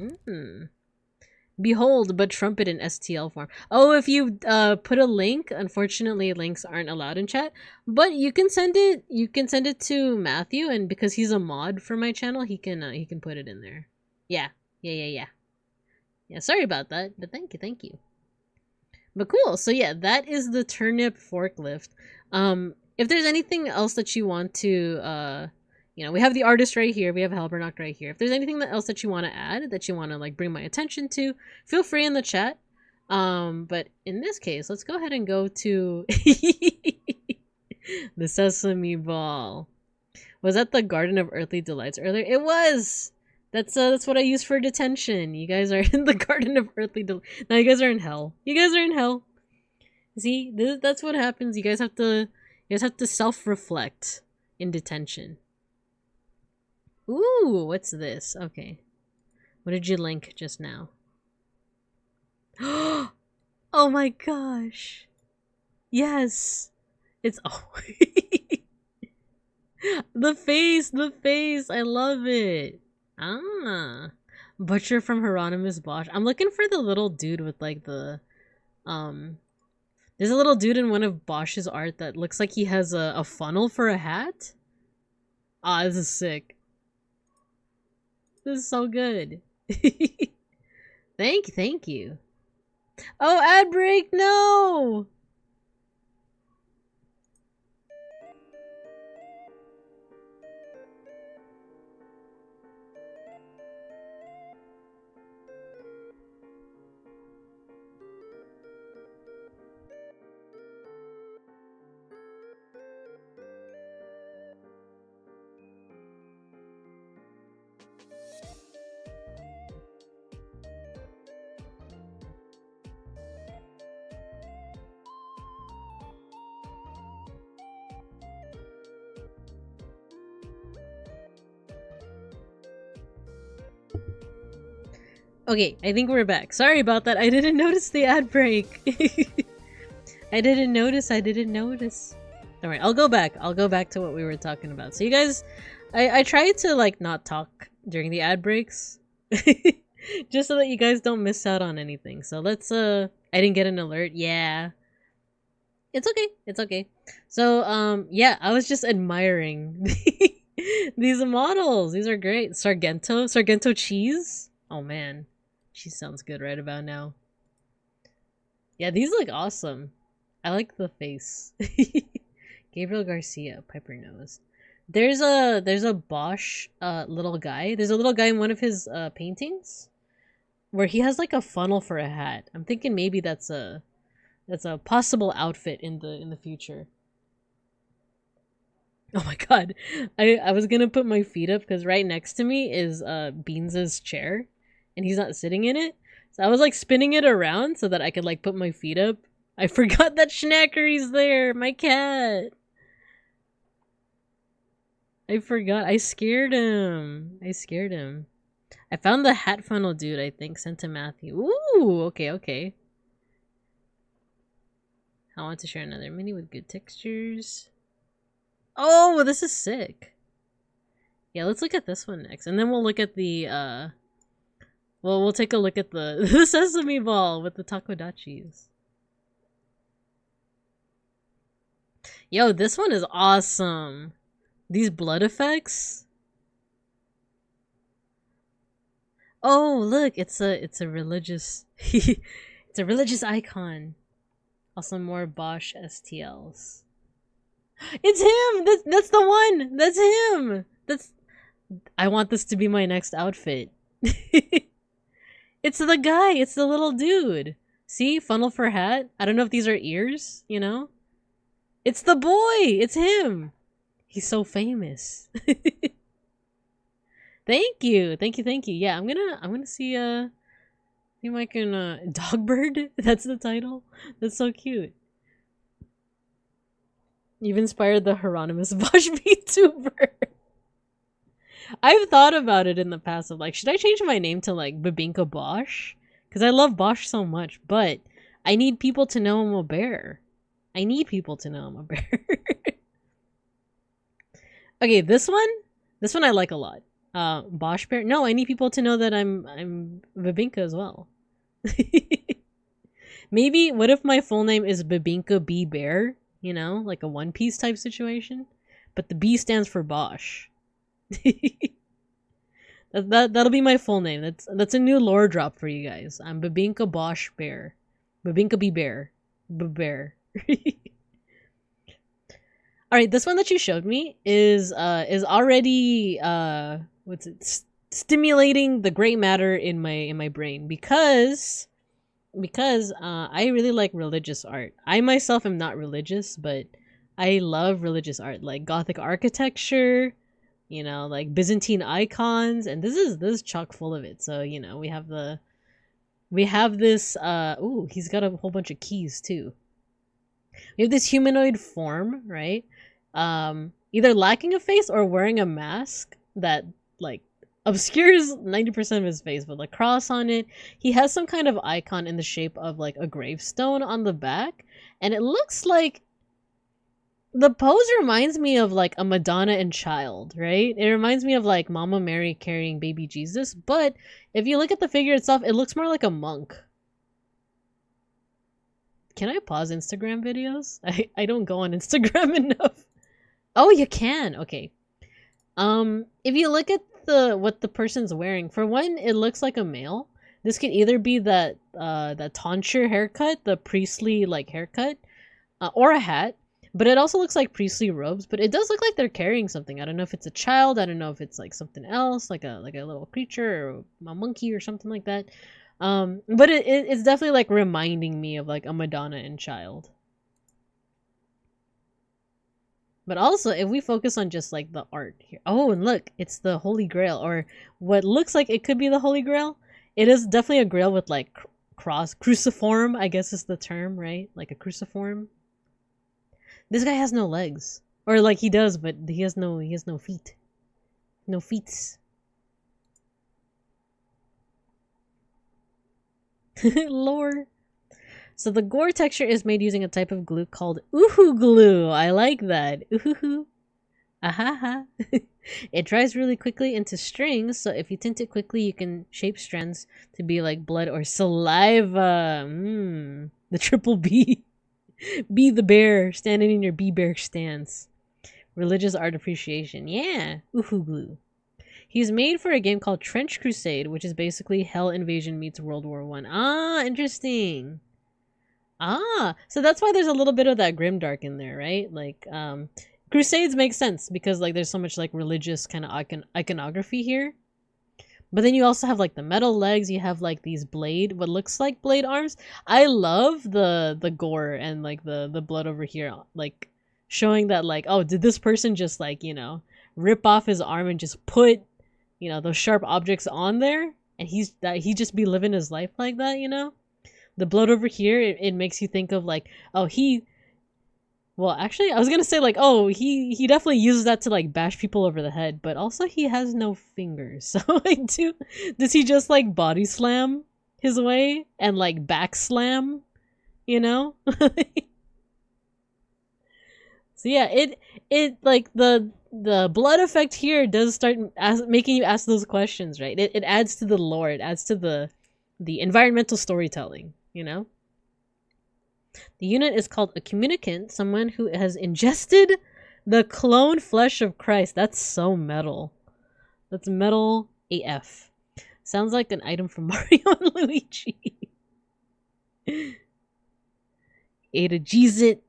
Behold, but trumpet in STL form. Oh, if you put a link, unfortunately links aren't allowed in chat, but you can send it to Matthew, and because he's a mod for my channel, he can put it in there. Yeah, sorry about that, but thank you. But cool. So yeah, that is the turnip forklift. If there's anything else that you want to, you know, we have the artist right here. We have Halbernacht right here. If there's anything else that you want to add, that you want to like bring my attention to, feel free in the chat. But in this case, let's go ahead and go to the Sesame Ball. Was that the Garden of Earthly Delights earlier? It was. That's what I use for detention. You guys are in the Garden of Earthly Delights. Now you guys are in hell. You guys are in hell. See, that's what happens. You guys have to self-reflect in detention. Ooh, what's this? Okay. What did you link just now? Oh my gosh. Yes. It's the face. I love it. Butcher from Hieronymus Bosch. I'm looking for the little dude with like the there's a little dude in one of Bosch's art that looks like he has a funnel for a hat. Ah, this is sick. This is so good. Thank you. Oh, ad break, no! Okay, I think we're back. Sorry about that. I didn't notice the ad break. I didn't notice. Alright, I'll go back. I'll go back to what we were talking about. So you guys, I tried to like not talk during the ad breaks. Just so that you guys don't miss out on anything. So let's I didn't get an alert. Yeah. It's okay. It's okay. So yeah, I was just admiring these models. These are great. Sargento cheese. Oh man. Cheese sounds good right about now. Yeah, these look awesome. I like the face. Gabriel Garcia, Piper Nose. There's a Bosch little guy. There's a little guy in one of his paintings where he has like a funnel for a hat. I'm thinking maybe that's a possible outfit in the future. Oh my god. I was gonna put my feet up because right next to me is Beans's chair and he's not sitting in it. So I was like spinning it around so that I could like put my feet up. I forgot that Schnackery's there, my cat. I forgot. I scared him. I found the hat funnel dude, I think, sent to Matthew. Ooh, okay. I want to share another mini with good textures. Oh, this is sick. Yeah, let's look at this one next. And then we'll look at the, well, we'll take a look at the, the sesame ball with the takodachis. Yo, this one is awesome. These blood effects. Oh, look, it's a religious it's a religious icon. Also more Bosch STLs. It's him! That's the one! That's him! I want this to be my next outfit. It's the guy, it's the little dude. See? Funnel for hat. I don't know if these are ears, you know? It's the boy! It's him! He's so famous. Thank you. Yeah, I'm gonna see if I can Dogbird? That's the title? That's so cute. You've inspired the Hieronymus Bosch VTuber. I've thought about it in the past of like, should I change my name to like Babinka Bosch? Because I love Bosch so much, but I need people to know I'm a bear. Okay, this one I like a lot. Bosch bear. No, I need people to know that I'm Babinka as well. Maybe what if my full name is Babinka B Bear? You know, like a One Piece type situation, but the B stands for Bosch. That'll be my full name. That's a new lore drop for you guys. I'm Babinka Bosch Bear, Babinka B Bear, Bear. All right, this one that you showed me is already stimulating the gray matter in my brain because I really like religious art. I myself am not religious, but I love religious art, like Gothic architecture, you know, like Byzantine icons, and this is chock full of it. So, you know, we have this ooh, he's got a whole bunch of keys too. We have this humanoid form, right? Either lacking a face or wearing a mask that like obscures 90% of his face with a cross on it. He has some kind of icon in the shape of like a gravestone on the back, and it looks like the pose reminds me of like a Madonna and Child, right? It reminds me of like Mama Mary carrying baby Jesus, but if you look at the figure itself, it looks more like a monk. Can I pause Instagram videos? I don't go on Instagram enough. Oh, you can. Okay. If you look at what the person's wearing, for one, it looks like a male. This could either be that tonsure haircut, the priestly like haircut, or a hat. But it also looks like priestly robes. But it does look like they're carrying something. I don't know if it's a child. I don't know if it's like something else, like a little creature or a monkey or something like that. But it's definitely like reminding me of like a Madonna and Child. But also, if we focus on just like the art here. Oh, and look, it's the Holy Grail, or what looks like it could be the Holy Grail. It is definitely a grail with like cruciform, I guess is the term, right? Like a cruciform. This guy has no legs. Or like he does, but he has no feet. No feet. Lore. So the gore texture is made using a type of glue called Uhu glue. I like that. Uhu. Ahaha. It dries really quickly into strings, so if you tint it quickly, you can shape strands to be like blood or saliva. The triple B. Be the bear, standing in your bee bear stance. Religious art appreciation. Yeah. Uhu glue. He's made for a game called Trench Crusade, which is basically Hell Invasion meets World War One. Ah, interesting. Ah, so that's why there's a little bit of that grimdark in there, right? Like, Crusades make sense because like there's so much like religious kind of iconography here. But then you also have like the metal legs. You have like these what looks like blade arms. I love the gore and like the blood over here, like showing that like, oh, did this person just like, you know, rip off his arm and just put, you know, those sharp objects on there, and he just be living his life like that, you know? The blood over here, it makes you think of like, oh, well, actually, I was gonna say like, oh, he definitely uses that to like bash people over the head, but also he has no fingers. So like, does he just like body slam his way and like back slam, you know? So yeah, it like the blood effect here does start making you ask those questions, right? It adds to the lore, it adds to the environmental storytelling, you know? The unit is called a communicant, someone who has ingested the clone flesh of Christ. That's so metal. That's metal AF. Sounds like an item from Mario and Luigi. Ate a Jeez-It.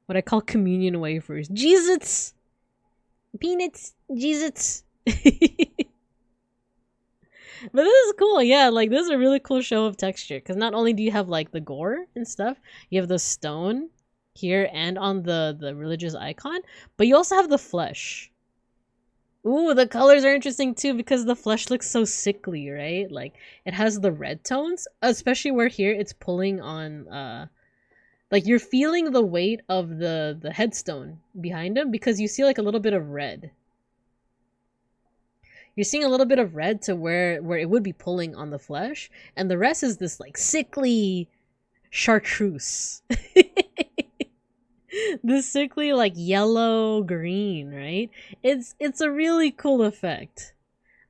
What I call communion wafers. Jeez-Its! Peanuts! Jeez-Its! But this is cool, yeah, like this is a really cool show of texture, because not only do you have like the gore and stuff, you have the stone here and on the religious icon, but you also have the flesh. Ooh, the colors are interesting too, because the flesh looks so sickly, right? Like it has the red tones, especially where here it's pulling on like you're feeling the weight of the headstone behind him, because you see like a little bit of red. You're seeing a little bit of red to where it would be pulling on the flesh, and the rest is this like sickly chartreuse. This sickly like yellow green, right? It's a really cool effect.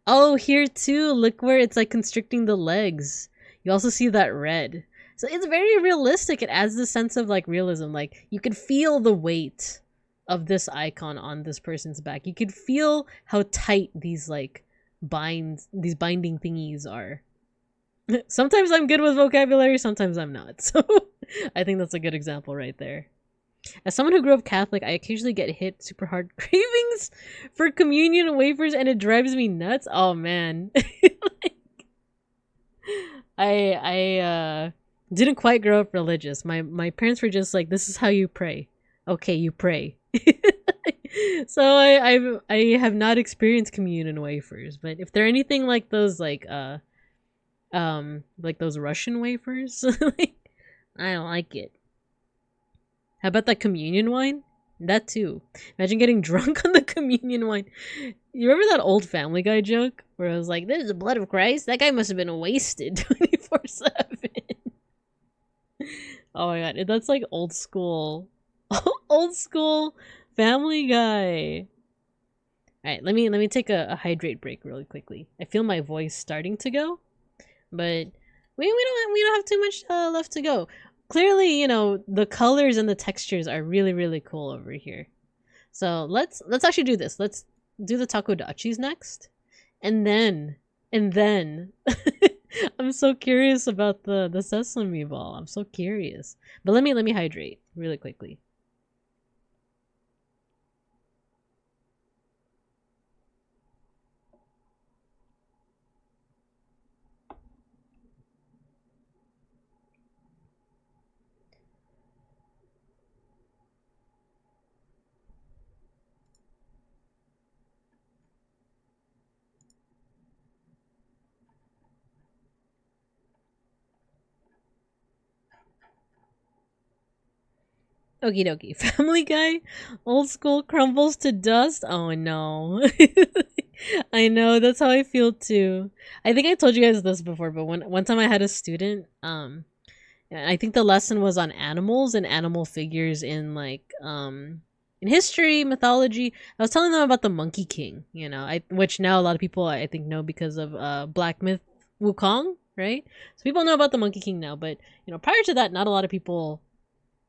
Oh, here too, look where it's like constricting the legs. You also see that red. So it's very realistic. It adds the sense of like realism. Like you can feel the weight of this icon on this person's back. You could feel how tight these like these binding thingies are. Sometimes I'm good with vocabulary, sometimes I'm not. So I think that's a good example right there. As someone who grew up Catholic, I occasionally get hit super hard cravings for communion wafers, and it drives me nuts. Oh man. Like, I didn't quite grow up religious. My parents were just like, this is how you pray. Okay, you pray. So I have not experienced communion wafers, but if they're anything like those like those Russian wafers, like, I don't like it. How about that communion wine? That too. Imagine getting drunk on the communion wine. You remember that old Family Guy joke where I was like, "This is the blood of Christ." That guy must have been wasted 24/7. Oh my god, that's like old school, old school Family Guy. All right, let me take a hydrate break really quickly. I feel my voice starting to go, but we don't have too much left to go. Clearly, you know, the colors and the textures are really cool over here. So let's actually do this. Let's do the takodachis next, and then I'm so curious about the sesame ball. I'm so curious. But let me hydrate really quickly. Okie dokie. Family Guy, old school crumbles to dust. Oh no. I know, that's how I feel too. I think I told you guys this before, but one time I had a student, I think the lesson was on animals and animal figures in like in history, mythology. I was telling them about the Monkey King, which now a lot of people I think know because of Black Myth Wukong, right? So people know about the Monkey King now, but prior to that, not a lot of people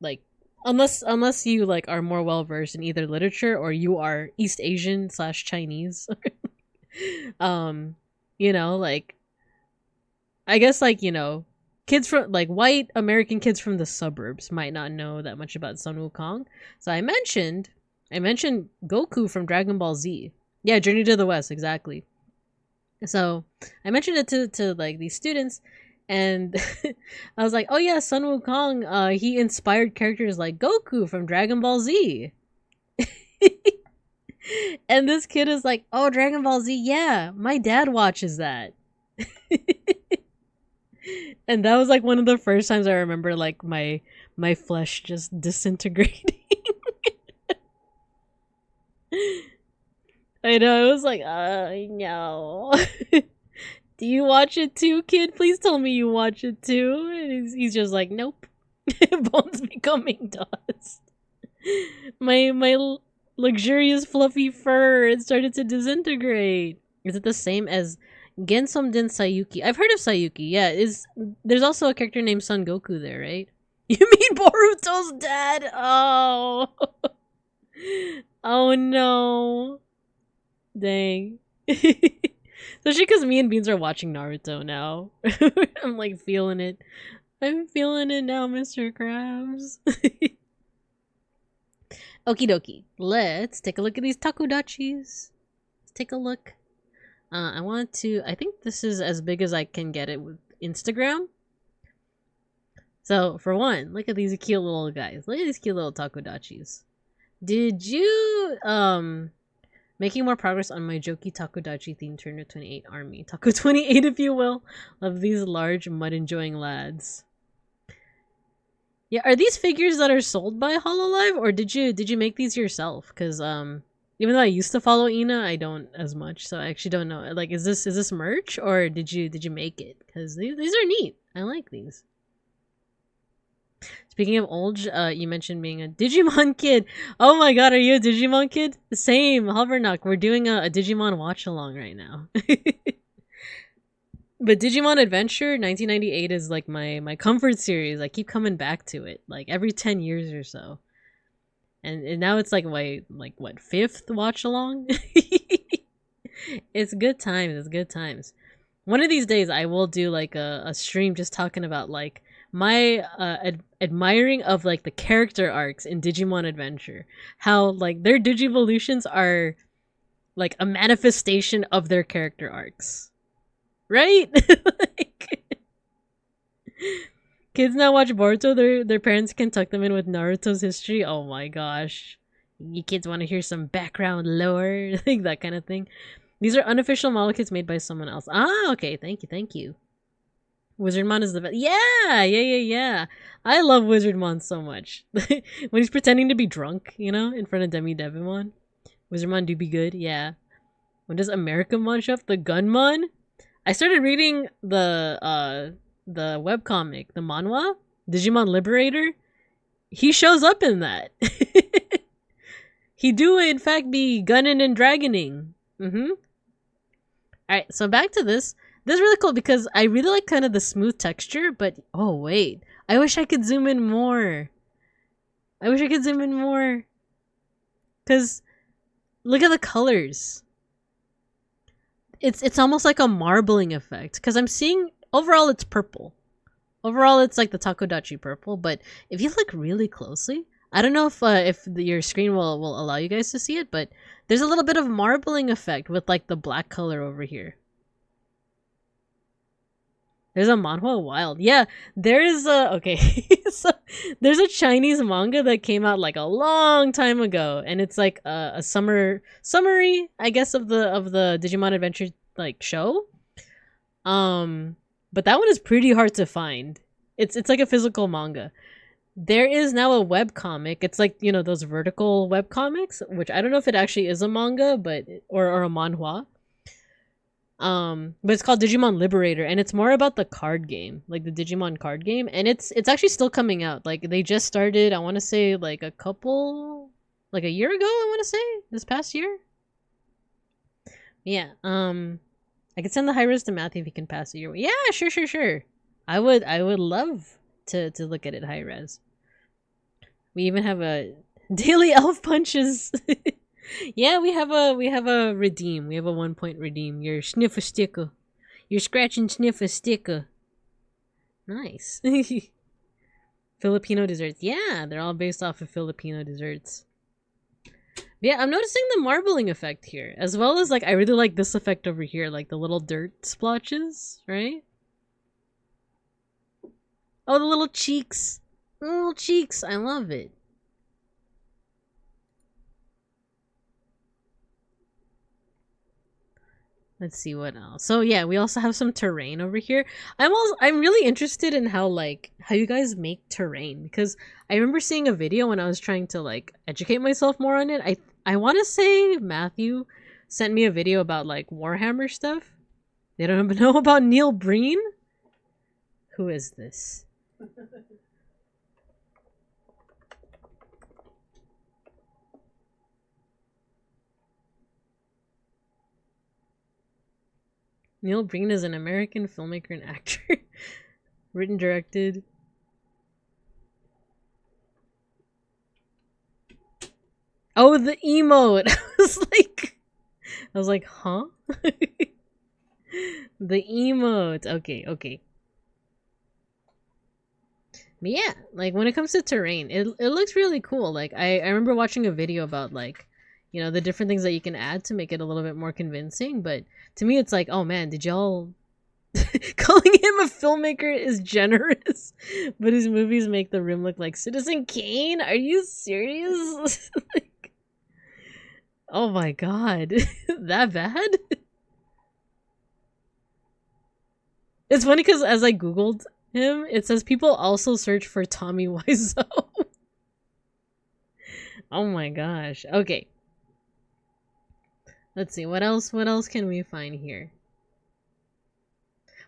like unless you like are more well versed in either literature or you are East Asian / Chinese. Like I guess like kids from like white American kids from the suburbs might not know that much about Sun Wukong. So I mentioned Goku from Dragon Ball Z. Yeah, Journey to the West, exactly. So I mentioned it to like these students, and I was like, oh yeah, Sun Wukong, he inspired characters like Goku from Dragon Ball Z. And this kid is like, oh, Dragon Ball Z, yeah, my dad watches that. And that was like one of the first times I remember like my flesh just disintegrating. I know, it was like, no. Do you watch it too, kid? Please tell me you watch it too. And he's just like, nope. Bones becoming dust. My luxurious fluffy fur, it started to disintegrate. Is it the same as Gensom Den Sayuki? I've heard of Sayuki. Yeah, there's also a character named Son Goku there, right? You mean Boruto's dad? Oh. Oh no. Dang. Especially because me and Beans are watching Naruto now. I'm like feeling it. I'm feeling it now, Mr. Krabs. Okie dokie. Let's take a look at these takodachis. Let's take a look. I think this is as big as I can get it with Instagram. So, for one, look at these cute little guys. Look at these cute little takodachis. Did you, making more progress on my jokey takodachi theme Turner 28 army. Taco 28, if you will, of these large mud-enjoying lads. Yeah, are these figures that are sold by Hololive, or did you make these yourself? Because, even though I used to follow Ina, I don't as much, so I actually don't know. Like, is this merch, or did you make it? Because these are neat. I like these. Speaking of old, you mentioned being a Digimon kid. Oh my god, are you a Digimon kid? Same, Hovernock. We're doing a Digimon watch-along right now. But Digimon Adventure 1998 is like my comfort series. I keep coming back to it, like every 10 years or so. And now it's like what, 5th watch-along? It's good times, it's good times. One of these days I will do like a stream just talking about like my admiring of like the character arcs in Digimon Adventure, how like their Digivolutions are like a manifestation of their character arcs, right? Like, kids now watch Boruto, their parents can tuck them in with Naruto's history. Oh my gosh, you kids want to hear some background lore, like that kind of thing. These are unofficial model kits made by someone else. Ah, okay, thank you. Wizardmon is the best. Yeah. I love Wizardmon so much. When he's pretending to be drunk, in front of Demi Devimon. Wizardmon do be good, yeah. When does Americamon show up? The Gunmon? I started reading the webcomic, the manhwa, Digimon Liberator. He shows up in that. He do in fact be gunning and dragoning. Alright, so back to this. This is really cool because I really like kind of the smooth texture, but oh wait, I wish I could zoom in more. Cause look at the colors. It's almost like a marbling effect. Cause I'm seeing overall it's purple. Overall it's like the Takodachi purple, but if you look really closely, I don't know if your screen will allow you guys to see it, but there's a little bit of marbling effect with like the black color over here. There's a manhwa wild. Yeah, there is a... Okay, so there's a Chinese manga that came out like a long time ago, and it's like a summary, I guess, of the Digimon Adventure like show. But that one is pretty hard to find. It's like a physical manga. there is now a webcomic. It's like, you know, those vertical webcomics, which I don't know if it actually is a manga, but or a manhwa. But it's called Digimon Liberator, and it's more about the card game, like the Digimon card game, and it's actually still coming out. Like they just started, I want to say like a year ago, I want to say this past year. Yeah. I could send the high res to Matthew if he can pass it your way. Yeah, sure. I would love to look at it high res. We even have a daily elf punches. Yeah, we have a redeem. We have a 1-point redeem. Your sniff a sticker. Your scratch and sniff a sticker. Nice. Filipino desserts. Yeah, they're all based off of Filipino desserts. Yeah, I'm noticing the marbling effect here, as well as like I really like this effect over here, like the little dirt splotches, right? Oh, the little cheeks. The little cheeks. I love it. Let's see what else. So yeah, we also have some terrain over here. I'm really interested in how you guys make terrain, because I remember seeing a video when I was trying to like educate myself more on it. I want to say Matthew sent me a video about like Warhammer stuff. They don't even know about Neil Breen. Who is this? Neil Breen is an American filmmaker and actor. Written, directed. Oh, the emote! I was like, huh? The emote. Okay. But yeah, like when it comes to terrain, it looks really cool. Like I remember watching a video about like, you know, the different things that you can add to make it a little bit more convincing. But to me, it's like, oh man, did y'all calling him a filmmaker is generous, but his movies make the room look like Citizen Kane? Are you serious? Like, oh my god, that bad? It's funny because as I googled him, it says people also search for Tommy Wiseau. Oh my gosh. Okay. Let's see, what else can we find here?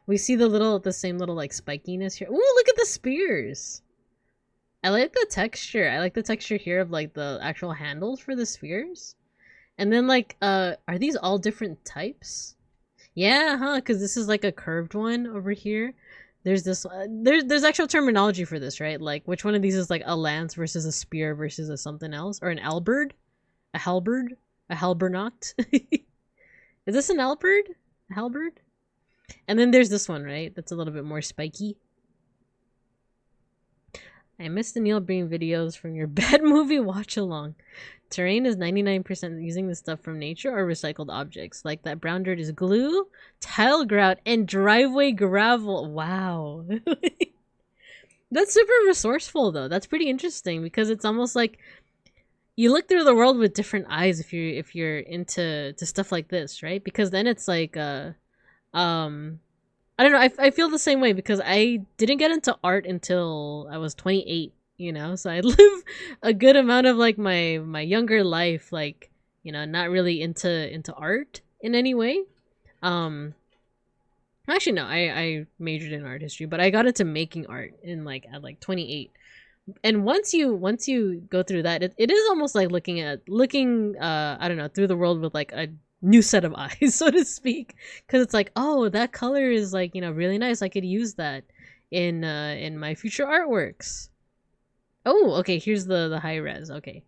We see the same little like spikiness here. Ooh, look at the spears. I like the texture. I like the texture here of like the actual handles for the spheres. And then like, are these all different types? Yeah, huh? Because this is like a curved one over here. There's this, there's actual terminology for this, right? Like which one of these is like a lance versus a spear versus a something else? Or an alberd? A halberd? A halbernaut? Is this an alberd? A halberd? And then there's this one, right? That's a little bit more spiky. I missed the Neil Breen videos from your bad movie watch along. Terrain is 99% using the stuff from nature or recycled objects. Like that brown dirt is glue, tile grout, and driveway gravel. Wow. That's super resourceful though. That's pretty interesting because it's almost like you look through the world with different eyes if you're into stuff like this, right? Because then it's like I don't know, I feel the same way because I didn't get into art until I was 28, you know? So I live a good amount of like my younger life like, you know, not really into art in any way. Actually no, I majored in art history, but I got into making art in like at like 28. And once you go through that, it is almost like looking I don't know, through the world with like a new set of eyes, so to speak, because it's like, oh, that color is like, you know, really nice. I could use that in my future artworks. Oh, okay, here's the high res. Okay,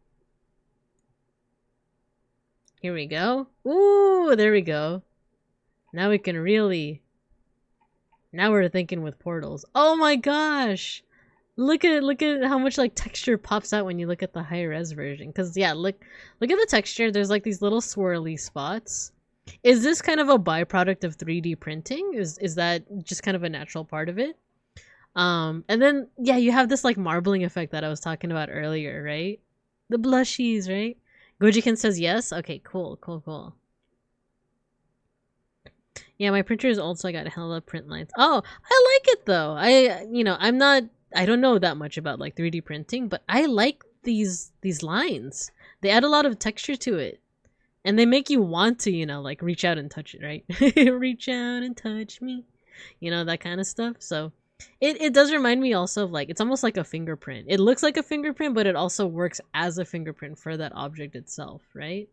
here we go. Ooh, there we go. Now we can really, now we're thinking with portals. Oh my gosh, look at how much like texture pops out when you look at the high res version. Because yeah, look at the texture. There's like these little swirly spots. Is this kind of a byproduct of 3D printing? Is that just kind of a natural part of it? And then yeah, you have this like marbling effect that I was talking about earlier, right? The blushies, right? Gojiken says yes. Okay, cool. Yeah, my printer is old, so I got hella print lines. Oh, I like it though. I'm not I don't know that much about like 3D printing, but I like these lines. They add a lot of texture to it. And they make you want to, you know, like reach out and touch it, right? Reach out and touch me. You know, that kind of stuff. So it does remind me also of like, it's almost like a fingerprint. It looks like a fingerprint, but it also works as a fingerprint for that object itself, right?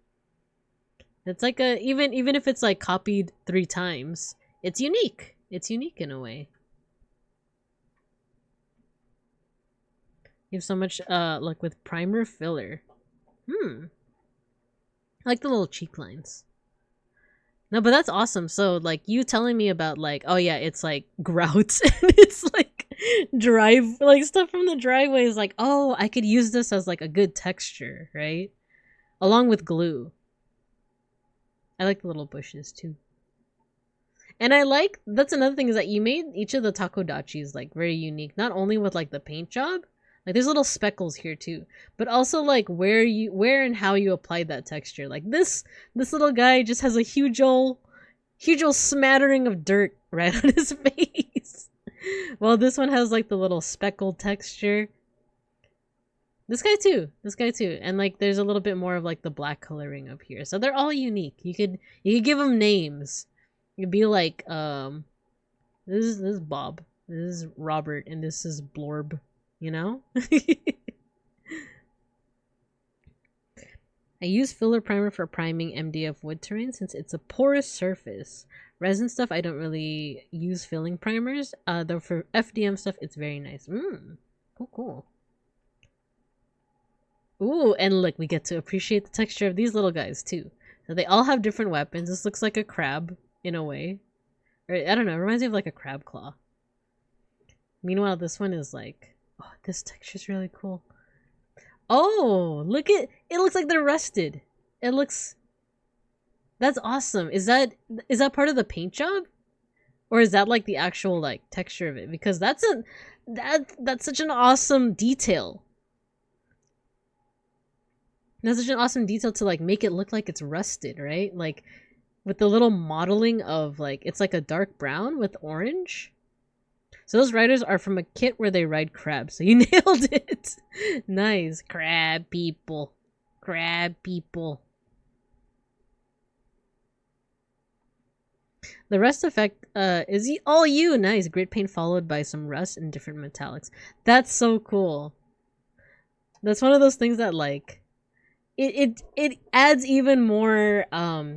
It's like a, even if it's like copied 3 times, it's unique. It's unique in a way. You have so much luck with primer filler. I like the little cheek lines. No, but that's awesome. So like you telling me about like, oh yeah, it's like grout and it's like drive, like stuff from the driveway is like, oh, I could use this as like a good texture, right? Along with glue. I like the little bushes too. And I like, that's another thing, is that you made each of the takodachis like very unique, not only with like the paint job, like there's little speckles here too, but also like where and how you applied that texture. Like this little guy just has a huge old smattering of dirt right on his face. Well, this one has like the little speckled texture. This guy too. And like there's a little bit more of like the black coloring up here. So they're all unique. You could give them names. You'd be like, this is Bob, this is Robert, and this is Blorb, you know? I use filler primer for priming MDF wood terrain since it's a porous surface. Resin stuff, I don't really use filling primers. Though for FDM stuff, it's very nice. Cool. Ooh, and look, we get to appreciate the texture of these little guys too. So they all have different weapons. This looks like a crab in a way. Or, I don't know, it reminds me of like a crab claw. Meanwhile, this one is like, oh, this texture's really cool. Oh, look at it, looks like they're rusted. It looks, that's awesome. Is that part of the paint job? Or is that like the actual like texture of it? Because that's such an awesome detail. That's such an awesome detail to like make it look like it's rusted, right? Like with the little modeling of like, it's like a dark brown with orange. So those riders are from a kit where they ride crabs. So you nailed it. Nice. Crab people. The rust effect is all you. Nice. Grit paint followed by some rust and different metallics. That's so cool. That's one of those things that like, it adds even more, how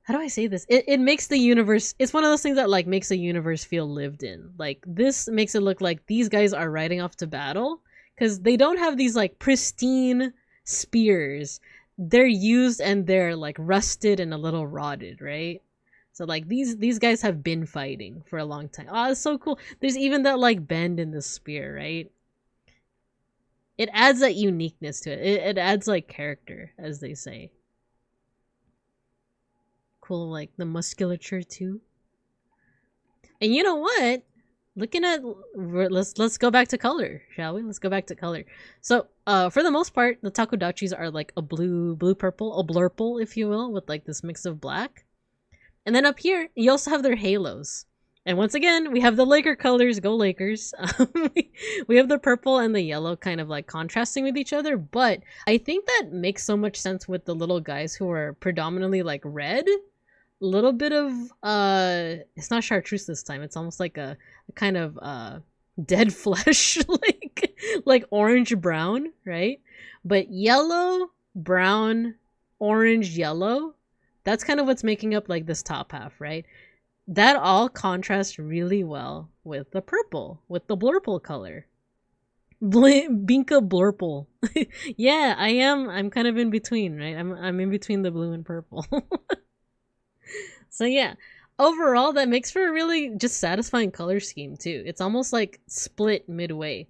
do I say this? It makes the universe, it's one of those things that like makes the universe feel lived in. Like this makes it look like these guys are riding off to battle because they don't have these like pristine spears. They're used and they're like rusted and a little rotted, right? So like these guys have been fighting for a long time. Oh, it's so cool. There's even that like bend in the spear, right? It adds that uniqueness to it. It adds like character, as they say. Cool, like the musculature too. And you know what? Looking at, let's go back to color, shall we? Let's go back to color. So, for the most part, the takodachis are like a blue purple, a blurple, if you will, with like this mix of black. And then up here, you also have their halos. And once again, we have the Laker colors. Go Lakers. We have the purple and the yellow kind of like contrasting with each other. But I think that makes so much sense with the little guys who are predominantly like red. A little bit of, it's not chartreuse this time. It's almost like a kind of dead flesh, like orange brown, right? But yellow, brown, orange, yellow. That's kind of what's making up like this top half, right? That all contrasts really well with the purple, with the blurple color. Binka blurple. Yeah, I'm kind of in between, right? I'm in between the blue and purple. So yeah, overall that makes for a really just satisfying color scheme too. It's almost like split midway.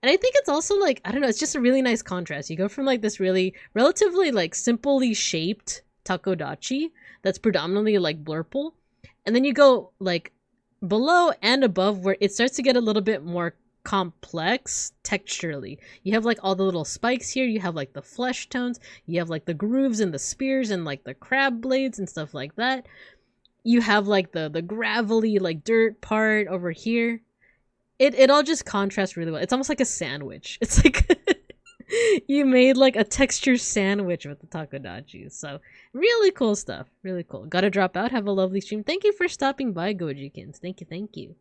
And I think it's also like, I don't know, it's just a really nice contrast. You go from like this really relatively like simply shaped takodachi that's predominantly like blurple, and then you go like below and above where it starts to get a little bit more complex texturally. You have like all the little spikes here, you have like the flesh tones, you have like the grooves and the spears and like the crab blades and stuff like that. You have like the gravelly like dirt part over here. it all just contrasts really well. It's almost like a sandwich. It's like you made like a texture sandwich with the takodachi. So really cool stuff. Really cool. Gotta drop out. Have a lovely stream. Thank you for stopping by, Gojikins. Thank you, thank you.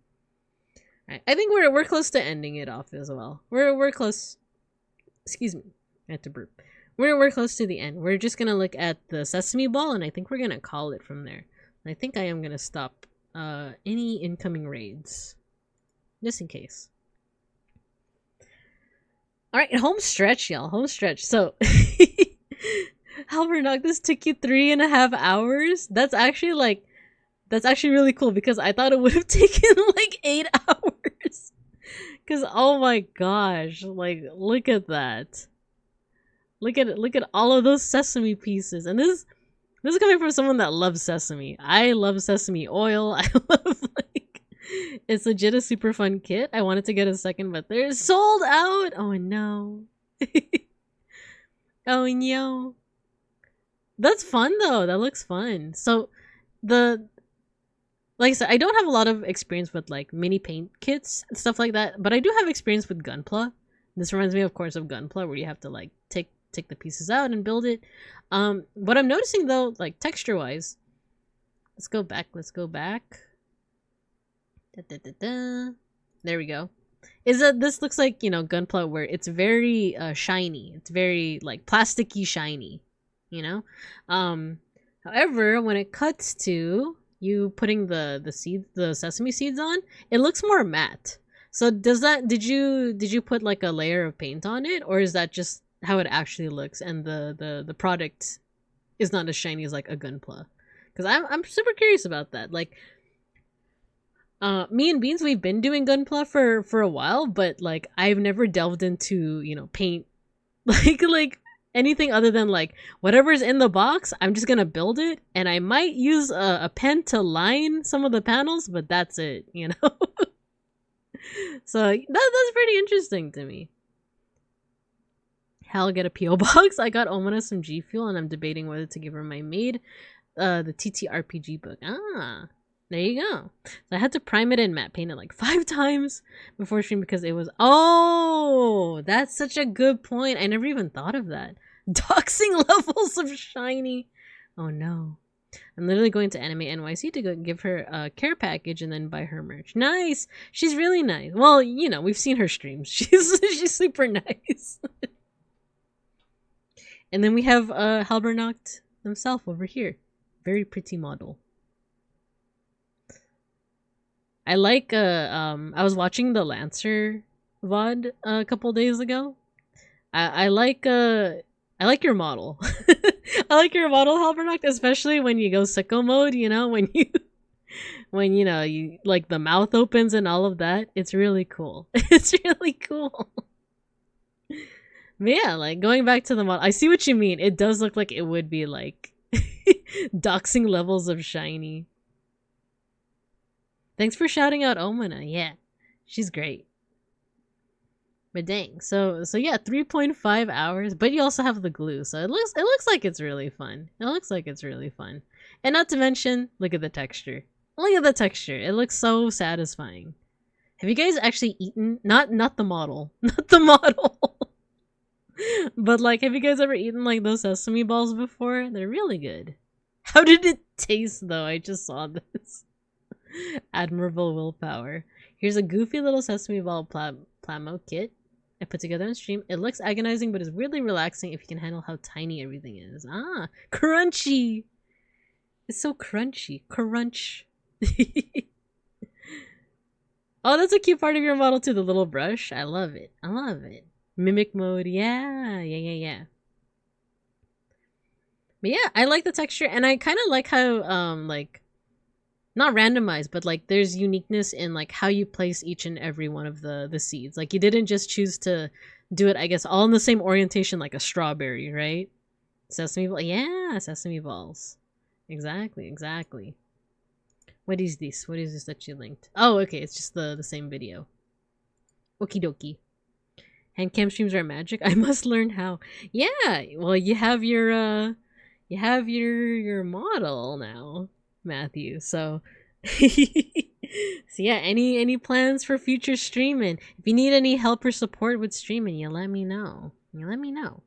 All right, I think we're close to ending it off as well. We're close. Excuse me. I had to burp. We're close to the end. We're just gonna look at the sesame ball, and I think we're gonna call it from there. I think I am gonna stop any incoming raids, just in case. All right, home stretch, y'all. Home stretch. So, Halbernog, this took you 3.5 hours. That's actually really cool because I thought it would have taken like 8 hours. Cause oh my gosh, like look at that. Look at all of those sesame pieces. And this is coming from someone that loves sesame. I love sesame oil. I love it's legit a super fun kit. I wanted to get a second, but they're sold out. Oh no. Oh no. That's fun though. That looks fun. So like I said, I don't have a lot of experience with like mini paint kits and stuff like that, but I do have experience with Gunpla. This reminds me, of course, of Gunpla, where you have to like take the pieces out and build it. What I'm noticing though, like texture wise, let's go back. There we go. Is that this looks like, you know, Gunpla, where it's very shiny. It's very like plasticky shiny, you know. However, when it cuts to you putting the sesame seeds on, it looks more matte. So did you put like a layer of paint on it, or is that just how it actually looks and the product is not as shiny as like a Gunpla? Because I'm super curious about that. Like me and Beans, we've been doing Gunpla for a while, but like I've never delved into, you know, paint like anything other than like whatever's in the box. I'm just gonna build it, and I might use a pen to line some of the panels, but that's it, you know. So that's pretty interesting to me. Hal, get a P.O. box. I got Omona some G Fuel, and I'm debating whether to give her my maid the TTRPG book. Ah, there you go. So I had to prime it and matte paint it like 5 times before stream because it was... Oh, that's such a good point. I never even thought of that. Doxing levels of shiny. Oh no. I'm literally going to Anime NYC to go give her a care package and then buy her merch. Nice. She's really nice. Well, you know, we've seen her streams. She's super nice. And then we have Halbernacht himself over here. Very pretty model. I like I was watching the Lancer VOD a couple days ago. I like your model. I like your model, Halbernacht, especially when you go sicko mode, you know, when you know, you like the mouth opens and all of that. It's really cool. It's really cool. But yeah, like going back to the model, I see what you mean. It does look like it would be like doxing levels of shiny. Thanks for shouting out Omana. Yeah, she's great. But dang, so yeah, 3.5 hours. But you also have the glue, so it looks like it's really fun. It looks like it's really fun, and not to mention, look at the texture. Look at the texture. It looks so satisfying. Have you guys actually eaten? Not the model, not the model. But like, have you guys ever eaten like those sesame balls before? They're really good. How did it taste though? I just saw this. Admirable willpower. Here's a goofy little sesame ball plamo kit I put together on stream. It looks agonizing, but is weirdly relaxing if you can handle how tiny everything is. Ah, crunchy. It's so crunchy. Crunch. Oh, that's a cute part of your model too, the little brush. I love it. I love it. Mimic mode. Yeah. But yeah, I like the texture, and I kind of like how like not randomized, but like there's uniqueness in like how you place each and every one of the seeds. Like you didn't just choose to do it, I guess, all in the same orientation like a strawberry, right? Sesame ball. Yeah, sesame balls. Exactly. What is this? What is this that you linked? Oh, okay, it's just the same video. Okie dokie. Handcam streams are magic. I must learn how. Yeah, well, you have your model now, Matthew. So So yeah, any plans for future streaming? If you need any help or support with streaming, you let me know. You let me know.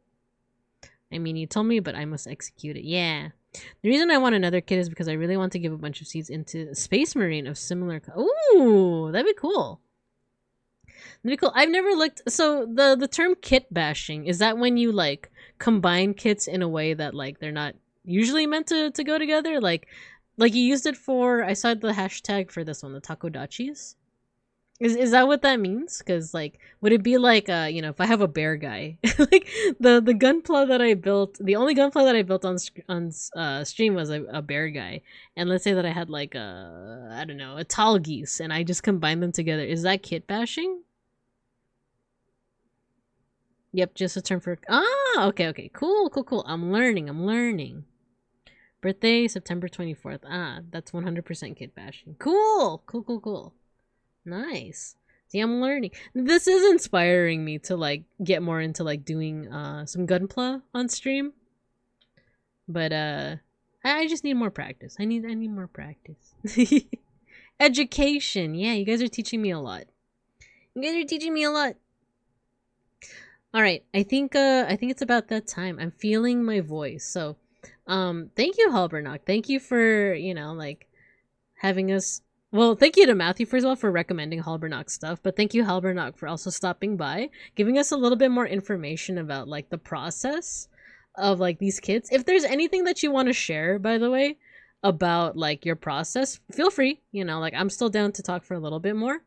I mean, you told me, but I must execute it. Yeah. The reason I want another kit is because I really want to give a bunch of seeds into Space Marine of similar. Ooh, that'd be cool. That'd be cool. I've never looked. So the term kit bashing, is that when you like combine kits in a way that like they're not usually meant to go together? Like you used it for. I saw the hashtag for this one, the takodachis. Is that what that means? Because like, would it be like if I have a bear guy, like the gunpla that I built, the only gunpla that I built on stream was a bear guy, and let's say that I had like I don't know, a tall geese, and I just combined them together. Is that kit bashing? Yep, just a term for okay, cool. I'm learning. Birthday September 24th. That's 100% kit bashing. Cool. Nice. See, I'm learning. This is inspiring me to like get more into like doing some gunpla on stream. But I just need more practice. I need more practice. Education. Yeah, you guys are teaching me a lot. All right. I think it's about that time. I'm feeling my voice. So thank you, Halbernock. Thank you for, like having us. Well, thank you to Matthew, first of all, for recommending Halbernock stuff, but thank you, Halbernock, for also stopping by, giving us a little bit more information about, like, the process of, like, these kits. If there's anything that you want to share, by the way, about, like, your process, feel free, like, I'm still down to talk for a little bit more.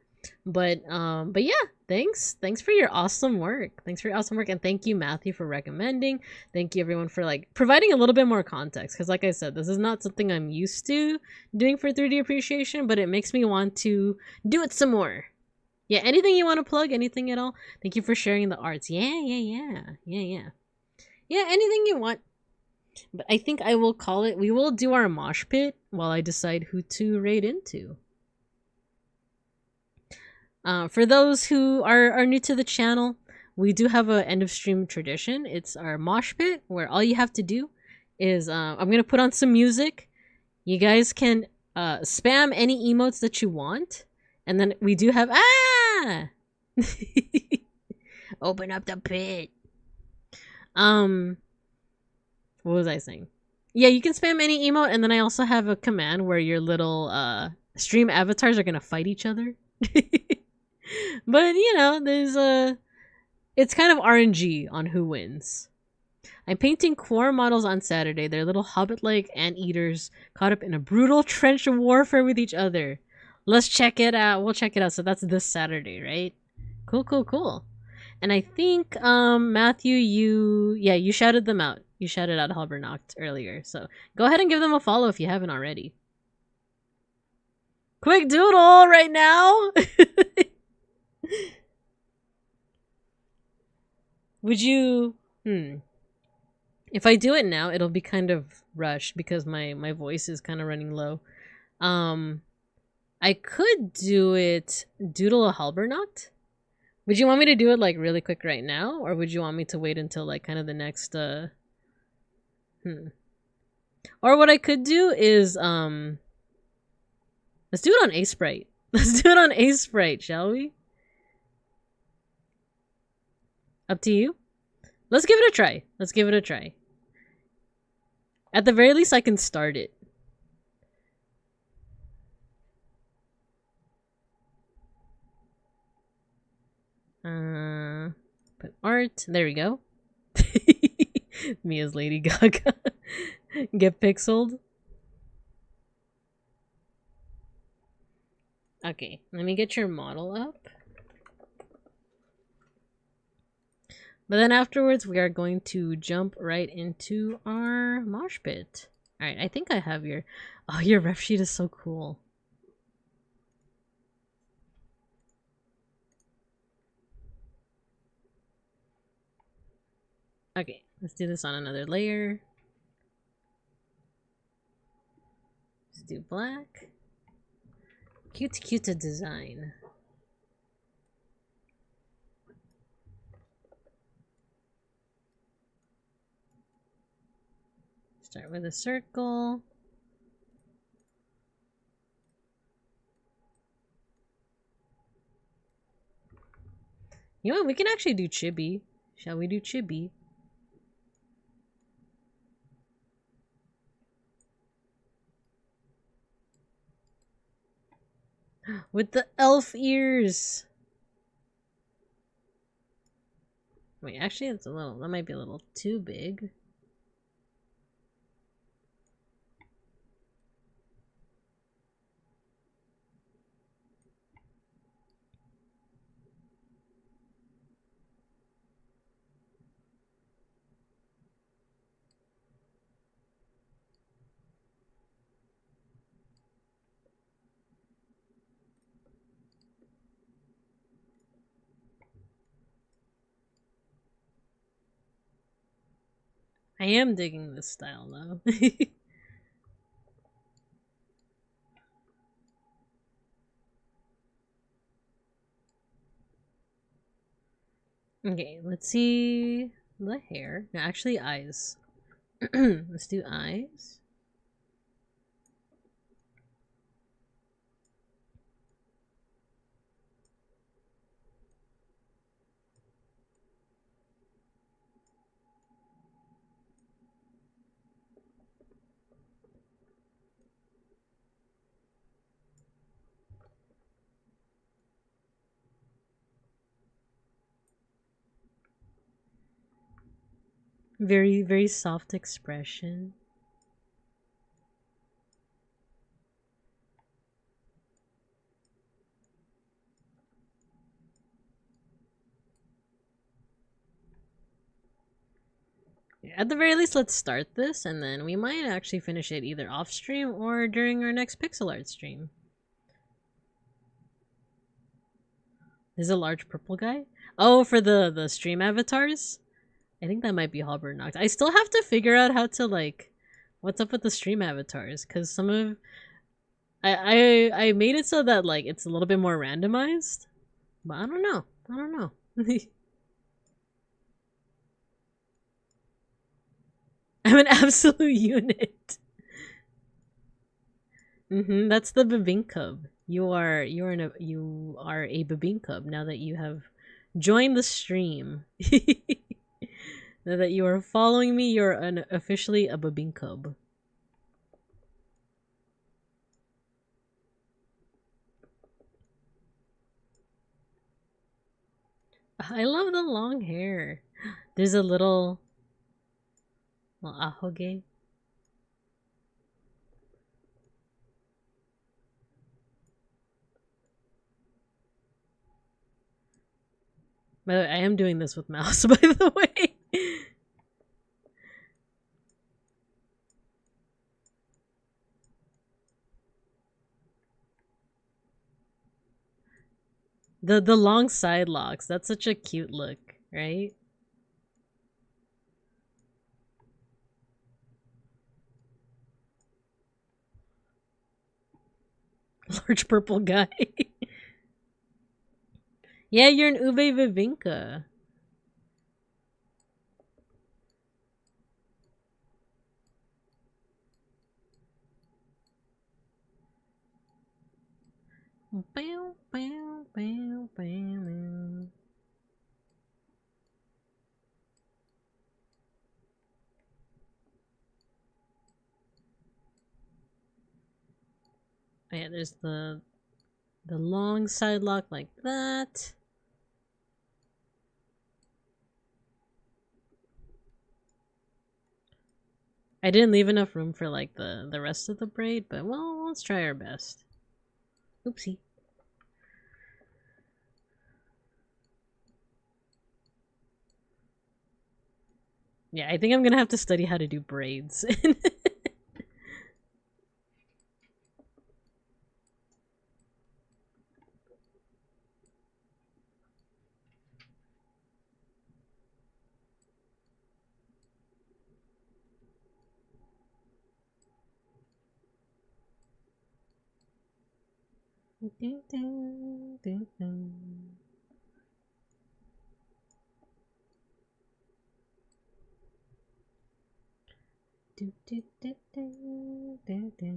But yeah, thanks for your awesome work. And thank you, Matthew, for recommending. Thank you, everyone, for like providing a little bit more context, because like I said, this is not something I'm used to doing for 3D appreciation, but it makes me want to do it some more. Yeah, anything you want to plug, anything at all. Thank you for sharing the arts. Yeah, anything you want. But I think I will call it. We will do our mosh pit while I decide who to raid into. For those who are new to the channel, we do have a end of stream tradition. It's our mosh pit, where all you have to do is I'm gonna put on some music. You guys can spam any emotes that you want, and then we do have open up the pit. What was I saying? Yeah, you can spam any emote, and then I also have a command where your little stream avatars are gonna fight each other. But there's it's kind of RNG on who wins. I'm painting core models on Saturday. They're little hobbit-like anteaters caught up in a brutal trench of warfare with each other. Let's check it out. We'll check it out. So that's this Saturday, right? Cool. And I think Matthew, you shouted them out. You shouted out Halbernacht earlier. So go ahead and give them a follow if you haven't already. Quick doodle right now. Would you if I do it now, it'll be kind of rushed because my voice is kind of running low. I could do it doodle a Halbernacht. Would you want me to do it like really quick right now, or would you want me to wait until like kind of the next Or what I could do is let's do it on A-Sprite. Let's do it on A-Sprite, shall we? Up to you. Let's give it a try. At the very least, I can start it. Put art. There we go. Me as Lady Gaga. Get pixeled. Okay, let me get your model up. But then afterwards, we are going to jump right into our mosh pit. Alright, I think I have your... Oh, your ref sheet is so cool. Okay, let's do this on another layer. Let's do black. Cute design. Start with a circle. You know what? We can actually do chibi. Shall we do chibi? With the elf ears. Wait, actually, it's a little. That might be a little too big. I am digging this style though. Okay, let's see the hair. No, actually eyes. Let's do eyes. Very, very soft expression. At the very least, let's start this, and then we might actually finish it either off stream or during our next pixel art stream. There's a large purple guy. Oh, for the stream avatars. I think that might be Halberd Nox. I still have to figure out how to like, what's up with the stream avatars, because some of I made it so that like it's a little bit more randomized, but I don't know. I don't know. I'm an absolute unit. That's the Babink Cub. You are a Babink Cub now that you have joined the stream. Now that you are following me, you're officially a Babink Cub. I love the long hair. There's a little ahoge. By the way, I am doing this with mouse, by the way. The long side locks, that's such a cute look, right? Large purple guy. Yeah, you're an Ube Vivinka. Bow, bow, bow, bow. Oh, yeah, there's the long side lock like that. I didn't leave enough room for like the rest of the braid, but well, let's try our best. Oopsie. Yeah, I think I'm gonna have to study how to do braids. Ding, ding, ding, ding. Do, do, do, do, do, do.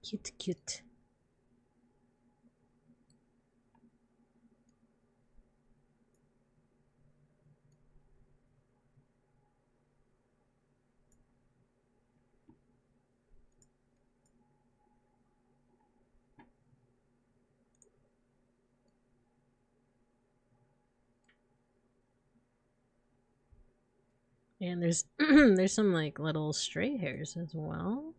Cute, cute. And there's there's some like little stray hairs as well.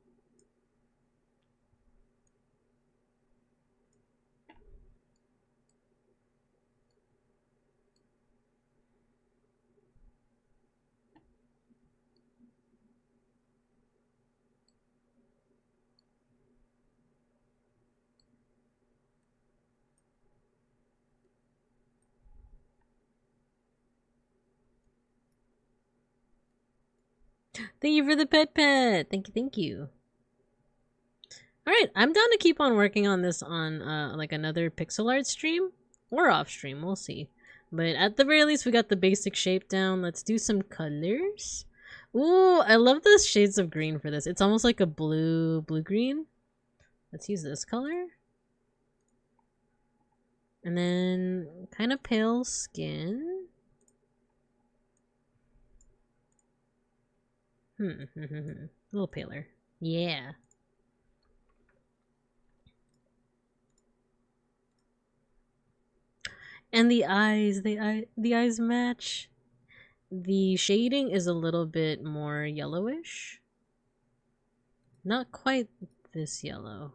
Thank you for the pet. Thank you, thank you. Alright, I'm down to keep on working on this on like another pixel art stream. Or off stream, we'll see. But at the very least we got the basic shape down. Let's do some colors. Ooh, I love the shades of green for this. It's almost like a blue-green. Let's use this color. And then kind of pale skin. A little paler. Yeah. And the eyes, the eyes match. The shading is a little bit more yellowish. Not quite this yellow.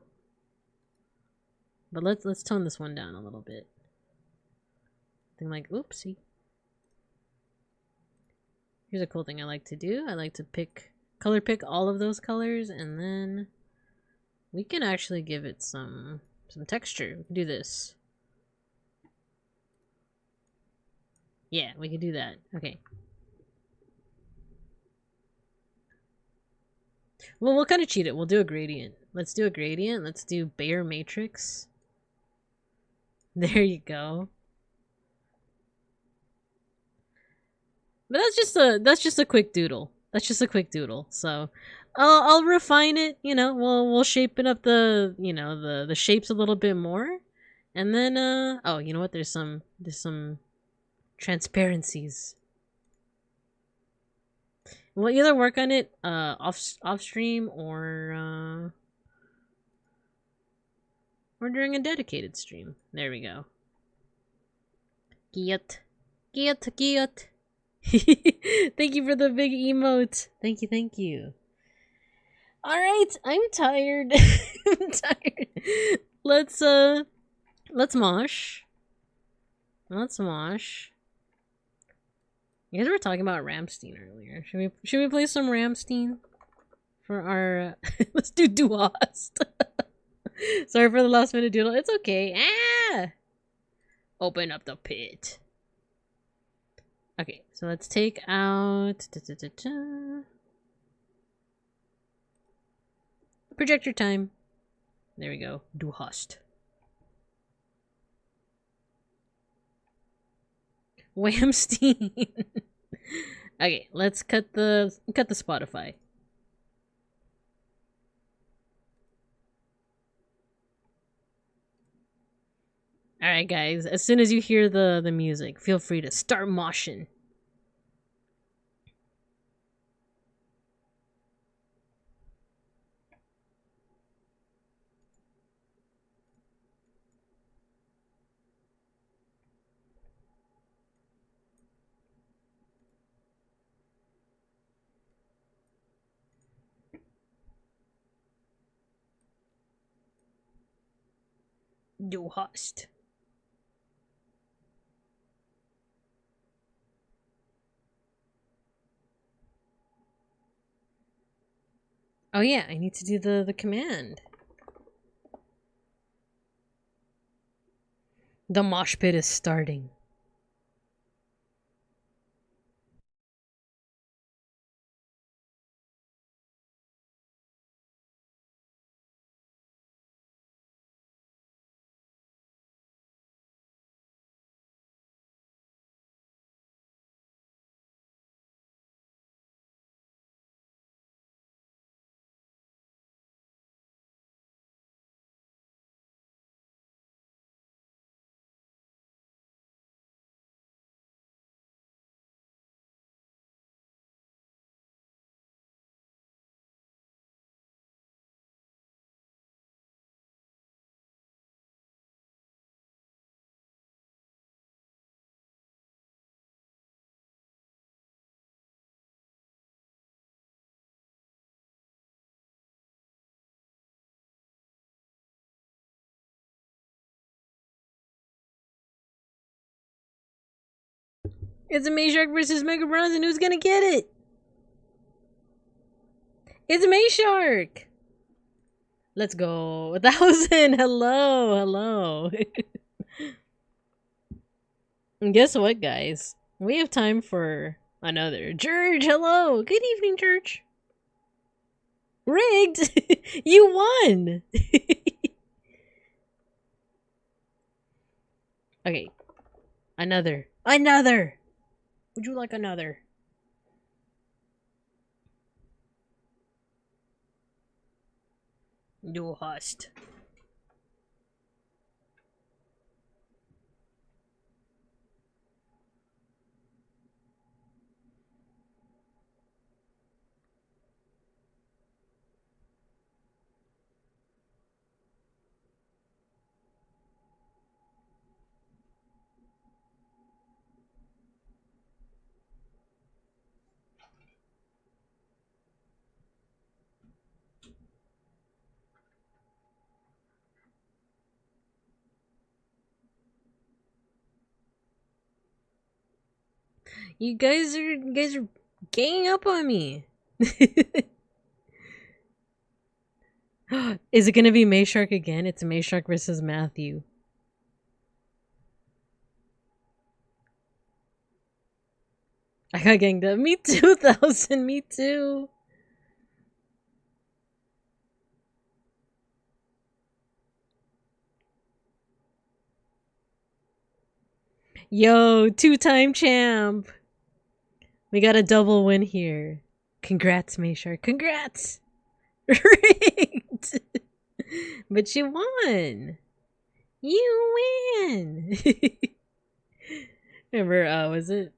But let's tone this one down a little bit. Thing like oopsie. Here's a cool thing I like to do. I like to color pick all of those colors, and then we can actually give it some texture. We can do this. Yeah, we can do that. Okay. Well, we'll kind of cheat it. We'll do a gradient. Let's do a gradient. Let's do Bayer Matrix. There you go. But that's just a quick doodle. That's just a quick doodle. So I'll refine it, you know, we'll shape it up the the shapes a little bit more. And then oh, you know what? There's some transparencies. We'll either work on it off stream or during a dedicated stream. There we go. Giot. Thank you for the big emote. Thank you, thank you. Alright, I'm tired. I'm tired. Let's mosh. Let's mosh. You guys were talking about Ramstein earlier. Should we play some Ramstein? For our let's do Duast. Sorry for the last minute doodle. It's okay. Ah! Open up the pit. Okay, so let's take out projector time. There we go. Du hast. Whamstein. Okay, let's cut the Spotify. Alright guys, as soon as you hear the music, feel free to start moshing. Du hast. Oh yeah, I need to do the command. The mosh pit is starting. It's a May Shark versus Mega Bronze, and who's gonna get it? It's May Shark! Let's go. 1,000! Hello, hello. And guess what, guys? We have time for another. George, hello! Good evening, George. Rigged! You won! Okay. Another. Another! Would you like another? Du hast. You guys are ganging up on me. Is it gonna be May Shark again? It's May Shark versus Matthew. I got ganged up. Me too, 1,000. Me too. Yo, 2-time champ. We got a double win here. Congrats, May Shark. Congrats. Rigged. But you won. You win. Remember, was it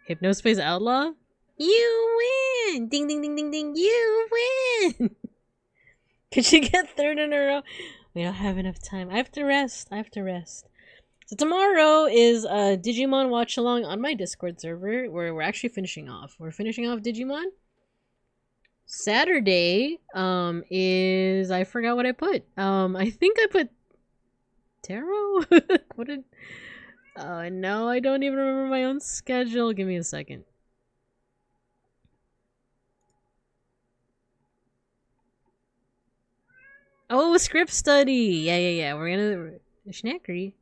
Hypnospace Outlaw? You win. Ding ding ding ding ding. You win. Could she get third in a row? We don't have enough time. I have to rest. So tomorrow is Digimon watch along on my Discord server where we're actually finishing off. We're finishing off Digimon. Saturday is I forgot what I put. I think I put tarot. What did? Oh no, I don't even remember my own schedule. Give me a second. Oh, script study. Yeah. We're gonna Shnackery.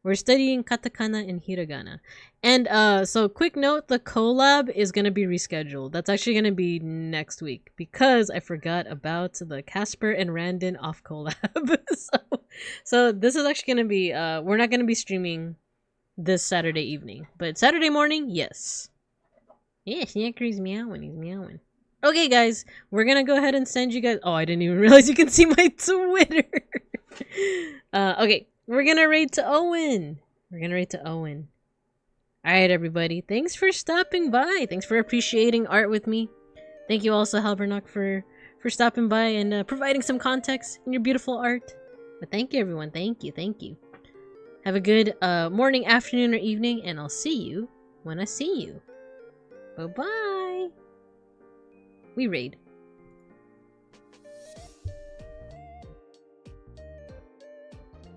We're studying katakana and hiragana. And so quick note, the collab is going to be rescheduled. That's actually going to be next week because I forgot about the Casper and Randon off collab. so this is actually going to be, we're not going to be streaming this Saturday evening. But Saturday morning, yes. Yeah, Snackery's meowing. He's meowing. Okay, guys, we're going to go ahead and send you guys... Oh, I didn't even realize you can see my Twitter. Okay. We're gonna raid to Owen. Alright, everybody. Thanks for stopping by. Thanks for appreciating art with me. Thank you also, Halbernock, for stopping by and providing some context in your beautiful art. But thank you, everyone. Thank you. Have a good morning, afternoon, or evening, and I'll see you when I see you. Bye-bye. We raid.